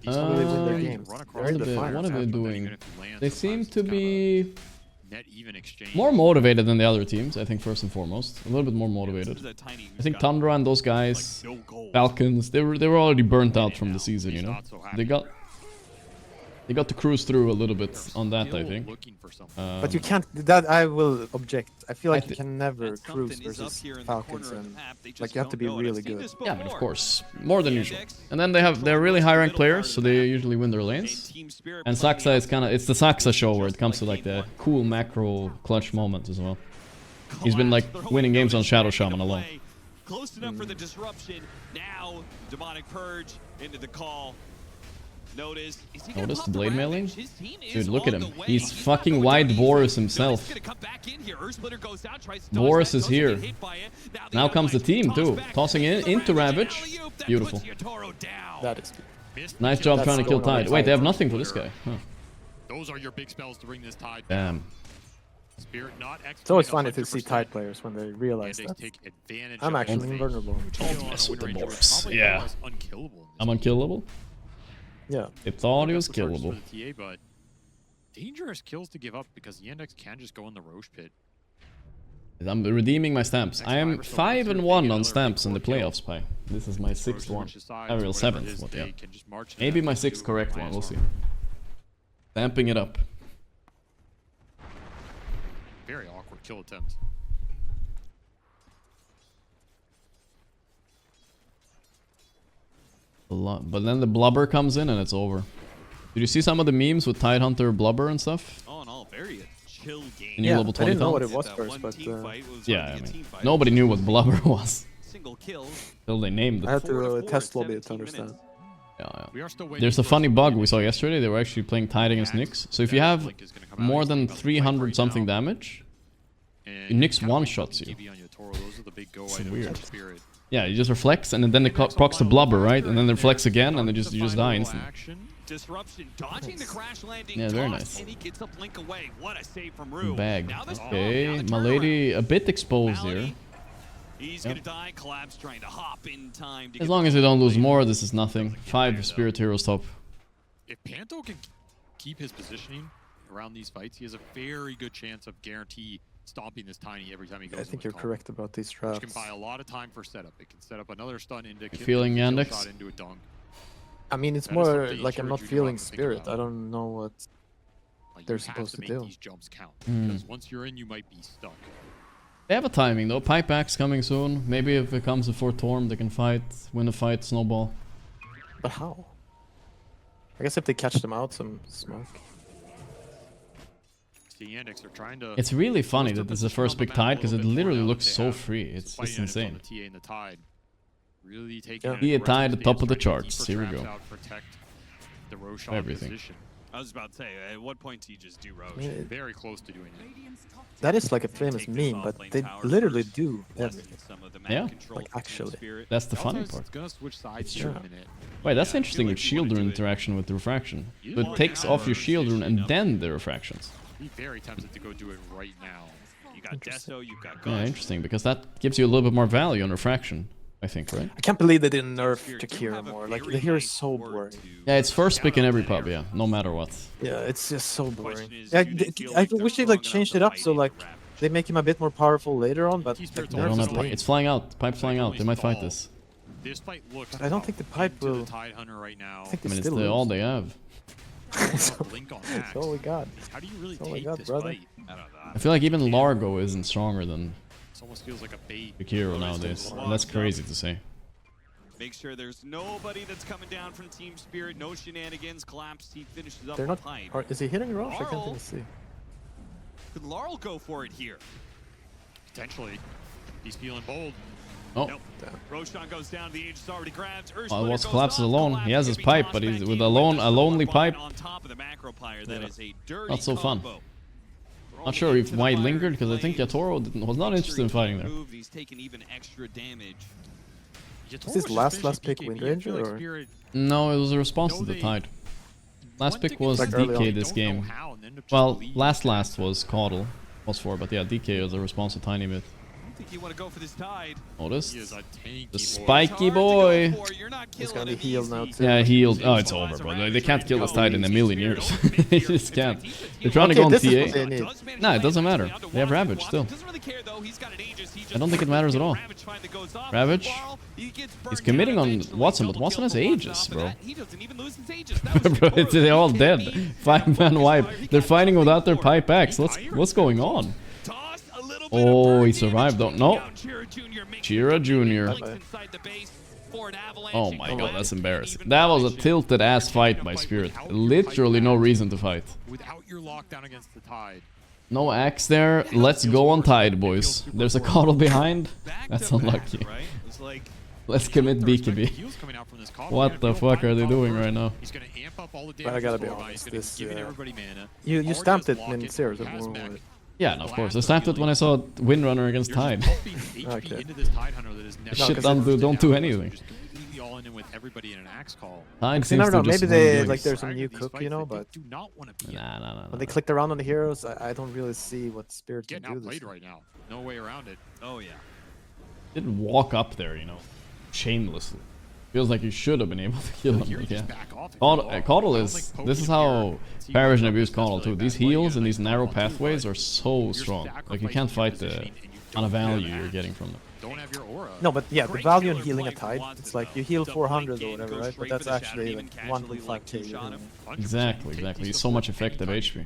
These How do they win their Uh, games? run They're across in the the bit- fire. what are they but then doing? even if you land, They sometimes seem it's to kind of be a net even exchange. more motivated than the other teams, I think, first and foremost. A little bit more motivated. I think Tundra and those guys, Falcons, they were already burnt out from the season, you know? They got to cruise through a little bit on that, I think. But you can't. That I will object. I feel like I you can never cruise versus Falcons, and like you have to be really good. Yeah, but of course, more than usual. And then they're really high ranked players, so they usually win their lanes. And Saxa is it's the Saxa show where it comes to like the cool macro clutch moments as well. He's been like winning games on Shadow Shaman alone. Close enough for the disruption. Now, Demonic Purge into the call. Notice the blade mailing? Dude, look at him. He's fucking wide Boris himself. Boris is here. Now comes the team too. Tossing in into Ravage. Beautiful. That is. Nice job That's trying to kill going on Tide. Wait, they have Tide. nothing for this guy. Huh. Those are your big spells to bring this Tide. Damn. Spirit not It's always funny to see Tide players when they realize Yandex that. take advantage I'm of actually everything. invulnerable. Ultimate mess on with the Wind Ranger Boris. was probably Yeah. otherwise unkillable in this I'm game. unkillable? Yeah. They thought he was That's the search killable. for the TA, but dangerous kills to give up because Yandex can just go in the Roche pit. I'm redeeming my stamps. I am 5-1 on stamps in the playoffs, Pi. This is my 6th one. Real 7th, what, yeah. Maybe my 6th correct one, we'll see. Stamping it up. Very awkward kill attempt. But then the blubber comes in and it's over. Did you see some of the memes with Tidehunter blubber and stuff? All in all, very chill game. New Yeah, level I didn't know 20 what felt? it was That first, one but team fight was Yeah, like I a team mean, fight. nobody knew what blubber was Single kills. till they named I it. had 4 to to 4 test in lobby it to 17 minutes. understand. Yeah. We are still waiting There's a for funny some bug we saw yesterday. They were actually playing Tide against Nyx. So if you have Link is gonna come out. more He's than talking about the fight 300 right something now. damage, And Nyx kinda one-shots like you. DB on your Toro, those are the big go It's items weird. of Spirit. yeah, you just reflex and then it procs the blubber, right? And then it reflects again and then you just die instantly. Disruption, dodging the crash landing. Yeah, very toss, nice. And he gets a blink away. What a save from Rue. Bag. Now this- Okay, now the my turnaround. lady a bit exposed here. Malady, he's Yep. gonna die. Collapse trying to hop in time. To As get long the as they don't lose blade. more, this is nothing. 5 Spirit Heroes top. If Panto can keep his positioning around these fights, he has a very good chance of guarantee stomping this Tiny every time he goes. I think in you're with combo, correct about these Which can drafts. buy a lot of time for setup. It can set up another stun into kill, feeling kill Yandex? shot into a dunk. I mean, it's That is more something like I'm encourage not you to feeling have to think Spirit. about. I don't know what. Like, They're you have supposed to make do. these jumps count Mm. because once you're in, you might be stuck. They have a timing though. Pipe Axe coming soon. Maybe if it comes before Torm, they can fight, win a fight, snowball. But how? I guess if they catch them out, some smoke. See, Yandex are trying to. It's really funny boost their that this is the position first on the big map a Tide because little it bit more literally now that looks they so have free. It's fighting units on insane. the TA and the Tide. Really taking Yeah. an Be a aggressive Tide at the top stance, of the trying to charts. keep Here we traps go. out, protect the Roche Everything. position. I was about to say, at what point do you just do Roche? I mean, Very close to doing it. Radiant's top that is like a famous Take this meme, off but lane they tower literally first, do lessen everything. some of the Yeah. map control Like, from actually. Spirit. That's the funny Altar's part. gonna switch sides It's here in a true. minute. Wait, that's Yeah, I interesting feel with like you wanna shield do rune it. interaction with the refraction. You So it want takes to off your have shield rune and enough. then the refractions. Be very tempted to go do it right now. You got Interesting. Deso, you've got Yeah, Gush. interesting because that gives you a little bit more value on refraction, I think, right? I can't believe they didn't nerf Spirit do Jakiro have a more. Like very the hero is nice so word boring. to Yeah, it's first scout pick in out every that pub, area. yeah, no matter what. Yeah, it's just so Question boring. is, Yeah, do they feel I like they're wish they like strong changed enough it to up so fight like the Ravage? they make him a bit more powerful later on, but T-Spirit's like, They nerf don't is have lame. it's flying out, pipe flying out. They might fight this. This fight looks. But I don't think the pipe into will- The Tide Hunter right now. I think I they mean, it's still all lose. they have. So- Blink on That's Max. all we got. How do you really all I take got, this brother. fight? I don't know. I feel like even Largo isn't stronger than This almost feels like a bait. Jakiro nowadays. And that's crazy to say. Make sure there's nobody that's coming down from Team Spirit. No shenanigans. Collapse. He finishes up They're with not. Pipe. Is he hitting Roche? I can't Laurel? even see. Could Laurel go for it here? Potentially. He's feeling bold. Oh. Nope. Roshan goes down. The Aegis already grabbed. Well, Watts collapses alone. He has his pipe, but he's with a lonely pipe. On top of the macro player. That is a dirty Not so fun. combo. Not sure if why he lingered, because I think Yatoro was not interested in fighting there. He's taking even extra damage. Is this last pick Wind Ranger or? No, it was a response to the Tide. Last pick was Like early DK on. this game. Well, last was Caudle. Was 4, but yeah, DK was a response to Tiny Mid. I think you want to go for this Tide. Noticed? He is a tanky The boy. spiky boy. He's gonna be healed now too. Yeah, healed. Oh, it's over, bro. They can't kill this Tide in a million years. They just can't. They're trying to go on this is what they TA. need. Nah, it doesn't matter. They have Ravage still. I don't think it matters at all. Ravage? He's committing on Watson, but Watson has Aegis, bro. Bro, they're all dead. 5-man wipe. They're fighting without their pipe axe. What's going on? Oh, he survived. Don't know. Chira Jr. Oh my god, that's embarrassing. That was a tilted ass fight by Spirit. Literally no reason to fight. Without your lockdown against the Tide. No axe there. Let's go on Tide, boys. There's a Caudle behind. That's unlucky. Let's commit BKB. What the fuck are they doing right now? He's gonna amp up all the But I gotta be honest, this you stamped it in series. Yeah, no, of course. I stamped it when I saw Windrunner against Tide. Okay. Shit, don't do anything. Tide You seems never to know. just Maybe they win like games. there's some new cook, you know. But Nah. when they clicked around on the heroes, I don't really see what Spirit can Getting do. This outplayed right now. No way around it. Oh yeah. Didn't walk up there, you know, shamelessly. Feels like you should have been able to kill him. Like, yeah. Caudle is. This is how Parisian abuse Caudle too. These heals and these narrow pathways are so strong. Like you can't fight the on a value you're getting from them. Don't have your aura. No, but yeah, the value in healing a Tide, it's like you heal 400 or whatever, right? But that's actually like 1.5k. Exactly. It's so much effective HP.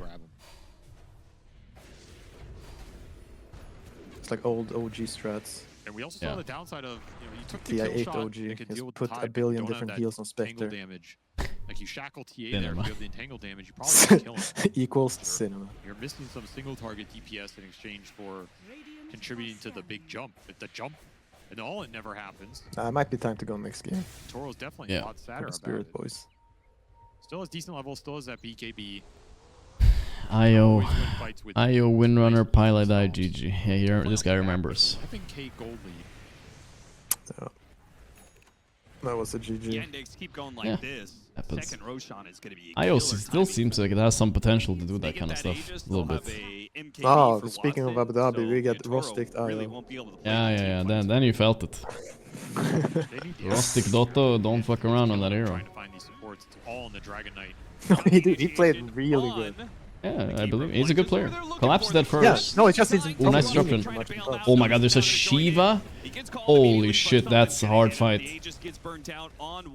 It's like old OG strats. And we also saw the downside of, you know, you took the TI kill 8 shot, OG you could has deal with put the a Tide, billion don't different have heals on that entangle Spectre. damage. Like you shackle TA there, Cinema. if you have the entangle damage, you probably kill him. Equals cinema. You're missing some single target DPS in exchange for contributing to the big jump. If the jump and all it never happens. It might be time to go next game. Toro's definitely a lot sadder about Spirit it. boys. Still has decent level, still has that BKB. IO Windrunner Pilot I GG. Yeah, here this guy remembers. I think K Gold lead. So, that was a GG. Yandex keep going like this. Happens. Second Roshan is going to be IO still seems like it has some potential to do that kind of stuff. A little bit. Oh, speaking of Abu Dhabi, we got Rustic IO. Yeah. Then you felt it. Rustic Dotto, don't fuck around on that hero. Trying to find these supports, it's all in the Dragon Knight. he played really good. Yeah, I believe he's a good player. Collapses that first. Yeah, no, it's just Ooh, nice disruption. Oh my god, there's a Shiva. Holy shit, that's a hard fight.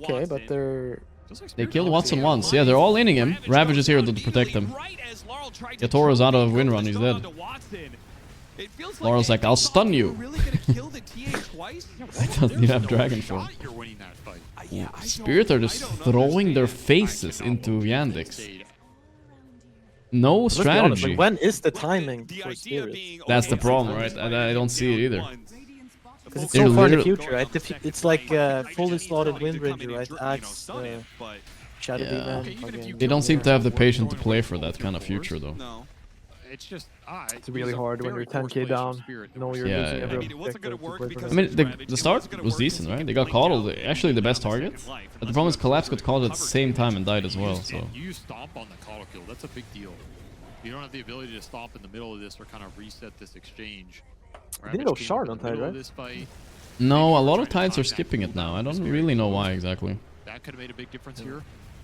Okay, but they killed Watson once. Yeah, they're all inning him. Ravage is here to protect him. Yatoro's out of Windrun, he's dead. Laurel's like, I'll stun you. Doesn't even have Dragonfall. Spirit are just throwing their faces into Yandex. No strategy. Honest, when is the timing for Spirit? That's the problem, right? I don't see it either. Because it's so far in the future, right? It's like fully slotted Wind Ranger, right? Axe, Shadow Demon. They don't seem to have the patience to play for that kind of future, though. It's just it's really hard when you're 10k down. No, you're losing every I mean, the start was decent, right? They got Caudle, actually the best target. But the problem is Collapse got Caudle at the same time and died as well, so... You stomp on the Caudle kill, that's a big deal. You don't have the ability to stomp in the middle of this or kind of reset this exchange. Didn't go Shard on Tide, right? No, a lot of Tides are skipping it now. I don't really know why exactly. That could have made a big difference here.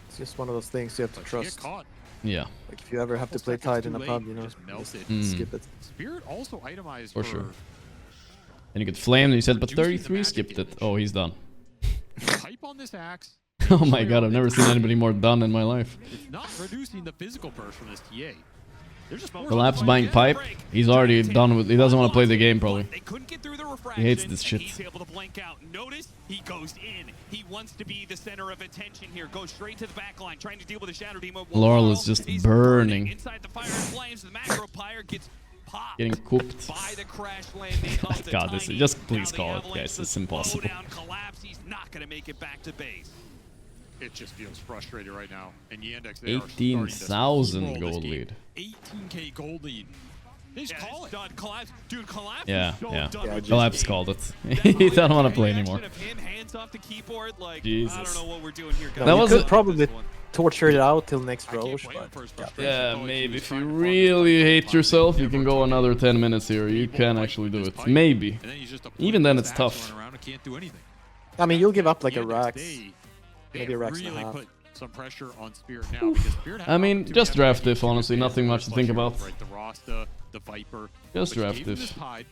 It's just one of those things you have to trust. Yeah. Like if you ever have to play Tide in a pub, you know, just skip it. Spirit also itemized for sure. And you get flamed and you said, but 33 skipped it. Oh, he's done. Pipe on this axe. Oh my god, I've never seen anybody more done in my life. It's not reducing the physical burst from this TA. Collapse buying pipe. He's already done with. He doesn't want to play the game probably. He hates this shit. He's able to blank out. Notice he goes in. He wants to be the center of attention here. Goes straight to the back line, trying to deal with the Shadow Demon. Laurel is just burning. Inside the fire and flames. The macro pyre gets popped Getting cooked. by the crash landing of the God, this Tiny. just please Now the call it, Avalanche, guys. the It's impossible. slowdown collapse. He's not going to make it back to base. It just feels frustrated right now. And Yandex, they are 18,000 gold lead. 18k gold lead. They just call it. Done. Collapse. Dude, collapse. Yeah, is so yeah. done with this Collapse game. called it. He doesn't want to play anymore. Of him, hands off the keyboard, like, I Jesus. don't know what we're doing here, guys. That You was could a- probably torture it out till next I can't Roche, blame him but for his yeah. frustration. Yeah, I feel like maybe he was if trying you to find really the hate fight yourself, you there can for go 20 another 10 minutes here. You people can fight actually do this it. fight, Maybe. and then he's just a Even then, it's axe tough. running around and can't do anything. I mean, you'll give up like a Yandex, Rax. they maybe a Rax and a really half. put some pressure on Spirit now because Spirit had I an mean, opportunity just after draft game diff, two honestly. to Nothing much to think flush about. Right, the Rasta, the Viper. Just but draft gave them diff. this Tide.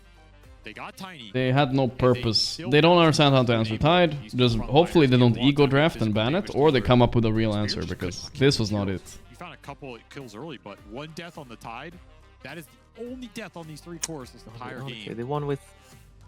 They got Tiny. They had no purpose. still They don't managed understand how to to answer enable Tide. these Just front hopefully they liners don't to ego get draft and physical ban it, damage or to they Spirit. come up with a real Spirit answer, just because couldn't this keep was not heroes. it. You found a couple of kills early, but one death on the Tide. That is the only death on these 3 cores this entire Okay, game. they won with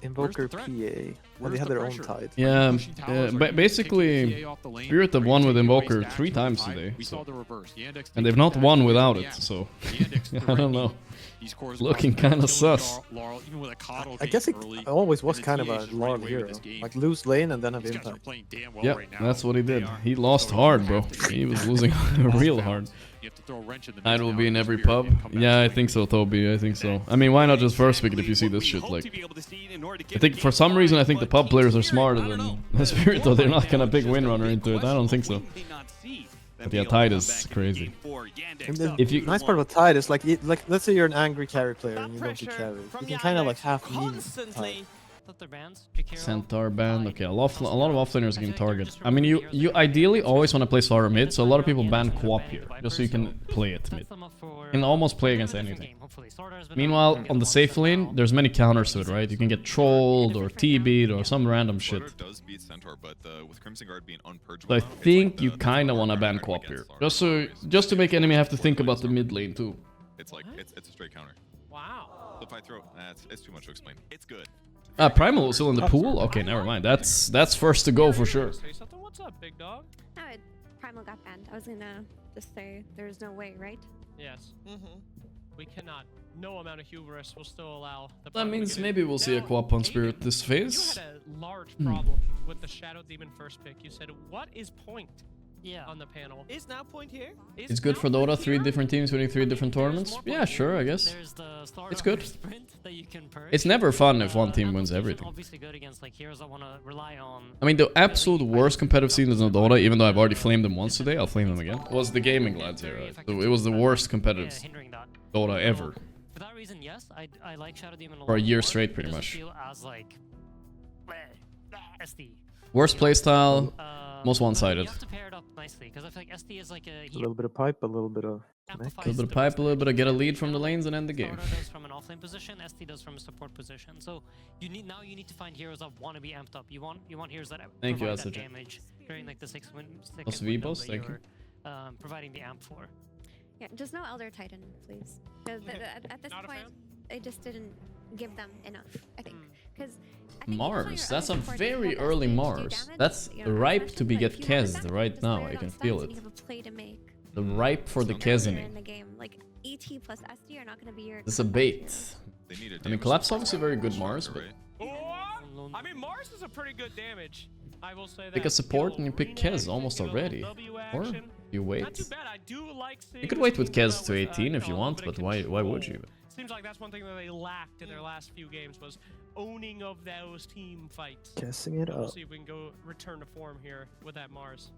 Invoker threat? PA. And Where's they had the their own pressure? Tide. Yeah, Pushing towers, are you basically, taking PA off the lane? Spirit have Are you won with taking away Invoker stacks 3 from the times Tide? today. We so- saw the reverse. Yandex And they've taking not stacks won away without from it, the so Yandex I don't know. These cores Looking constantly kinda killing sus. Laurel, even with a coddle I game guess it early, always was and the kind of TA a just ran Laurel away with hero. this game. Like lose lane and then have These guys are impact. playing damn well Yep, right now. that's what he did. They are. He lost So hard, you bro. have to He was take losing real hard. You have to throw a wrench in the Tide mix will now be in for every Spirit pub. and come back Yeah, I swinging. think so, Toby. I think so. I mean, why not just first pick it if you see this shit? Like, I think for some reason, I think the pub players are smarter than the Spirit, though. They're not gonna pick Windrunner into it. I don't think so. But yeah, Tide is crazy. And the If you- nice part about Tide is like, let's say you're an angry carry player That and you don't do pressure carry. from You can kind of Yandex like half meme Tide. constantly. That their bands, Jakiro, Centaur band. Okay, a lot of offlaners I can feel like they're target. just I mean, you removing heroes that ideally are always want to play Slara mid, so a lot of people Yeah, ban they're co-op banning here, the just so you Viper, can play it sets mid. them up for You can almost play a against different anything. game, hopefully. Sordar's been Meanwhile, out, on the Yandex safe now. lane, there's many counters to it, right? You can get trolled or T-beat or some random shit. Centaur does beat Centaur, but with Crimson Guard being unpurgeable, So I now, it's think like you the kind of Slara want to Guard ban back co-op against here, Slara just to make enemy have to think Before about the the mid lane too. It's like it's a straight counter. Wow. So if I throw, it's too much to explain. It's good. Primal was still in the pool. Okay, never mind. That's first to go for sure. Say something. What's up, big dog? No, Primal got banned. I was gonna just say there's no way, right? Yes. Mm-hmm. We cannot. No amount of hubris will still allow the. That Primal to means get in. maybe we'll see a Now, co-op on Aiden, Spirit this phase. You had a large problem with the Shadow Demon first pick. You said, "What is point?" Yeah. On the panel. Is now point here? Is It's good for now Dota. point 3 here? different teams winning 3 I mean, different there's tournaments. more Yeah, points sure, here. I guess. There's the Star It's good. sprint that you can purge. It's never fun if one team and wins those everything. Obviously good against like heroes that want to rely on. I mean, the absolute worst competitive scene in Dota, even though I've already flamed them once today, I'll flame them again, was the gaming lads era. So it was the worst competitive Hindering that. Dota ever. For that reason, yes, I like Shadow Demon a lot. For a year more. straight, It pretty doesn't much. Feel as like SD. Worst playstyle, most but one-sided. You have to pair it up nicely because I feel like SD is like a A little bit of pipe, a little bit of A amplifies little bit of the pipe, best a little bit of get a position. lead from the lanes and end the game. Starter does from an offlane position, SD does from a support position. So you need to find heroes that want to be amped up. You want heroes that Thank you, provide that Asaj. damage during like the second Plus window V-boss, that thank you. you're providing the amp for. Yeah, just no Elder Titan, please. 'Cause at this Not a point, fan? I just didn't give them enough. I think because Mars, that's a very early Mars. That's ripe to be get Kez right now, I can feel it. You have a play to make. The ripe for the Earlier Kezening. in the game, like ET plus SD are not going to be your. It's a bait. They need a I mean, damage Collapse support obviously very good right? Mars, but Oh, I mean, Mars is a pretty good damage. I will say that. pick a support and you pick Get a little Kez almost green action, already. get a little W Or action. you Not wait. too bad. I do like seeing You could this wait with team go Kez to with, 18 if you a want, little bit but of why would control. you? Seems like that's one thing that they lacked in their last few games was owning of those team fights. guessing it We'll up. see if we can go return to form here with that Mars.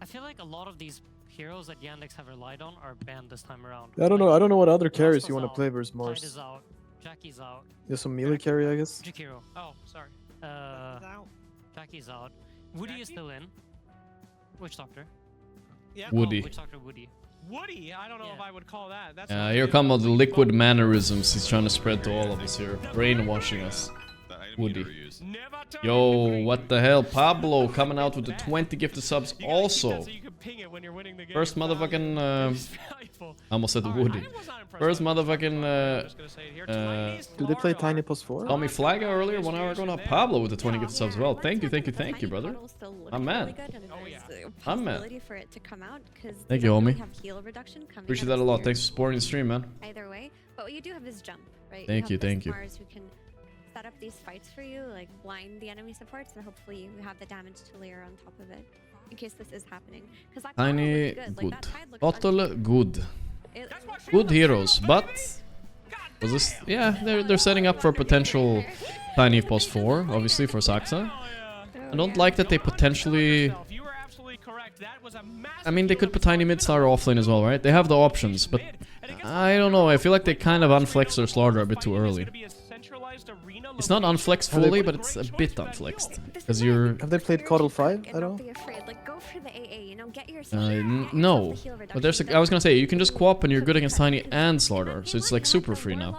I feel like a lot of these heroes that Yandex have relied on are banned this time around. I don't know. I don't know what other carries Rasta's you want to out, play versus Tide Mars. is out. Jackie's out. There's some melee carry, I guess. Jakiro. Oh, sorry. Now. Jackie's out. Woody is Jackie? still in. Witch Doctor. Yeah. Woody. Witch Doctor Woody. Woody, I don't know if Yeah. I would call that. That's not Here good. come all the liquid mannerisms he's trying to spread to all of us here. Brainwashing us. The item you Woody. never use. Never turn Yo, into what the hell? Pablo coming out with the 20 gifted subs You gotta keep that also. so you can ping it when you're winning the game. First motherfucking, It's valuable. I almost said All right, Woody. I was not impressed First by the motherfucking, I'm just gonna say it here. Tiny Do they play Slardar. Tiny plus 4? Call me Flagga earlier 1 hour ago. Now Pablo with the 20 gifted subs as well. Thank you, brother. I'm mad. Oh, yeah. I'm mad. For it to come out, 'cause Thank they you, don't homie. really have heal reduction coming Appreciate out that a of lot. Spirit Thanks for supporting the stream, man. Either way, But what you do have is jump, right? Thank you, have this thank you. Mars who can set up these fights for you, like blind the enemy supports, and hopefully you have the damage to layer on top of it in case this is happening. Because that Bottle Tiny, looks good. Like, good. that Tide looks Bottle, good. Good heroes, but was this? Yeah, they're setting up for potential Tiny post 4, obviously for Saxa. I don't like that they potentially. I mean, they could put Tiny mid star offlane as well, right? They have the options, but I don't know. I feel like they kind of unflexed their Slaughter a bit too early. It's not unflexed fully, but it's a bit unflexed. Because you're... Have they played Coddle 5 at all? No. But there's I was gonna say, you can just co-op and you're good against Tiny and Slaughter. So it's like super free now.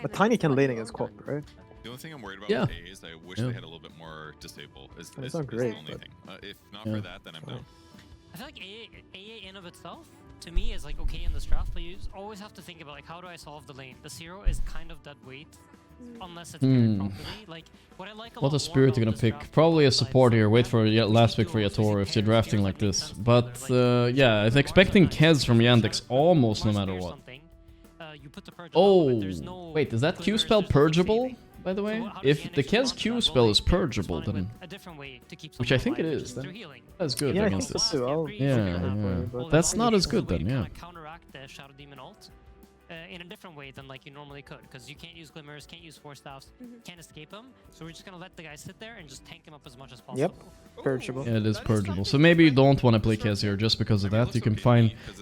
But Tiny can lane against co-op, right? The only thing I'm worried about Yeah. with AA is I wish they had a little bit more disable. It's not great, the only but- thing. If not for that, then I'm down. I feel like AA in of itself, to me, is like okay in this draft, but you always have to think about like how do I solve the lane? The zero is kind of dead weight, unless it's paired properly. Like what I like a What lot a spirit more you're about gonna this pick. draft Probably a besides support here. Wait for Zen, last pick for Yatoro if you're drafting like this. But yeah, I'm expecting Kez from Yandex almost no matter what. Oh, wait, is that Q spell purgeable? By the way, if the Kez Q spell is purgeable, then which I think it is, then that's good Yeah, I against think this. so too. I'll- Yeah. That's not as good then, yeah. Counteract the Shadow Demon ult in a different way than like you normally could, because you can't use glimmers, can't use force staffs, can't escape them. So we're just gonna let the guy sit there and just tank him up as much as possible. Yep. Purgeable. Yeah, it is purgeable. So maybe you don't want to play Kez here just because of that.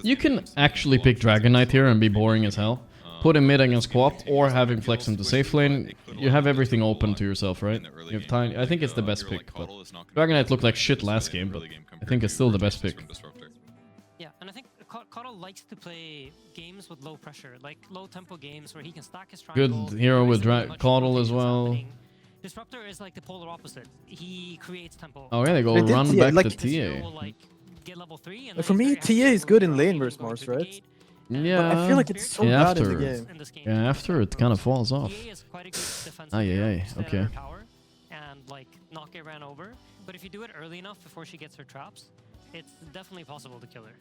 You can actually pick Dragon Knight here and be boring as hell. Put him mid against co-op or have him flex him to safe lane. You have everything open to yourself, right? You have Tiny. I think it's the best pick. But Dragon Knight looked like shit last game, but I think it's still the best pick. Yeah, and I think Coddle likes to play games with low pressure, like low tempo games where he can stack his triangle. Good hero with Coddle as well. Disruptor is like the polar opposite. He creates tempo. Oh yeah, they go They did run TA, back like- to TA. Get level 3 and Like, for me, TA is good in lane versus Mars, right? Yeah. But I feel like it's so bad in the game. Yeah, after it kind of falls off. TA is quite a good defensive Aye, hero aye, to stay okay. under tower and like not get ran over. But if you do it early enough before she gets her traps, it's definitely possible to kill her.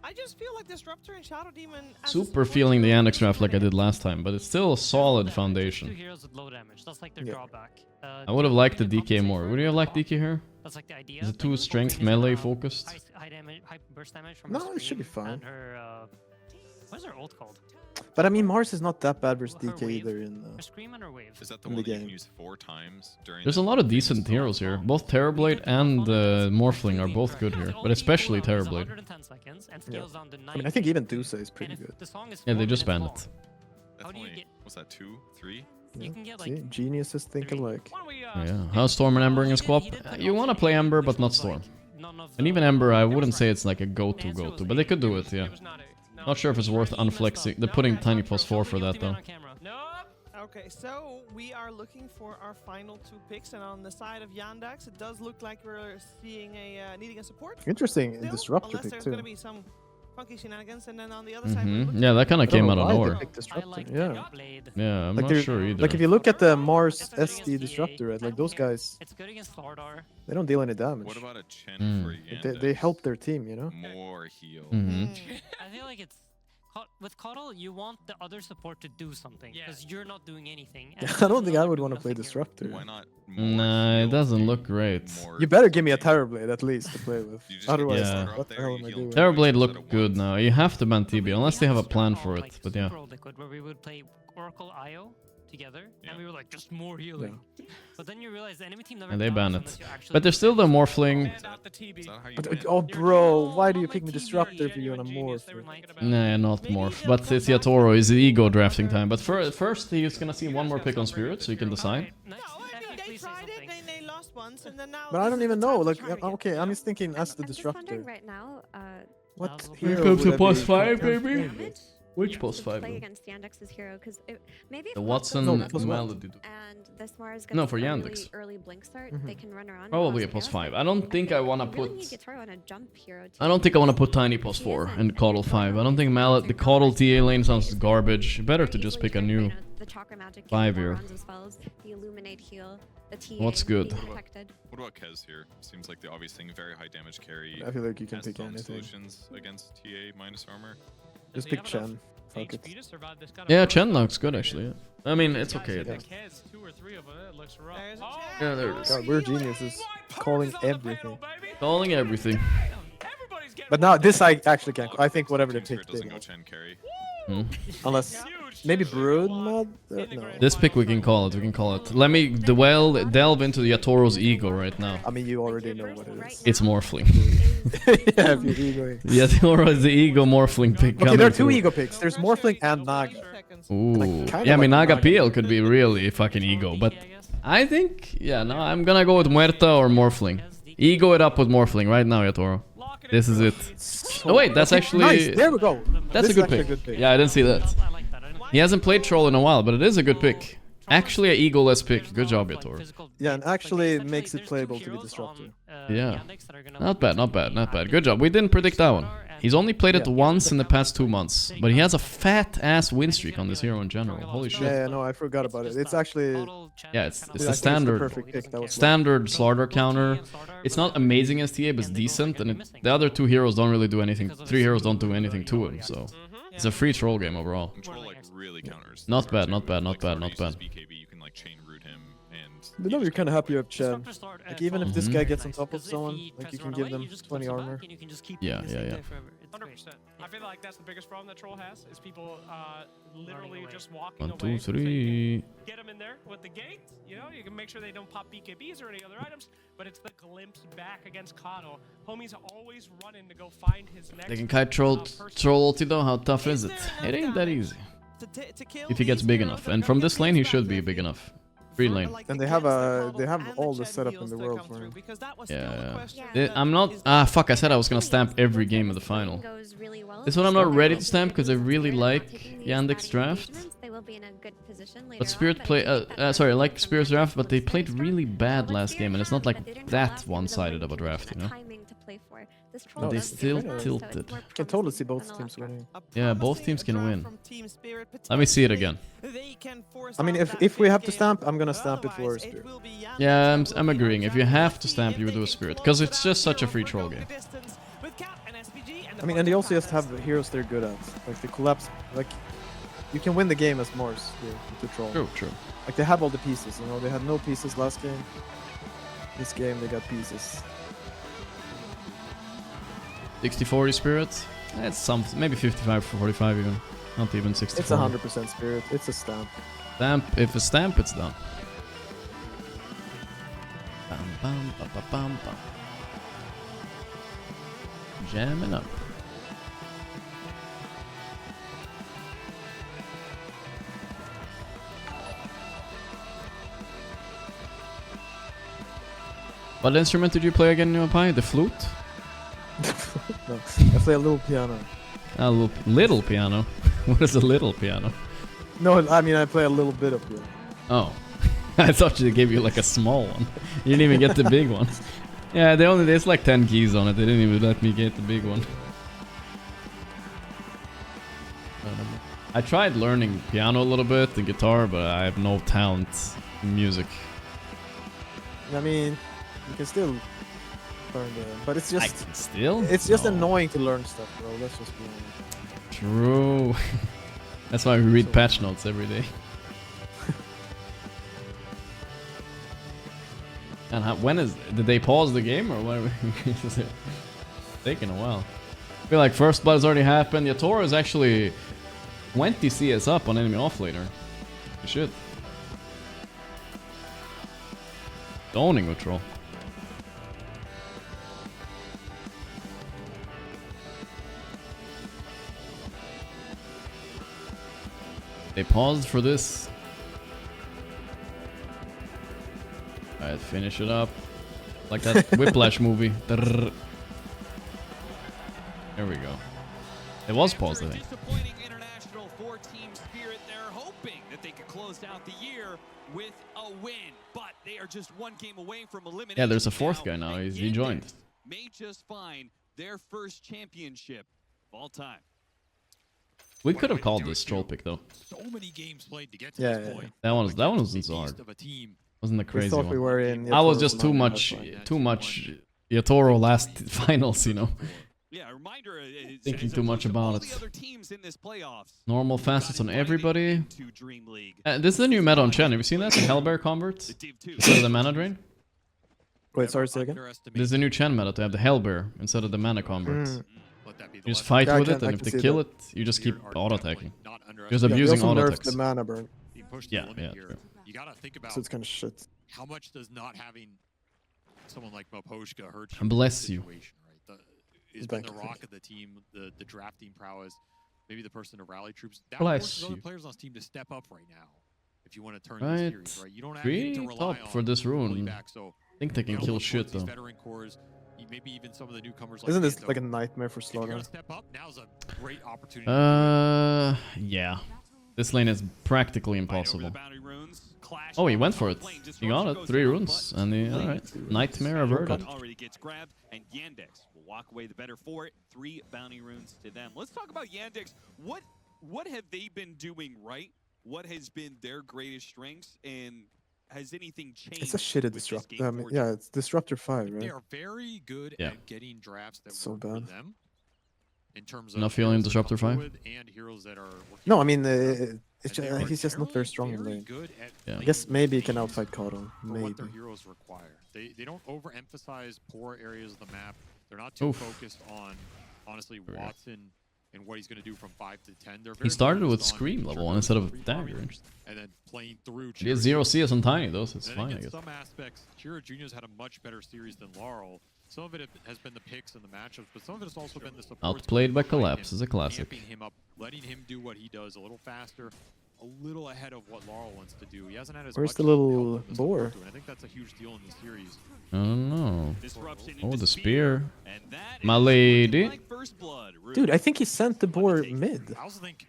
I just feel like Disruptor and Shadow Demon. as a Super support feeling the hero Yandex is draft like I pretty did last time, but it's still a solid Two foundation. heroes with low damage. That's like their Yeah. drawback. I would have liked the DK more. Would you have liked DK here? That's like the idea. Is it Like, too you strength focus melee on focused? High damage, high burst damage from No, her it should be scream fine. and her what is her ult called? But I mean, Mars is not that bad versus Her DK wave? either in... Her scream and her wave. Is that the In one the that you can game. use 4 times during? There's a lot of decent heroes here. Both Terrorblade and Morphling are both good here, but especially Terrorblade. I mean, I think even Dusa is pretty good. Yeah, they just banned it. That's How do you only, get- what's that, 2, 3? You can get See, like geniuses think alike. Yeah, how's Storm and Ember in Squap? You want to play Ember, but not Storm. And even Ember, I wouldn't say it's like a go-to, but they could do it, yeah. Not sure if it's worth unflexing. They're putting Tiny +4 for that, though. Okay, so we are looking for our final 2 picks, and on the side of Yandex, it does look like we're seeing a needing a support. Interesting still, Disruptor unless pick there's too. going to be some funky shenanigans, and then on the other side, we're looking Yeah, that kind of I don't came know out of why they nowhere. picked Disruptor. like Yeah. Yeah, I'm Like, not they're- sure either. Like if you look at the Mars It's good SD against Disruptor, EA. right, like those guys, It's good against Slardar. they don't deal any damage. What about a Chen Mm. for Like, Yandex? they help their team, you know? More heal. Mhm. I feel like it's with Coddle, you want the other support to do something because you're not doing anything. and I don't think I you're would doing want to play nothing here. Disruptor. Why not more Nah, it heal doesn't for look great. more You better give me a support? Terrorblade at least to play with. You just Otherwise, Yeah. get what there, the hell you am I heal doing? more. Terrorblade Instead looked of good once. now. You have to ban TB unless they have a had plan strat for like it, but yeah. Super Old Liquid, where we would play Oracle IO together, and we were like just more healing. But then you realize the enemy team never. And they dies ban unless it. you actually But there's still the Morphling. Is that how you But, win? oh, bro, why do you pick me Disruptor if you're gonna morph? Nah, not Morph. But it's Yatoro, is the ego drafting time. But first, he's gonna see one more pick on Spirit, so you can decide. No, I mean, they tried it, they lost once, and then now. But I this don't is even the time know. to Like, try it again. okay, I'm just thinking as the I'm just Disruptor. wondering right now, What Here hero comes would the I plus be 5, compared baby. to? damage Which post to 5? play though? against Yandex's hero, because maybe The if Watson No, plus what? Melody. and this Mars No, gets for a Yandex. really early blink start, Mhm. they can run around. and Probably a cause plus chaos. 5. I don't think I wanna You put. really need Yatoro on a jump hero I don't think I want to put too. Tiny plus 4 and Coddle 5. I don't think Mallet, the Coddle TA lane sounds garbage. Better to just pick a new the chakra magic 5 more here. rounds of spells, the illuminate heal. the TA What's good? being protected. What about Kez here? Seems like the obvious thing. Very high damage carry. I feel like you can has pick his own anything. solutions against TA minus armor. Just pick Chen. Fuck it. Yeah, Chen looks good actually. Yeah. I mean, it's okay. I think. Yeah, there it is. God, we're geniuses. Calling everything. Calling everything. But now this I actually can't. I think whatever they pick, Doesn't they go will. Chen carry. Unless maybe Brood mod. No. This pick we can call it. We can call it. Let me delve into the Yatoro's ego right now. I mean, you already know what it is. It's Morphling. Yeah, if you're egoing. Yatoro is the ego Morphling pick. Okay, there are two ego picks. There's Morphling and Naga. Ooh. Kinda Yeah, I mean, like Naga Naga. PL could be really fucking ego, but I think, yeah, no, I'm gonna go with Muerta or Morphling. Ego it up with Morphling right now, Yatoro. This is it. Oh wait, that's actually... Nice, there we go. That's This a is good actually pick. Yeah, I didn't see that. He hasn't played Troll in a while, but it is a good pick. Actually, an ego-less pick. Good job, Yatoro. Yeah, and actually makes it playable to be disruptive. Yeah. Not bad, not bad, not bad. Good job. We didn't predict that one. He's only played it once in the past 2 months, but he has a fat-ass win streak on this hero in general. Holy shit. Yeah, no, I forgot about it. It's actually... Yeah, it's the the standard perfect pick. That was standard slaughter counter. It's not amazing as TA, but it's decent, and the other two heroes don't really do anything. 3 heroes don't do anything to him, so it's a free troll game overall. Control like really counters. Not bad, not bad, not bad, not bad. BKB, you can like chain root him and. But no, you're kind of happy you have Chen. Like, even if this guy gets on top of someone, like, you can give them 20 armor. Yeah, yeah, yeah. 100%. I feel like that's the biggest problem that Troll has, is people literally just walking 1, away. 2, 3. Get them in there with the gate, you know, you can make sure they don't pop BKBs or any other items, but it's the glimpse back against Kato. Homie's always running to go find his next... They can kite troll ulti though, how tough is it? It ain't that easy. If he gets big enough, and from this lane he should be big enough. Free lane. And they have all the setup in the world for him. Yeah. I'm not... fuck, I said I was gonna stamp every game of the final. This one I'm not ready to stamp because I really like Yandex draft. But Spirit play... sorry, I like Spirit's draft, but they played really bad last game, and it's not like that one-sided of a draft, you know? No, They still tilted. I can totally see both teams winning. Yeah, both teams can win. Let me see it again. I mean, if we have to stamp, I'm gonna stamp it for Spirit. Yeah, I'm agreeing. If you have to stamp, you would do a Spirit. Because it's just such a free troll game. I mean, and they also just have heroes they're good at. Like, the collapse... Like, you can win the game as Morse here with the troll. True, true. Like, they have all the pieces, you know? They had no pieces last game. This game, they got pieces. 60-40 Spirit? That's something. Maybe 55-45 even. Not even 60. It's 100% Spirit. It's a stamp. Stamp. If a stamp, it's done. Bam, bam, ba, ba, bam, bam. Jamming up. What instrument did you play again, Nuapai? The flute? No, I play a little piano. A little piano? What is a little piano? No, I mean, I play a little bit of piano. Oh. I thought they gave you like a small one. You didn't even get the big one. Yeah, there's like 10 keys on it. They didn't even let me get the big one. I tried learning piano a little bit and guitar, but I have no talent in music. I mean, you can still learn the... But it's just... I can still? It's just No. annoying to learn stuff, bro. Let's just be honest. True. That's why we read patch notes every day. And when did they pause the game or what? It's taking a while. I feel like first blood has already happened. Yatoro is actually 20 CS up on enemy offlaner. You should. Owning with troll. They paused for this. Alright, finish it up. Like that Whiplash movie. There we go. It was paused, I think. Disappointing international for Team Spirit. They're hoping that they could close out the year with a win, but they are just one game away from elimination. Yeah, there's a fourth guy now. He joined. May just find their first championship of all time. We could have called this troll pick though. So many games played to get to Yeah, this yeah, point. That one wasn't so hard. Beast of a team. Wasn't the We crazy thought one. we were in. I was Yatoro just too Nami, much, that's too much Yatoro last finals, you know. Yeah, a reminder. Thinking too much about it. Normal facets on everybody. This is a new meta on Chen. Have you seen that? The Hellbear converts instead of the mana drain. Wait, sorry, say again. There's a new Chen meta to have the Hellbear instead of the mana converts. You just fight Yeah, with it, I and if can they see kill that. it, you just keep auto attacking. Just Yeah, they abusing also auto nerfed attacks. the mana burn, Yeah, yeah. True. You gotta think about so it's kind of shit. how much does not having someone like Moposhka hurt you. Bless in you. this situation, right? He's been Thank the you. rock of the team, the drafting prowess, maybe the person to rally troops. That Bless forces other you. players on this team to step up right now. If you want to turn Right. this series, right? You don't have Pretty to rely top on for this pulling rune. back, so I think they you can gotta kill look shit towards these though. veteran cores, maybe even some of the newcomers. Isn't like this Ando. like a nightmare for If you're Slaughter? gonna step up, now's a great opportunity. to Yeah. This lane is practically impossible. Oh, he went for it. He got it. 3 runes. And he, alright. Nightmare averted. Already gets grabbed, and Yandex will walk away the better for it. 3 bounty runes to them. Let's talk about Yandex. What have they been doing right? What has been their greatest strengths? And has anything changed? It's a shitty with this disruptor. game I mean, forward? yeah, it's Disruptor 5, They right? are very good Yeah. at getting drafts that So work for bad. them. In terms of Not feeling heroes they're Disruptor 5? comfortable with and heroes that are working No, I with mean, them. it's And they are he's just not very strong in very lane. good at Yeah. I playing guess maybe he can lanes outfight Kato. for Maybe. what their heroes require. They don't overemphasize poor areas of the map. They're not too Oof. focused on, honestly, Yeah. Watson and what he's going to do from 5 to 10. They're He very started with focused on Scream making level sure 1 they're instead of free Dagger. farming and then playing through. He has Chiro 0 Jr. CS on Tiny though, so it's And fine, I think in guess. some aspects, Chiro Jr.'s had a much better series than Laurel. Some of it has been the picks and the matchups, but some of it has also been the support. Outplayed by Collapse is a classic. Amping him up, letting him do what he does a little faster, a little ahead of what Laurel wants to do. He hasn't had as Where's much the help little from the boar? support, and I think that's a huge deal in this series. I don't know. Disruption Oh, into the spear. and that My is lady. looking like first blood. Dude, I think he sent the boar mid. I also think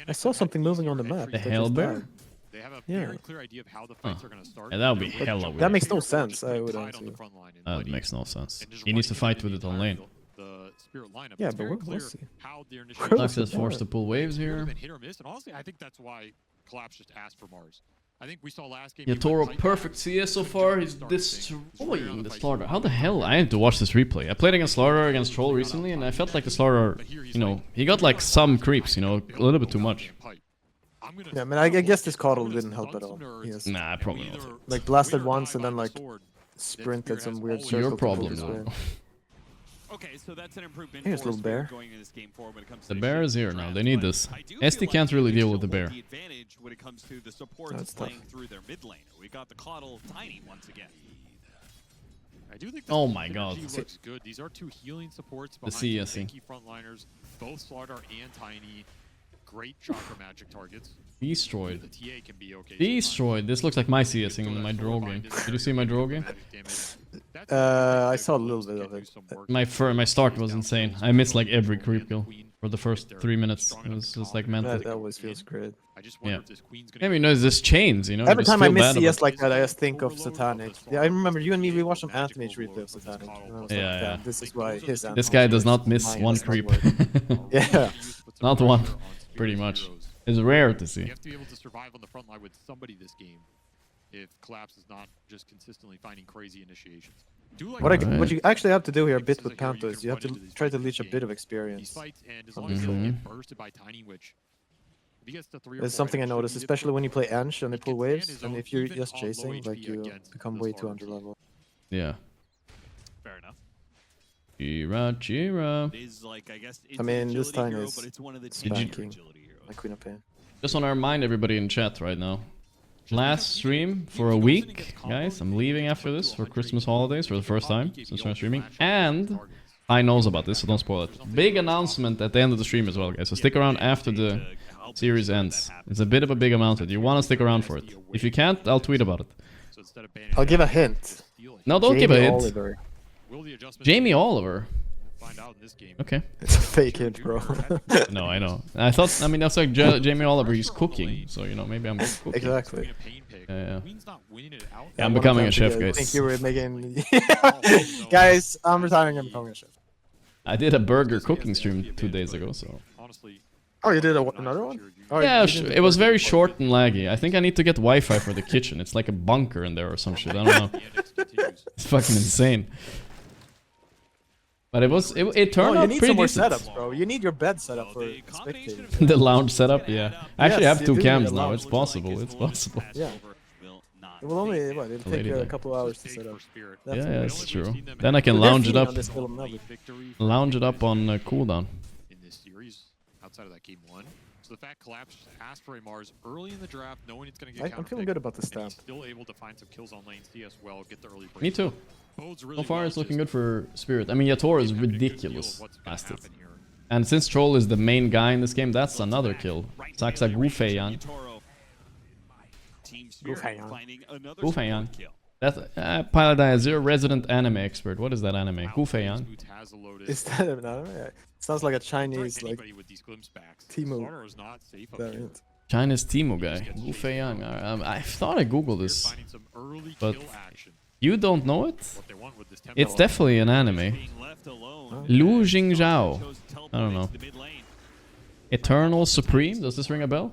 I saw something moving on the map. The that just Hellbear? died. they have a Yeah. very clear idea of how the fights are going to start. Yeah, that would be They're hella really weird. That makes no just sense, pretty I would tight on argue. the front line and That letting- makes no sense. and just He needs to running fight into with the it on entire lane. The spirit lineup. Yeah, It's but very where clear was he? how their Where initiative was Lux is the forced to boar? pull waves It would have here. been hit or miss, and honestly, I think that's why Collapse just asked for Mars. I think we saw last game. Yeah, he went Toro, tight perfect back, CS so couldn't far. jump He's and start the thing. destroying the Fight Slaughter. so How the well. hell? I had to watch this replay. I played against Slaughter against Troll recently, and I felt like the Slaughter, you know, he got like some creeps, you know, a little bit too much. Yeah, I mean, I guess this Coddle didn't help at all. He has Nah, probably not. like blasted once and then like sprinted some weird circle. Your to problem, his way. though. Okay, so that's an improvement. Here's for little bear. Spirit going into this game forward when it comes to The the bear shift is here and now. draft, They need but this. I do SD feel can't like really they deal still with the hold bear. The advantage when it comes to the supports That's tough. playing through their mid laner. We got the Coddle Tiny once again. I do think Oh the my synergy God. looks good. These are 2 healing supports The behind CSing. tanky frontliners, both Slaughter and Tiny. Great chakra magic targets. Destroyed. The TA can be okay. Destroyed. This looks like my CSing in my draw game. Did you see my draw game? I saw a little bit of it. My start was insane. I missed like every creep kill for the first 3 minutes. It was just like mental. That always feels great. I just Yeah. wonder if this queen's gonna Yeah, you know, it's just chains, you know. Every just time I feel miss bad CS about like that, I just think of Satanic. Yeah, I remember you and me, we watched some Anthony's replay of Satanic. And I was like, Yeah, damn, yeah. this is why his This guy does not miss Mine one does not creep. work. Yeah. Not one, pretty much. It's rare to see. You have to be able to survive on the front line with somebody this game if Collapse is not just consistently finding crazy initiations. Do like What you actually have to do here a bit This with is a hero Panto you is can you have run to into these try to fights leech a in bit of these experience. fights, and as on long as you don't Mhm. get bursted by Tiny Witch, if he gets to 3 or 4 It's something I hits, should noticed, be especially when you play difficult. Ansh and they He pull can stand waves, his and own if you're even just on low chasing, HP like you against become the way too Slaughter under team. level. Yeah. Fair enough. Chira. It is like, I guess, I mean, this agility time hero, is but it's one of the spanking. cheaper agility heroes. My Queen of Pain. Just want to remind everybody in chat right now. Last stream for a week, guys. I'm leaving after this for Christmas holidays for the first time since I'm streaming. And I knows about this, so don't spoil it. Big announcement at the end of the stream as well, guys. So stick around after the series ends. It's a bit of a big announcement. You want to stick around for it. If you can't, I'll tweet about it. So instead of banning I'll it give a out, hint. steal it. No, don't give a Jamie hint. Oliver. Will the adjustment Jamie Oliver. find out in this game? Okay. It's a fake hint, bro. No, I know. I thought, I mean, that's like Jamie Oliver. He's cooking, so you know, maybe I'm cooking. Exactly. Queen of Pain pick. Yeah. Queen's not winning it out. Yeah, I'm One becoming time a chef, together. I guys. think you were making. Guys, I'm retiring. I'm becoming a chef. I did a burger cooking stream 2 days ago, so Honestly, Oh, you did another one? Oh, Yeah, you didn't it was do very it. short and laggy. I think I need to get Wi-Fi for the kitchen. It's like a bunker in there or some shit. I don't know. It's fucking insane. But it turned No, out you need pretty some more decent. setups, bro. You need your bed set up for spectating. The lounge setup, yeah. I actually Yes, have you 2 do cams need a now. lounge. It's possible. It's possible. Yeah. It will only, what, it'll take Lady you a there. couple hours to set up. Yeah, it's true. Then I can They're lounge it feeding up. on this film now. Lounge it up on cooldown. In this series, outside of that game 1. So the fact collapsed Asprey Mars early in the draft, knowing it's going to get I'm feeling good about this and he's stamp. still able to find some kills on lane C as well, get the early break. Me too. Bodes So really far, well, it's looking just good for Spirit. I mean, Yatoro is having a good feel of ridiculous what's gonna fast hit. happen here. And since Troll is the main guy in this game, that's another kill. Saksa Gufeyan. Gufeyan. That's Pilot Eye 0 resident anime expert. What is that anime? Gufeyan. Is that an anime? Yeah. Sounds like a Chinese, like, Anybody with these glimpse backs. Timo Slaughter is not safe up here. variant. Chinese Timo guy. Gufeyan. I thought I googled They're this. finding some early But kill action. You don't know it? What they want with this tempo. It's definitely an anime. Lu Jingzhao. I don't know. Eternal Supreme? Does this ring a bell?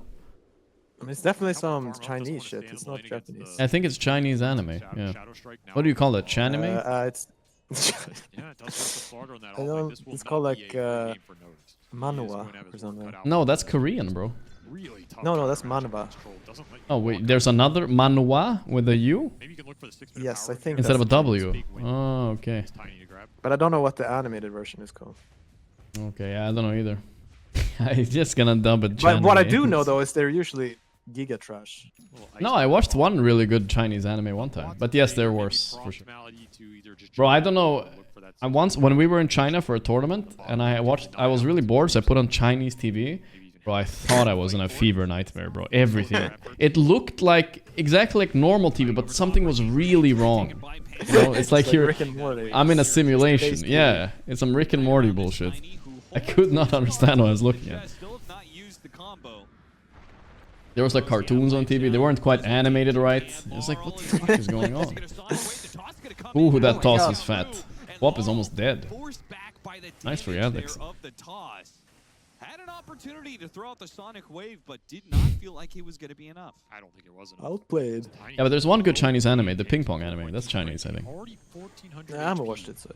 I mean, it's definitely some Chinese shit. It's not Japanese. I think it's Chinese anime. Yeah. What do you call it? Chanime? It's. Yeah, it does work with Slaughter on that. I All don't- this will it's not called be like, a good game for Notice. He is manhwa going to have or his something. work cut out No, for that's him. Korean, bro. Really tough No, that's counter manhwa. control. Doesn't let Oh, you wait, walk there's out. another manhwa with a U? Maybe you can look for the 6-minute Yes, power I think Instead of a that's- W. Oh, okay. It's tiny to grab. But I don't know what the animated version is called. Okay, I don't know either. I'm just gonna dub it But what I Chanime. do know though is they're usually giga trash. No, I watched one really good Chinese anime one time. But yes, they're worse, for sure. Bro, I don't know. I once, when we were in China for a tournament, and I was really bored, so I put on Chinese TV. Bro, I thought I was in a fever nightmare, bro. Everything. It looked like, exactly like normal TV, but something was really wrong. You know, it's like you're, Rick and Morty. I'm in a simulation. Space Yeah, it's some Rick and Morty bullshit. I could not understand what I was looking at. There was like cartoons on TV. They weren't quite animated right. It was like, what the fuck is going on? Ooh, that toss is fat. Wop is almost dead. Nice for Yandex. Had an opportunity to throw out the Sonic Wave, but did not feel like it was going to be enough. I don't think it was enough. Outplayed. Yeah, but there's one good Chinese anime, the ping pong anime. That's Chinese, I think. Already 1400 I haven't watched it, so.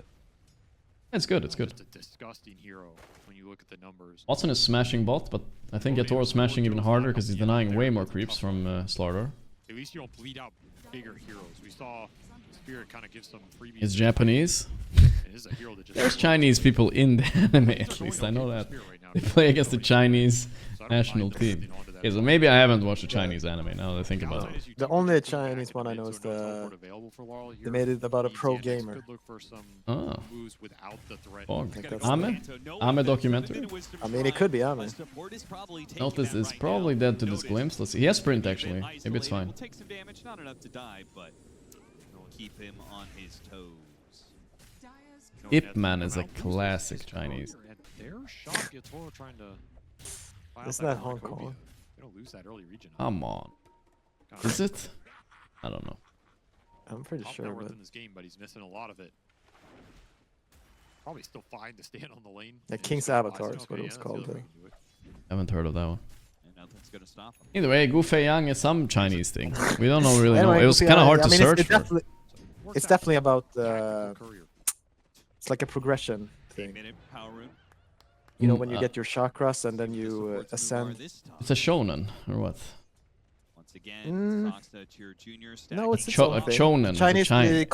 It's good, it's good. Just a disgusting hero when you look at the numbers. Watson is smashing bot, but I think Yatoro's smashing even harder because he's denying way more creeps from Slaughter. At least you don't bleed out bigger heroes. We saw Spirit kind of give some freebies. He's Japanese. And this is a hero that just There's Chinese people in the anime, at least. I know that. They play against the Chinese national team. Okay, so maybe I haven't watched a Chinese anime now that I think about it. The only Chinese one I know is they made it about a pro gamer. Oh. Oh, Ame documentary? I mean, it could be Ame. Notice is probably dead to this glimpse. Let's see. He has sprint actually. Maybe it's fine. Take some damage, not enough to die, but keep him on his toes. Ip Man is a classic Chinese. Isn't that Hong Kong? Come on. Is it? I don't know. I'm pretty sure, but in this game, but he's missing a lot of it. Probably still fine to stand on the lane. yeah, King's Avatar is what it was called. Haven't heard of that one. And nothing's gonna stop him. Either way, Gu Fei Yang is some Chinese thing. We don't know really know. Anyway, It was Goofy, kind of hard I to mean, search it's for. definitely, it's definitely about it's like a progression thing. Power room. You know, when you get your chakras and then you ascend. It's a shonen or what? Once again, Foxta to your junior stack. No, it's its a own thing. shonen. It's a Chinese Chinese.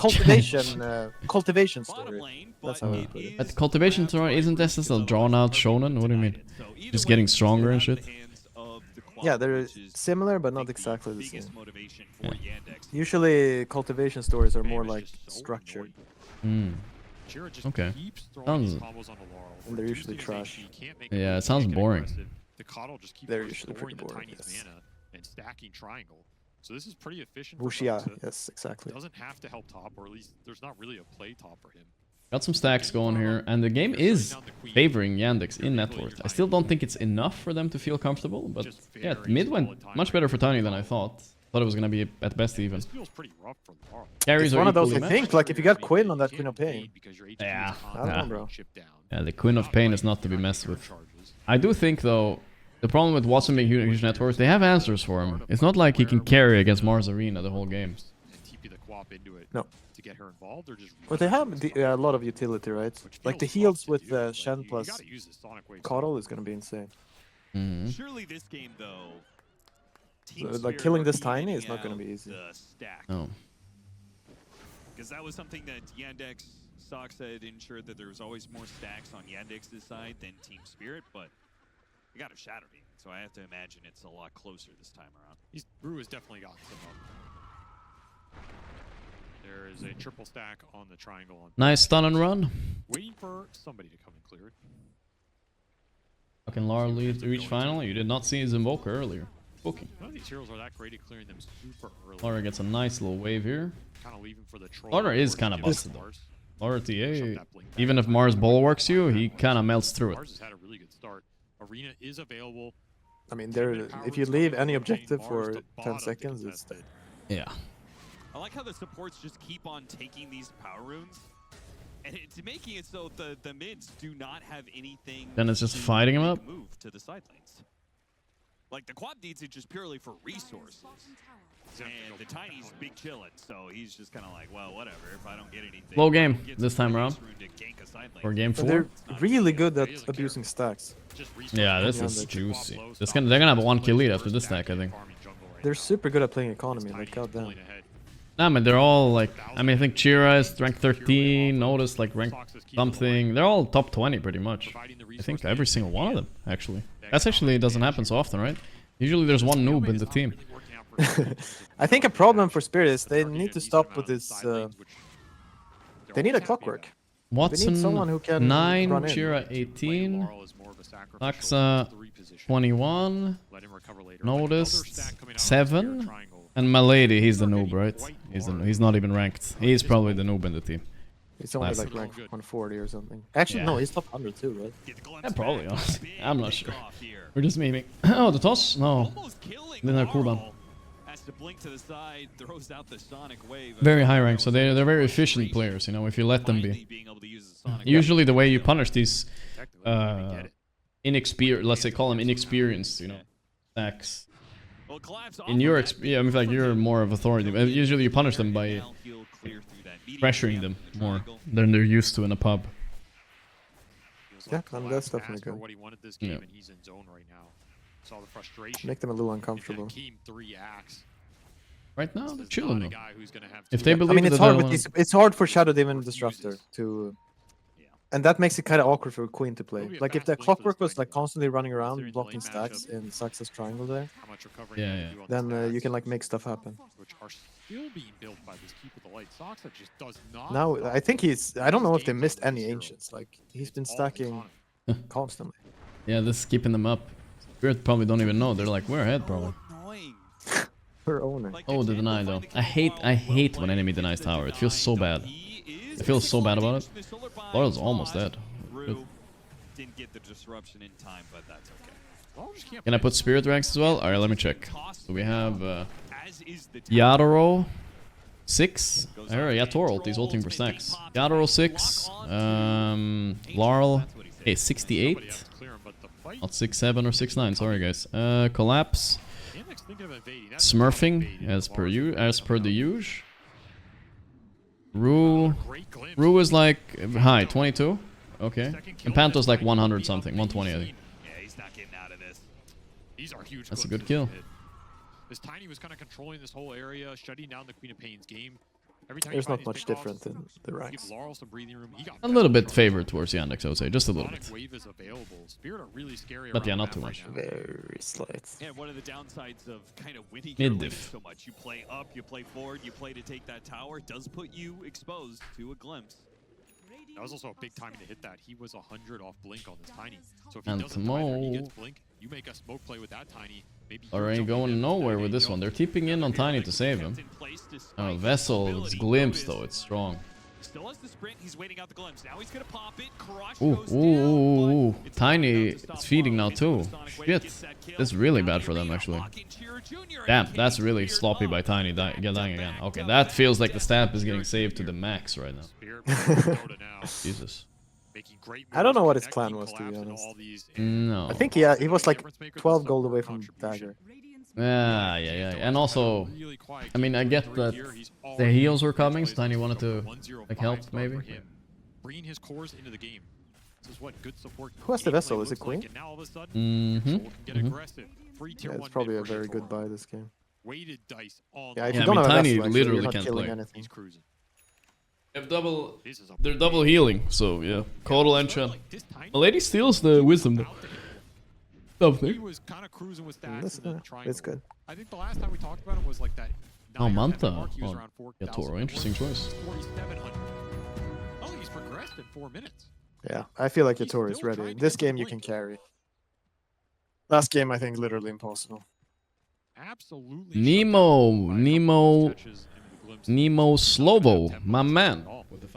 cultivation story. That's how I put it. But cultivation story isn't this just a drawn out shonen? What do you mean? Just getting stronger and shit? Yeah, they're similar, but not exactly the same. Yeah. Usually, cultivation stories are more like structured. Okay. Sounds, And they're usually trash. yeah, it sounds boring. They're usually pretty boring, yes. And stacking triangle. So this is pretty efficient. Wuxia, yes, exactly. Doesn't have to help top, or at least there's not really a play top for him. Got some stacks going here, and the game is favoring Yandex in net worth. I still don't think it's enough for them to feel comfortable, but yeah, mid went much better for Tiny than I thought. Thought it was gonna be at best even. Carries It's are one of those, equally I think, matched. like if you got Quinn on that Queen of Pain. Yeah, I don't know, bro. Yeah, the Queen of Pain is not to be messed with. I do think though, The problem with Watson being huge networks, they have answers for him. It's not like he can carry against Mars Arena the whole game. And TP the co-op into it No. to get her involved, or just. But they have a lot of utility, right? Like the heals with Shen plus gotta use the Sonic Wave. Coddle is gonna be insane. Mm-hmm. Surely this game though. Team So, like Spirit killing are this Tiny evening is not gonna out be easy. the stack. Oh. Because that was something that Yandex Sox had ensured that there was always more stacks on Yandex's side than Team Spirit, but we got a Shadow Demon, so I have to imagine it's a lot closer this time around. Brew has definitely gotten some up. There is a triple stack on the triangle. On Nice stun and run. waiting for somebody to come and clear it. Fucking Lara leads to reach final. You did not see his Invoker earlier. Booking. None of these heroes are that great at clearing them super early. Lara gets a nice little wave here. Kind of leaving for the troll. Lara is or kind of to get busted though. Mars. Lara Shove TA, that blink back. even if Mars bulwarks you, he kind of melts through it. Mars has had a really good start. Arena is available. I mean, if you leave any objective for 10 seconds, it's dead. Yeah. I like how the supports just keep on taking these power runes, and it's making it so the mids do not have anything. Then it's just to fighting him make up? a Move to the side lanes. Like the Quap needs it just purely for resources, and the Tiny's big chillin', so he's just kind of like, well, whatever. If I don't get anything, Low game I'll get this some time around. Radius rune to gank a side lane. Or game But 4. they're really good at abusing stacks. Yeah, this Yeah, is they- juicy. They're gonna have a 1 kill lead after this stack, I think. They're super good at playing economy, like goddamn. Nah, man, they're all like, I mean, I think Chira is rank 13, Notice like rank something. They're all top 20 pretty much. I think every single one of them, actually. That's actually doesn't happen so often, right? Usually there's one noob in the team. I think a problem for Spirit is they need to stop with this. They need a clockwork. Watson someone who can 9, run in. Chira 18, Axa 21, Noticed 7, and Malady, he's the noob, right? He's not even ranked. He's probably the noob in the team. He's only Classic. like rank 140 or something. Actually, Yeah. no, he's top 100 too, right? Yeah, probably, honestly. I'm not sure. We're just memeing. Oh, the toss? No. Didn't have cooldown. Has to blink to the side, throws out the Sonic Wave. Very high rank, so they're very efficient players, you know, if you let them be. Being able to use the Sonic Usually the way you punish these inexperienced, let's say call them inexperienced, you know, stacks. Well, collapse In your yeah, I mean, like you're more of authority. Usually you punish them by pressuring them more than they're used to in a pub. Yeah, and that's definitely For good. what he wanted this game, Yeah. and he's in zone right now. Saw the frustration. Make them a little He's got uncomfortable. Keem 3 axe. Right now, they're This is chilling not a though. guy who's gonna have If to- they I believe mean, that it's hard they'll- with these. It's hard for Shadow Demon Disruptor to, and that makes it kind of awkward for Queen to play. Like if the clockwork was like constantly running around blocking stacks in Sax's triangle there, how much recovery Yeah, you yeah. can do on then the you stacks, can like make stuff happen. which are still being built by this Keep with the Light Sox that just does not. Now stop I think he's. I don't know if they games missed on any this hero. ancients. Like he's been It's all stacking economy. constantly. Yeah, this is keeping them up. Spirit probably don't even know. They're like, we're ahead probably. Annoying. Her owner. Like, Oh, the deny though. I hate when enemy denies tower. It feels so bad. I feel so bad about it. Laurel's almost dead. Didn't get the disruption in time, but that's okay. Well, just can't Can I play put spirit ranks as well? Alright, let me check. So we have As is the Yadoro 6. Alright, yeah, Tor ulti's ulting for stacks. Yadoro 6. Laurel. Okay, 68. clear him, but the fight. Not 6-7 or 6-9, sorry guys. Collapse. Yandex thinking of evading. That's Smurfing evading as per Mars. you, as per the usual. Rue Great glimpse. Rue is like high 22. Okay. And Panto's like 100 something, 120 I think. Yeah, he's not getting out of this. These are huge. That's a glimpses good kill. to hit. This Tiny was kind of controlling this whole area, shutting down the Queen of Pain's game. Every time There's he not finds much pickoffs, different in the give ranks. Laurel some breathing room. He got A little bit favored towards Yandex, I would say, just a little Sonic bit. Wave is available. Spirit are really scary. But yeah, around not the too map much. right now. Very slight. Yeah, one of the downsides of kind of winning Mid your lanes diff. so much. You play up, you play forward, you play to take that tower. It does put you exposed to a glimpse. That was also a big timing to hit that. He was 100 off Blink on this Tiny. So if he And doesn't die there, he Timo. gets Blink. You make a smoke play with that Tiny. Maybe you Already jump going in nowhere and with they this one. jump. They're tipping in on Tiny to save him. Oh, Vessel, it's glimpse though, it's strong. Still has the sprint. He's waiting out the glimpse. Now he's gonna pop it. Crush Ooh, goes ooh, down, ooh, but ooh. it's Tiny not enough to is stop feeding Laurel. now too. Gets the Sonic Wave, Shit. gets that kill. This is really Down bad the for them arena, actually. locking Cheer Jr. Damn, and that's King really Spirit sloppy up. by Tiny Back to dying again. back Okay, to that back. feels like the stab is Cheer getting saved to Jr. the max right now. Spirit versus Dota now. Jesus. making great I don't know what his connecting, plan was, to be collapsing honest. all these No. I think he was like 12 gold away from Dagger. Yeah. And also, I mean, I get that the heals were coming, so Tiny wanted to like help maybe. Bringing his cores into the game. This is what good support. Who has the vessel? Is it Queen? Now all of a sudden, Soul can get Mhm. aggressive. Free tier Yeah, it's one probably mid a for very good Toro. buy this game. Weighted dice all Yeah, if night. you don't have a Tiny vessel, actually, literally you're not can't killing play. anything. He's cruising. They're double healing, so yeah. Caudal Enchant. The lady steals the wisdom though. He Something. was kind of cruising with stacks That's, in the triangle. it's good. I think the last time we talked about him was like that. Oh, 900 Manta. mark, he was Oh, around 4,000. yeah, Toro, interesting choice. 4,700. Oh, he's progressed in 4 minutes. Yeah, I feel like He's Yator is still ready. trying to This get the game you blink. can carry. Last game, I think, literally impossible. Absolutely. Nemo Slovo, my man.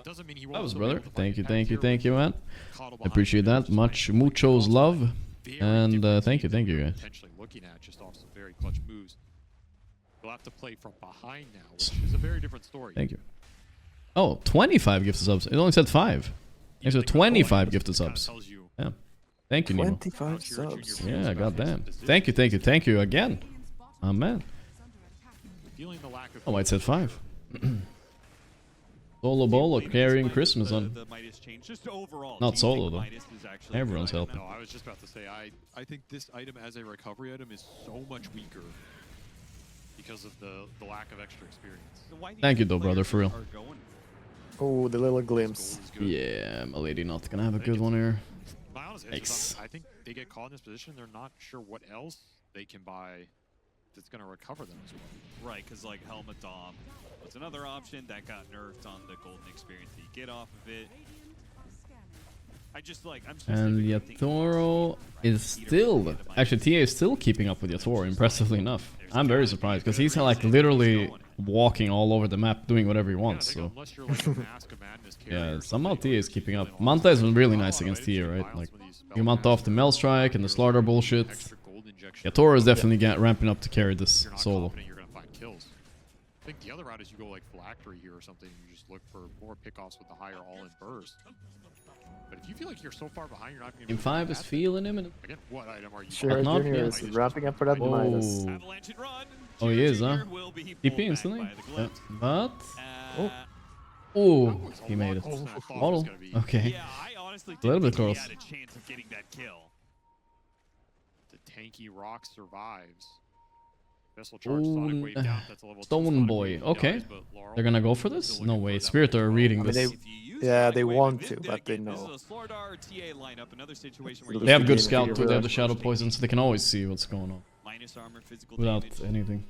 Doesn't mean he That was won't brother. still be able to Thank you, fight back here man. Coddle I behind appreciate him. that. Muchos love. Very And different thank team you than we're guys. Potentially looking at just off some very clutch moves. We'll have to play from behind now, which is a very different story. Thank you. Oh, 25 gifted subs. It only said 5. Thanks for 25 gifted subs. Yeah. Thank you, Nemo. 25 subs. Yeah, goddamn. Thank you again. Oh, man. Feeling the lack of Oh, it said 5. Solo Bolo carrying Christmas on. Not solo, though. Everyone's helping. No, I was just about to say, I think this item as a recovery item is so much weaker because of the lack of extra experience. Thank you, though, brother, for real. Oh, the little glimpse. Yeah, my lady not gonna have a good one here. My honest answer is I think they get caught in this position. They're not sure what else they can buy that's going to recover them as well. Right, because like Helmet Dom was another option that got nerfed on the golden experience that you get off of it. I just like I'm. And Yatoro is still, actually TA is still keeping up with Yatoro, impressively enough. I'm very surprised because he's like literally walking all over the map doing whatever he wants. So yeah, somehow TA is keeping up. Manta is really nice against TA, right? Like you Manta off the Mel Strike and the Slaughter bullshit. Yatoro is definitely ramping up to carry this solo. You're going to find kills. I think the other route is you go like Phylactery here or something. And you just look for more pickoffs with the higher all-in burst. But if you feel like you're so far behind, you're not going to. Game 5 is feeling imminent. Again, what item are you? Sure, Not Junior yet. is wrapping up for that minus. Oh, he is, huh? TP instantly? Yeah. But... Oh, he made it. Model. Okay. Yeah, I honestly A little bit he close. had a chance of getting that kill. The tanky rock survives. Vessel charge Sonic Wave down. That's a level 2 Stone Sonic Boy. Wave Okay. dies, but Laurel They're gonna go for this? No way. Spirit are reading I mean, this. yeah, they want to, but they know. This is a Slordar TA lineup, another situation where They have good game scout if too. you They have the realize. shadow poison, so they can always see what's going on minus armor, physical without damage anything.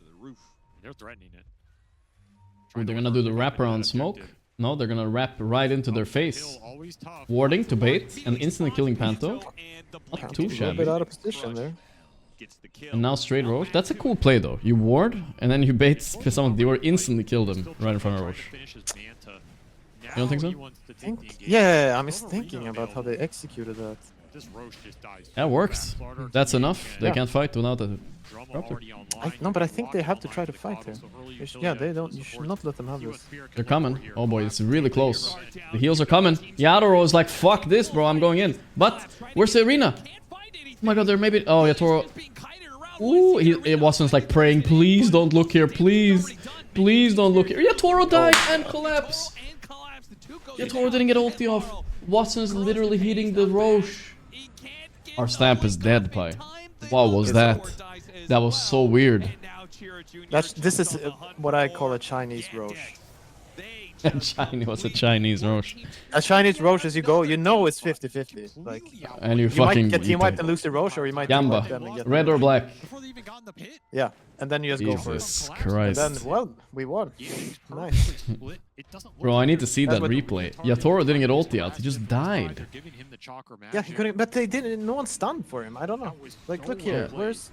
to the roof. They're threatening it. Ooh, they're gonna do the wraparound smoke. No, they're gonna wrap right into their face. Warding to bait and instantly killing Panto. Not too A little shabby. bit out of position there. And now straight Roche. That's a cool play though. You ward and then you bait someone. They were instantly killed him right in front of Roche. You don't think so? Yeah, I'm just thinking about how they executed that. That works. That's enough. They Yeah. can't fight without a proper. No, but I think they have to try to fight there. Yeah, they don't. You should not let them have this. They're coming. Oh boy, it's really close. The heals are coming. Yatoro is like, fuck this, bro. I'm going in. But where's the arena? Oh my god, there maybe. Oh, Yatoro. Ooh, it wasn't like praying. Please don't look here. Please. Please don't look here. Yatoro died and collapsed. Yatoro didn't get ulti off. Watson's literally hitting the Roche. Our stamp is dead, Pi. What was that? That was so weird. This is what I call a Chinese Roche. Chinese was a Chinese Roche. A Chinese Roche as you go, you know it's 50-50. Like, And you you fucking might get team wiped and lose the Roche, or you might team wipe them and Yamba. get Red or black? Yeah, and then you just go for it. Jesus And Christ. then, well, we won. Nice. Bro, I need to see that That's what- replay. Yatoro didn't get ulti out. He just died. Yeah, he couldn't, but they didn't. No one stunned for him. I don't know. Like, look here. Where's?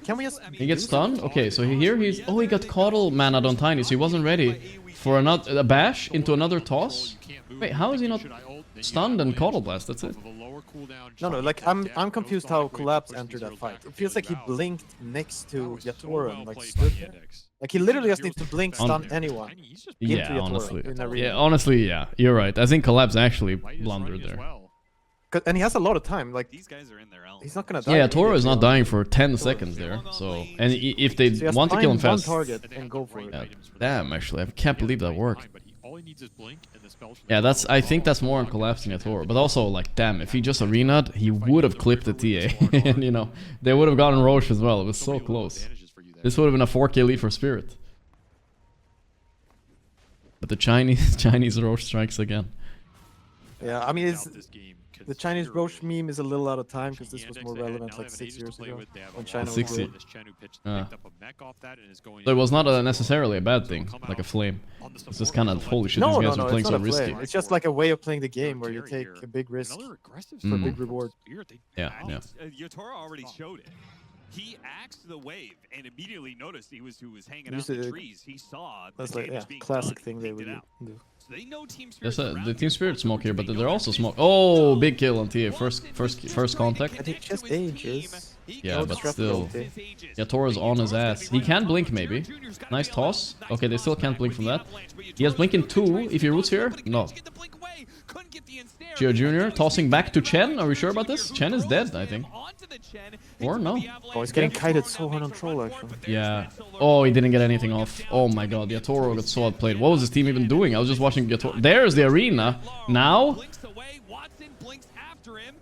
Can we just? He gets stunned? Okay, so here he's... Oh, he got Coddle mana on Tiny, so he wasn't ready for a bash into another toss. can't move. Wait, how is he not Should I ult? Then you stunned have and Lynch Coddle Blast? That's it. off of a lower cooldown. No, Shiny like gets I'm down, confused goes on how quick, Collapse pushes entered that zero fight. back, It feels like he wow. blinked next That to was so Yatoro well and like played by stood there. Yandex. Like he literally just needs to blink, On- stun anyone. Tiny, he's just Into Yeah, Yatoro honestly. in arena. Yeah, honestly, yeah. You're right. I think Collapse actually Light is blundered running as there. well. And he has a lot of time. Like These guys are in their element. he's not gonna die. Yeah, Toro is not immediately. dying for 10 seconds there. So, and if they So he has want to to kill him find one fast, target And they and have go the for right it. Yeah, items for damn, that. actually, I can't believe that worked. But all he needs is blink and the spell should Yeah, be that's. able I to think that's more on collapsing at Toro. But also, like, damn, if he just arena'd, he would have clipped the TA, and you know, they would have gotten Roche as well. It was so many little close. advantages for you there. This would have been a 4K lead for Spirit. But the Chinese Roche strikes again. Yeah, I mean, Out it's, this game the Chinese Roche considerably. meme is a little out of time because this was Yandex more ahead. relevant Now like they have 6 an years Aegis to play ago with. They have a when lot China of was 60. good. This Chen who picked Ah. up a mech off that and is going So it was not in. necessarily a bad So thing, come like a out flame. on the It's just support kind with of the holy left shit, No, these no, guys no, are playing it's so not a risky. flame. It's just like a way of playing the game where you take Carrier. a big risk Another aggressive for a Mm. big reward. Spirit, they Yeah, balanced. yeah. Yatoro already showed it. He axed the wave and immediately noticed he was hanging Used out in the to- trees. He saw the That's like damage yeah, being classic done, thing they picked would it out. do. So they know Team Yes, Spirit's around the them. Team Spirit smoke here, but They they're know also that smoke. this- Oh, big kill on TA. First Watson contact. I think just ages. Yeah, No but stress still. ability. Yatoro's on his ass. He can blink maybe. Nice toss. Okay, they still can't blink from that. He has blink in 2. If he roots here, no. Gio Jr. tossing back to Chen. Are we sure about this? Chen is dead, I think. Or no. Oh, he's getting kited so hard on troll actually. Yeah. Oh, he didn't get anything off. Oh my god, Yatoro got so outplayed. What was his team even doing? I was just watching Yatoro. There's the arena. Now?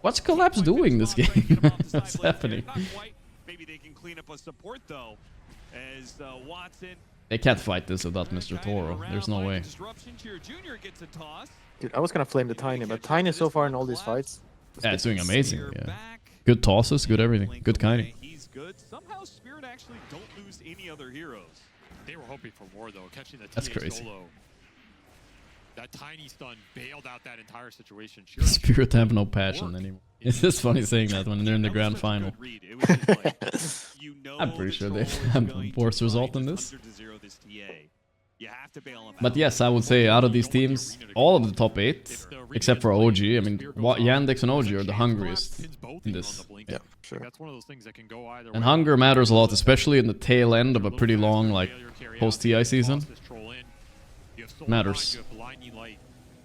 What's Collapse doing this game? What's happening? Maybe they can clean up a support though, as Watson. They can't fight this without Mr. Toro. There's no way. Dude, I was gonna flame the Tiny, but Tiny so far in all these fights. Yeah, it's doing amazing. Yeah. Good tosses, good everything. Good Kaini. He's good. Somehow Spirit actually don't lose any other heroes. They were hoping for more though, catching the That's TA crazy. solo. That tiny stun bailed out that entire situation. Spirit have no passion anymore. It's just funny saying that when they're in the grand final. I'm pretty sure they have a worse result than this. But yes, I would say out of these teams, all of the top 8, except for OG, I mean, Yandex and OG are the hungriest in this. Yeah, sure. That's one of those things that can go either And way. hunger matters a lot, especially in the tail end of a pretty long, like, post-TI season. Matters. I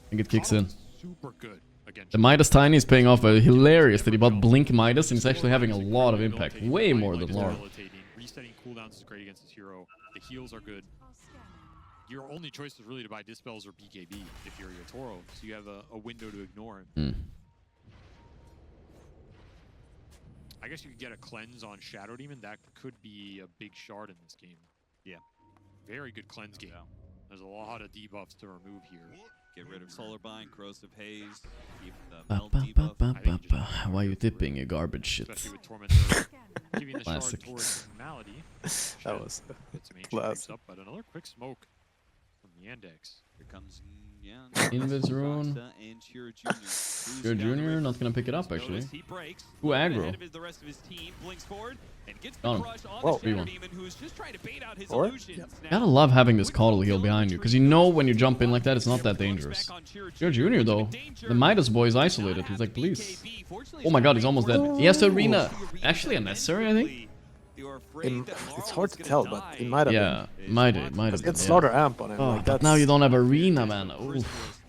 think it kicks in. Super good against The Midas Tiny is paying off. Hilarious that he bought Blink Midas and he's actually having a lot of impact. Way more than Lar. Resetting cooldowns is great against this hero. The heals are good. Your only choice is really to buy Dispels or BKB if you're Yatoro, so you have a window to ignore him. I guess you could get a cleanse on Shadow Demon. That could be a big shard in this game. Yeah. Very good cleanse game. There's a lot of debuffs to remove here. Get rid of Solar Bind, Corrosive Haze, keep the Melt debuff. Why are you tipping, you garbage shit? Especially with Tormentor giving the shard Classic. towards Malady. That was Gets some ancient classic. creeps up, but another quick smoke from Yandex. Here comes Invis Rune. and Shiro Jr. Shiro Jr. not gonna pick it up actually. He breaks. Who aggro? Ahead of the rest of his team, blinks forward and gets the Got him. crush on Whoa. the Shadow 3-1. Demon, who's just trying to bait out his Or? illusions. Now, Gotta love having this Coddle heal behind you, because you know when you jump in like that, it's not that dangerous. Shiro Jr. though, the Midas boy is isolated. He's like, please. Oh my god, he's almost dead. He has to arena. Actually unnecessary, I think. It's hard to tell, but it might have Yeah, might have been. been. It's Yeah. Slaughter Amp on him. Oh, like, but that's, now you don't have arena, man. Oof.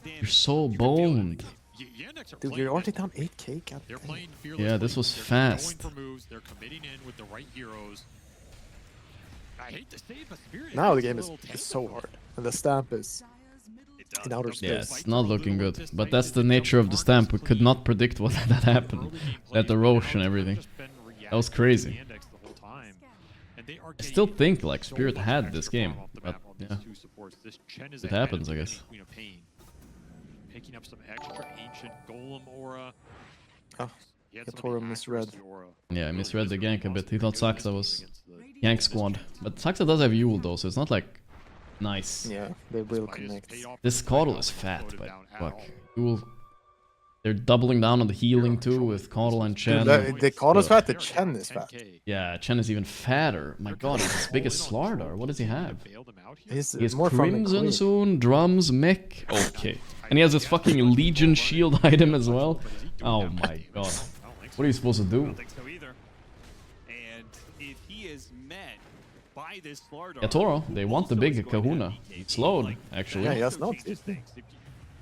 You're so boned. Yandex are Dude, playing you're already it. down 8k? God They're damn. playing fearlessly. Yeah, this was They're fast. Going for moves. They're committing in with the right heroes. I hate to say it, but Spirit Now the is a game is little so tankier. hard. And the stamp is It does. in outer The space. Yeah, fights it's are not a looking little good. this But fight that's is the the nature of the aren't stamp. as We could not predict what that happened. That the Roche and everything. That was crazy. I still think like Spirit had this game, but yeah, it happens, I guess. Picking up some extra ancient golem aura. Oh, He had some of the Yatoro misread. accuracy aura. Yeah, I misread the gank a bit. He thought Saxa was gank squad, but Saxa does have Yule though, so it's not like nice. Yeah, they will connect. This Coddle is fat, but fuck. Yule They're doubling down on the healing too with Caudle and Chen. The Caudle's fat, the Chen is fat. Yeah, Chen is even fatter. My god, he's as big as Slardar. What does he have? He has more Crimson soon, drums, mech. Okay. And he has this fucking Legion shield item as well. Oh my god. What are you supposed to do? I don't think so either. And if he is met by this Slardar, Yeah, Toro, they want the big kahuna. Slowed, actually. Yeah, he has no.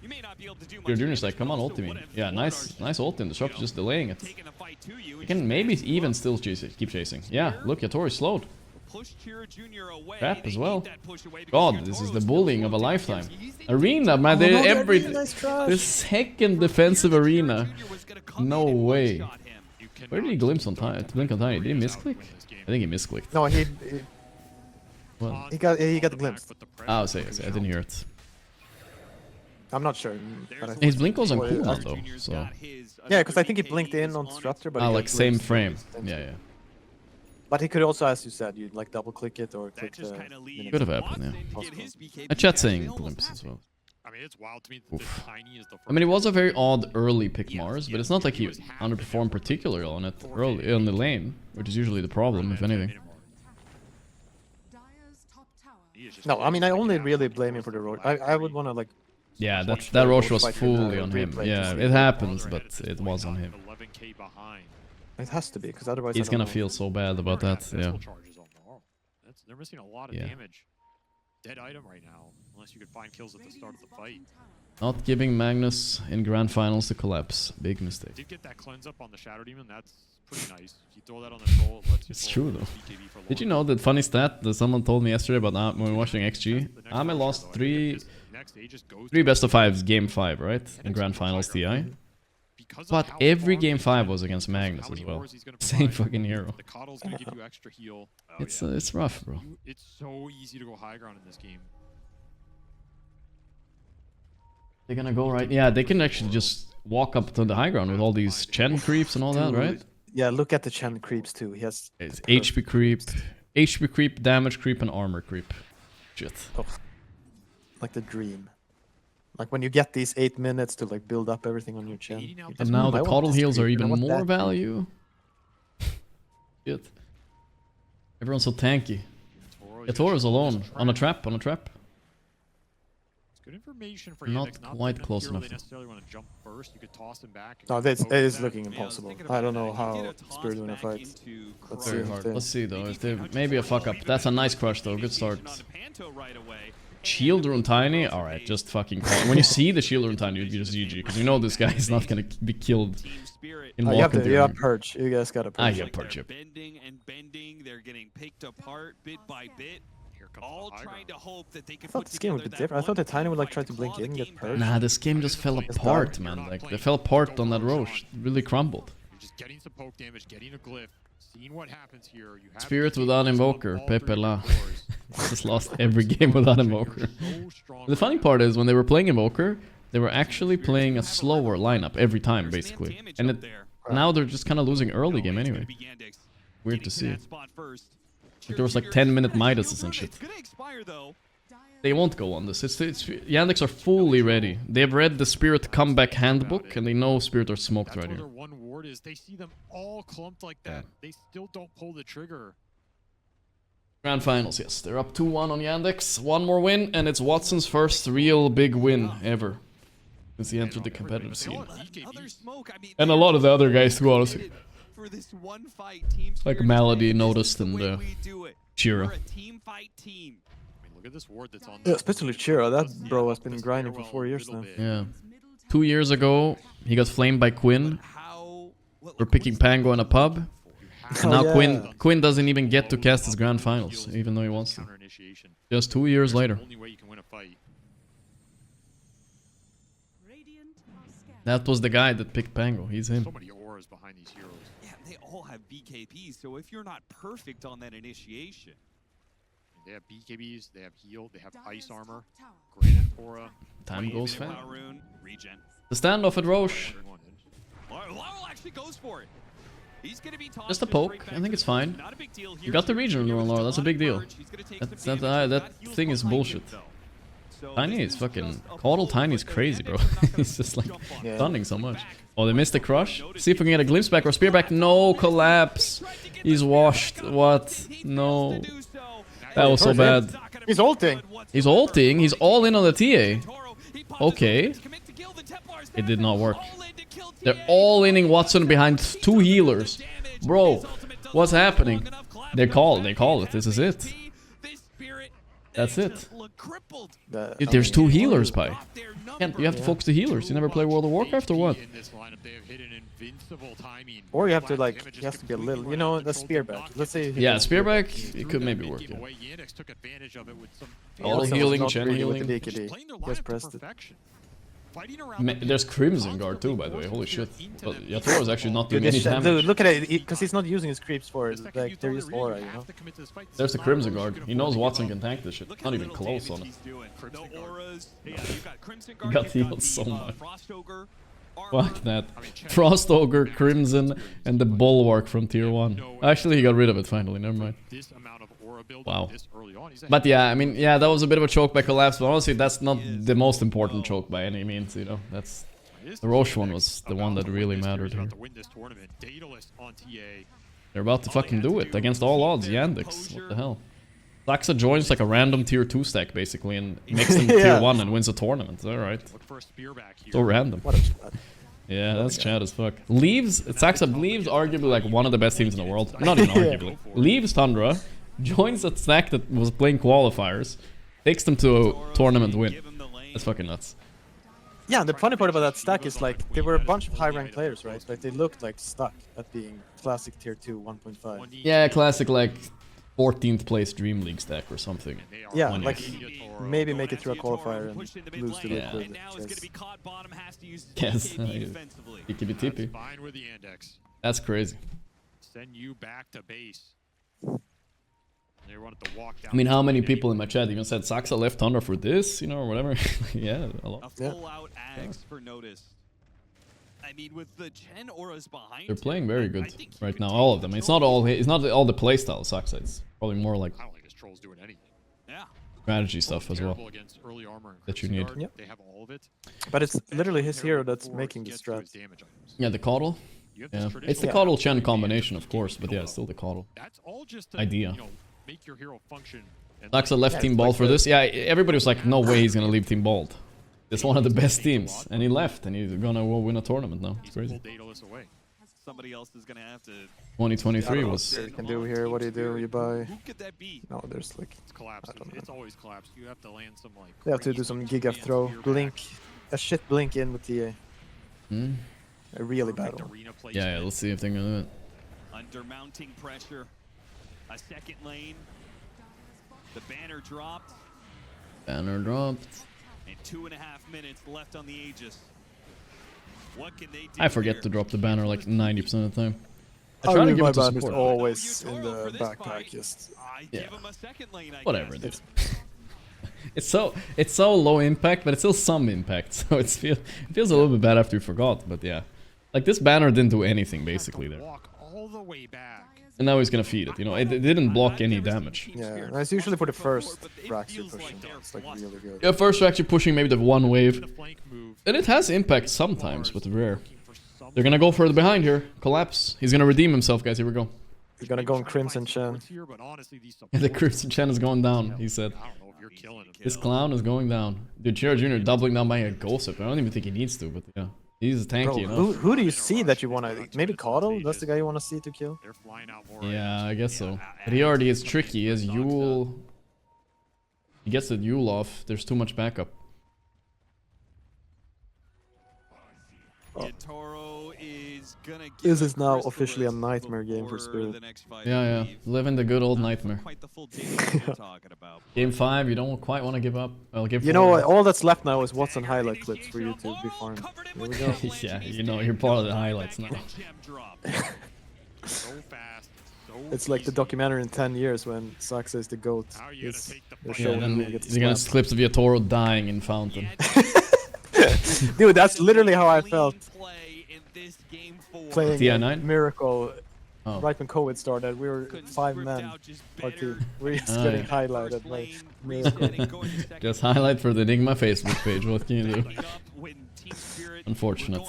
you may not be able to do much. Your Junior's like, come on, ult me. Yeah, nice ult in. Disrupt's just delaying it. You can maybe even still keep chasing. Yeah, look, Yatori's slowed. Trap as well. God, this is the bullying of a lifetime. Arena, man, the second defensive arena. No way. Where did he glimpse on time? Blink on Tiny? Did he misclick? I think he misclicked. No, Well, he got the glimpse. oh, say, I didn't hear it. I'm not sure. But His blink was on cooldown though, so. Yeah, because I think he blinked in on Disruptor, but Ah, he like got same glimpsed. frame. Yeah. But he could also, as you said, you'd like double click it or click the. Could have happened, yeah. A chat saying glimpse as well. I mean, it's wild to me that Tiny is the first. I mean, it was a very odd early pick Mars, but it's not like he underperformed particularly on it early on the lane, which is usually the problem, if anything. Dire's top tower. No, I mean, I only really blame him for the road. I would want to like. Yeah, that Roche was fully on him. Yeah, it happens, but it was on him. 11K behind. It has to be, because otherwise. He's I don't gonna know. feel so bad about that, yeah. They're missing a lot of Yeah. damage. Dead item right now, unless you could find kills at the start of the fight. Not giving Magnus in Grand Finals to collapse. Big mistake. Did get that cleanse up on the Shadow Demon, that's pretty nice. You throw that on the troll, it lets you It's troll true, though. BKB for Did you long. know that funny stat that someone told me yesterday about when we were watching XG? Ame lost three best of fives game 5, right? In Grand Finals TI. But every game 5 was against Magnus as well. Same fucking hero. The Coddle's gonna give you extra heal. It's rough, bro. It's so easy to go high ground in this game. They're gonna go right. Yeah, they can actually just walk up to the high ground with all these Chen creeps and all that, right? Yeah, look at the Chen creeps too. He has. It's HP creep, damage creep, and armor creep. Shit. Oh, like the dream. Like when you get these 8 minutes to like build up everything on your Chen. And now the Coddle heals are even more value. Shit. Everyone's so tanky. Yatoro's alone. On a trap. Good information for Not Yandex, quite that close hero enough. They necessarily want to jump first. You could toss him back. No, and it is looking Yeah, I was impossible. thinking I about don't that. know He how did a toss Spirit gonna back fight. into Let's Crow. see. Very hard. Let's see though. If they maybe a fuck up. That's a nice crush though. Good start. Shield rune Tiny. All right, just fucking call. When you see the shield rune Tiny, you just GG because you know this guy is not gonna be killed in Oh, you have walking. purge. You guys gotta purge. I get purge it. Bending and bending, they're getting picked apart bit by bit. All trying to hope that they I can thought put this game would be together different. I thought the that Tiny would like one try to fight blink claw in, the get game purged. back. Nah, this game just fell apart, man. Like they fell apart on that Roche. Really crumbled. You're just getting some poke damage, getting a glyph, seeing what happens here. You have Spirit to without take Invoker, all three Pepe La. doors. Just lost every game without Invoker. So strong The funny right part is when they were playing Invoker, they were actually playing a slower lineup every time, basically. And now they're just kind of losing early game anyway. Weird to see. Like there was like 10-minute Midases and shit. They won't go on this. Yandex are fully ready. They've read the Spirit comeback handbook and they know Spirit are smoked That's right where here. their one ward is. They see them all clumped like that. They still don't pull the trigger. Grand Finals, yes. They're up 2-1 on Yandex. One more win and it's Watson's first real big win ever since he entered the competitive scene. And a lot of the other guys too, honestly. Like Malady noticed and Chira. Look at this ward that's on. Yeah, especially Chira. That bro has been grinding for 4 years now. Yeah. 2 years ago, he got flamed by Quinn for picking Pango in a pub. And now Quinn doesn't even get to cast his Grand Finals, even though he wants to. Just 2 years later. Only way you can win a fight. Radiant That was the guy that picked Pango. He's him. So many auras behind these heroes. Yeah, they all have BKBs, so if you're not perfect on that initiation, They have BKBs, they have heal, they have ice armor, granite aura. Time goes fast. Power rune, regen. The standoff at Roche. Laurel actually goes for it. He's gonna be tossed Just a to poke. straight I back think to it's the fine. Not a big deal here. You got the region, Here with Laurel. That's a big deal. Gorgc, he's gonna take some damage. That Heals thing is behind him, bullshit. though. Tiny is fucking... Caudal Tiny is crazy, bro. He's just like stunning so much. Oh, they missed the crush? See if we can get a glimpse back or spear back. No, collapse. He's washed. What? No. That was so bad. He's ulting. He's ulting. He's all in on the TA. Okay. It did not work. They're all inning Watson behind 2 healers. Bro, what's happening? They call it. This is it. That's it. There's 2 healers, Pi. You have to focus the healers. You never play World of Warcraft or what? Or you have to like, you have to be a little, you know, the spear back. Let's say. Yeah, spear back. It could maybe work. Yeah. All healing, Chen healing. Just pressed it. There's Crimson Guard too, by the way. Holy shit. But Yatoro is actually not doing any damage. Dude, look at it, because he's not using his creeps for it. Like, there is aura, you know? There's the Crimson Guard. He knows Watson can tank this shit. Not even close on it. He got healed so much. Fuck that. Frost Ogre, Crimson, and the Bulwark from tier 1. Actually, he got rid of it finally. Never mind. Wow. But yeah, I mean, yeah, that was a bit of a choke by collapse, but honestly, that's not the most important choke by any means, you know. That's... The Roche one was the one that really mattered here. They're about to fucking do it against all odds, Yandex. What the hell? Saxa joins like a random tier 2 stack basically and makes them tier 1 and wins a tournament. Alright. So random. Yeah, that's Chad as fuck. Leaves, Saxa leaves arguably like one of the best teams in the world. Not even arguably. Leaves Tundra, joins a stack that was playing qualifiers, takes them to a tournament win. That's fucking nuts. Yeah, the funny part about that stack is like, they were a bunch of high-ranked players, right? Like, they looked like stuck at being classic tier 2 1.5. Yeah, classic like 14th place DreamLeague stack or something. Yeah, like maybe make it through a qualifier and lose to Liquid. Yes, TP. That's crazy. Send you back to base. I mean, how many people in my chat even said Saxa left Thunder for this, you know, or whatever? Yeah, a lot. A full-out Ags for notice. I mean, with the Chen auras behind, they're playing very good right now, all of them. It's not all the playstyle Saxa. It's probably more like I don't think his troll's doing anything. Yeah. Strategy stuff as well that you need. Yep. But it's literally his hero that's making the strats. Yeah, the Caudal. Yeah, it's the Caudal Chen combination, of course, but yeah, it's still the Caudal idea. Make your hero function. Saxa left Team Bald for this. Yeah, everybody was like, no way he's gonna leave Team Bald. It's one of the best teams, and he left, and he's gonna win a tournament now. It's crazy. Somebody else is gonna have to. 2023 was. What you can do here? What do? You buy? Who could that be? No, there's like. It's collapsed. It's always collapsed. You have to land some like. You have to do some giga throw, blink, a shit blink in with TA. Hmm. A really bad one. Yeah, let's see if they're gonna do it. Under mounting pressure, a second lane. The banner dropped. Banner dropped. And 2.5 minutes left on the Aegis. What can they do? I forget to drop the banner like 90% of the time. I try to give it to support. Always in the backpack, just yeah. Whatever, dude. It's so low impact, but it's still some impact. So it feels a little bit bad after you forgot, but yeah. Like this banner didn't do anything basically there. And now he's gonna feed it, you know, it didn't block any damage. Yeah, it's usually for the first racks you're pushing, it's like really good. Yeah, first racks you're pushing maybe the one wave. And it has impact sometimes, but rare. They're gonna go further behind here. Collapse. He's gonna redeem himself, guys, here we go. He's gonna go on Crimson Chen. Yeah, the Crimson Chen is going down, he said. This clown is going down. Dude, Chiro Jr. doubling down by a Ghost Whip. I don't even think he needs to, but yeah. He's tanky enough. Who do you see that you want to... Maybe Caudal? That's the guy you want to see to kill? Yeah, I guess so. But he already is tricky. He has Yule. He gets the Yule off. There's too much backup. This is now officially a nightmare game for Spirit. Yeah. Living the good old nightmare. Game 5, you don't quite want to give up. Well, game 4. You know what? All that's left now is Watson highlight clips for you to be farmed. Here we go. Yeah, you know, you're part of the highlights now. It's like the documentary in 10 years when Saxa is the GOAT. They're showing him he gets you're gonna clips of Yatoro dying in Fountain. Dude, that's literally how I felt playing TI9? Miracle Oh. Right when COVID started, we were 5 men. Our team. We're just Oh, getting yeah. highlighted. Like, Just highlight for the Enigma Facebook page. What can you do? Unfortunate.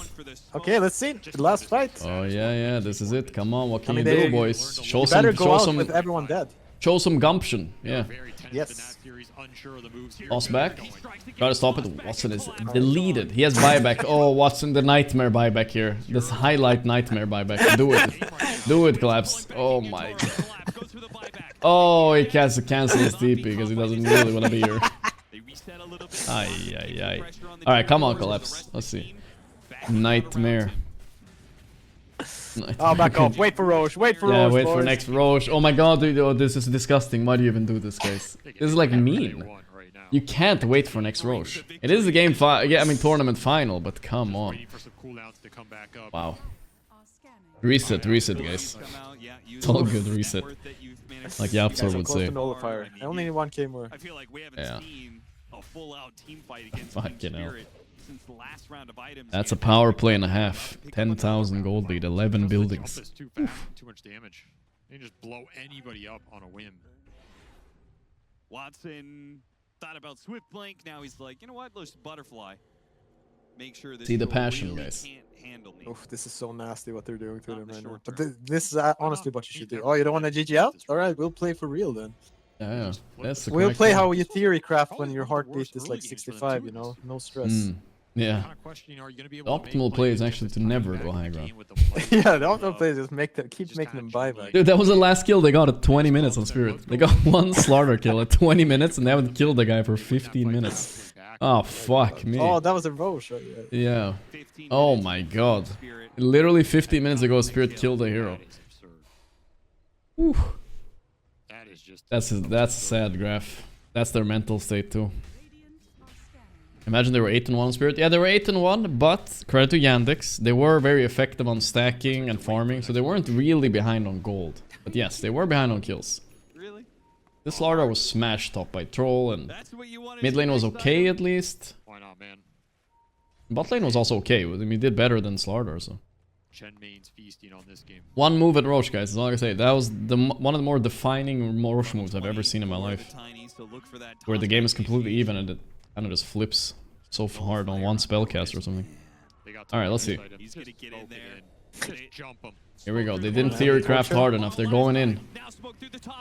okay, let's see. The last fight. Oh yeah, this is it. Come on, what can I mean, you do, they- boys? Show You better some, go out with everyone dead. show some gumption. Yeah. Yes. Boss back. Gotta stop it. Watson is deleted. He has buyback. Oh, Watson, the nightmare buyback here. This highlight nightmare buyback. Do it. Do it, Collapse. Oh my god. Oh, he has to cancel his TP because he doesn't really want to be here. Ay. Alright, come on, Collapse. Let's see. Nightmare. Oh, back off. Wait for Roche. Wait for Yeah, Roche. wait for boys. next Roche. Oh my god, dude. Oh, this is disgusting. Why do you even do this, guys? This is like mean. You can't wait for next Roche. It is the game yeah, I mean tournament final, but come on. Wow. Reset, guys. It's all good, reset. Like Yapsor would Close say. to nullifier. I only need 1k more. I feel like we haven't Yeah. seen a full-out team fight against Fucking hell. Spirit since the last round of items. That's a power play and a half. 10,000 gold lead, 11 buildings. Too fast, too much damage. They can just blow anybody up on a whim. Watson thought about Swift Blink. Now he's like, you know what? Let's butterfly. Make sure this See the girl passion, really guys. can't handle me. Oof, this is so nasty what they're doing to Not them in the right now. short But term. this is honestly what you should do. Oh, you don't want to GG out? Alright, we'll play for real then. Yeah, that's the We'll correct play one. how you theory craft when your heartbeat is like 65, you know? No stress. Yeah. Kinda questioning, are you gonna be The able to make optimal play is plays actually against to a never tiny go back high in the ground. game with the players Yeah, the optimal of- play is just keep just making them kinda buyback. Dude, that was the last kill they got at 20 minutes on Spirit. They got one slaughter kill at 20 minutes and they haven't killed the guy for 15 minutes. Oh, fuck me. Oh, that was a Roche. Right? Yeah. Yeah. Oh my god. Literally 15 minutes ago, Spirit killed a hero. Whew. That is just That's a sad graph. That's their mental state too. Imagine they were 8-1 on Spirit. Yeah, they were 8-1, but credit to Yandex, they were very effective on stacking and farming, so they weren't really behind on gold. But yes, they were behind on kills. Really? This Slardar was smashed top by Troll, and That's what you wanted mid to lane was next okay item? at least. why not, man? Bot lane was also okay. I mean, he did better than Slardar, so. Chen Main's feasting on this game. One move at Roche, guys, is all I can say. That was one of the more defining Roche moves I've ever seen in my life. Where the game is completely even and it kind of just flips so hard on one spellcaster or something. Alright, let's see. He's gonna get in there. Just jump him. Here we go. They didn't theory craft hard enough. They're going in.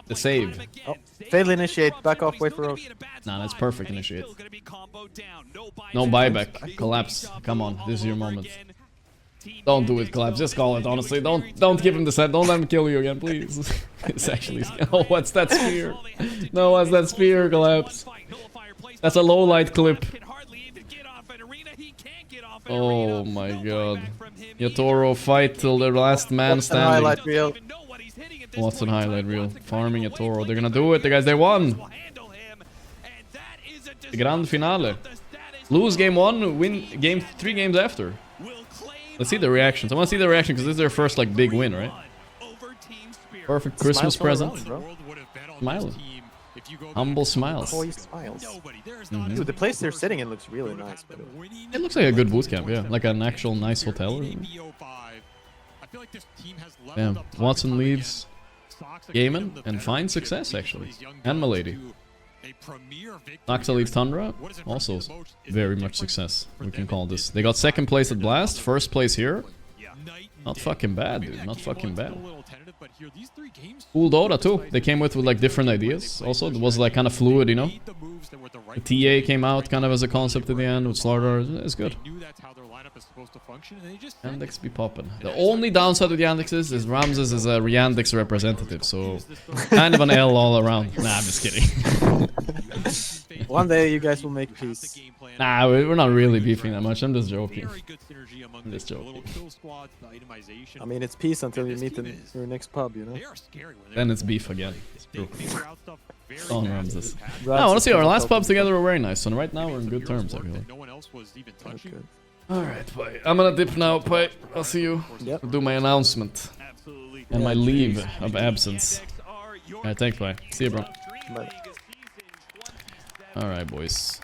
The save. Oh, fail initiate. Back off. Wait for Roche. Nah, that's perfect initiate. No buyback. Collapse. Come on. This is your moment. Don't do it, Collapse. Just call it, honestly. Don't give him the set. Don't let him kill you again, please. It's actually... Oh, what's that spear? No, what's that spear, Collapse? That's a low light clip. Oh my god. Yatoro fight till the last man Watson highlight standing. reel. Watson highlight reel. Farming Yatoro. They're gonna do it, the guys. They won. The grand finale. Lose game 1, win game 3 games after. Let's see the reactions. I want to see the reaction because this is their first like big win, right? Perfect Christmas Smiles all present. around, bro. Smiling. Humble smiles. Oh, he smiles. Mhm. Dude, the place they're sitting in looks really nice, by the way. It looks like a good boot camp, yeah. Like an actual nice hotel or something. Yeah, Watson leaves Gaiman and finds success actually. And Milady. Noxa leaves Tundra, also very much success, we can call this. They got second place at Blast, first place here. Not fucking bad, dude, not fucking bad. Cool Dota too, they came with like different ideas, also it was like kind of fluid, you know. The TA came out kind of as a concept at the end with Slardar, it's good. Yandex be poppin'. The only downside with Yandex is Ramses is a Yandex representative, so kind of an L all around. Nah, I'm just kidding. One day you guys will make peace. Nah, we're not really beefing that much. I'm just joking. I'm just joking. I mean, it's peace until you meet in your next pub, you know? Then it's beef again. It's true. On Ramses. Ramses No, honestly, our doesn't last help pubs him. together were very nice, and right now we're in good terms, I feel like. Okay. Alright, bye. I'm gonna dip now, bye. I'll see you. Yep. I'll do my announcement. And my leave of absence. Alright, thanks, bye. See you, bro. Bye. Alright, boys.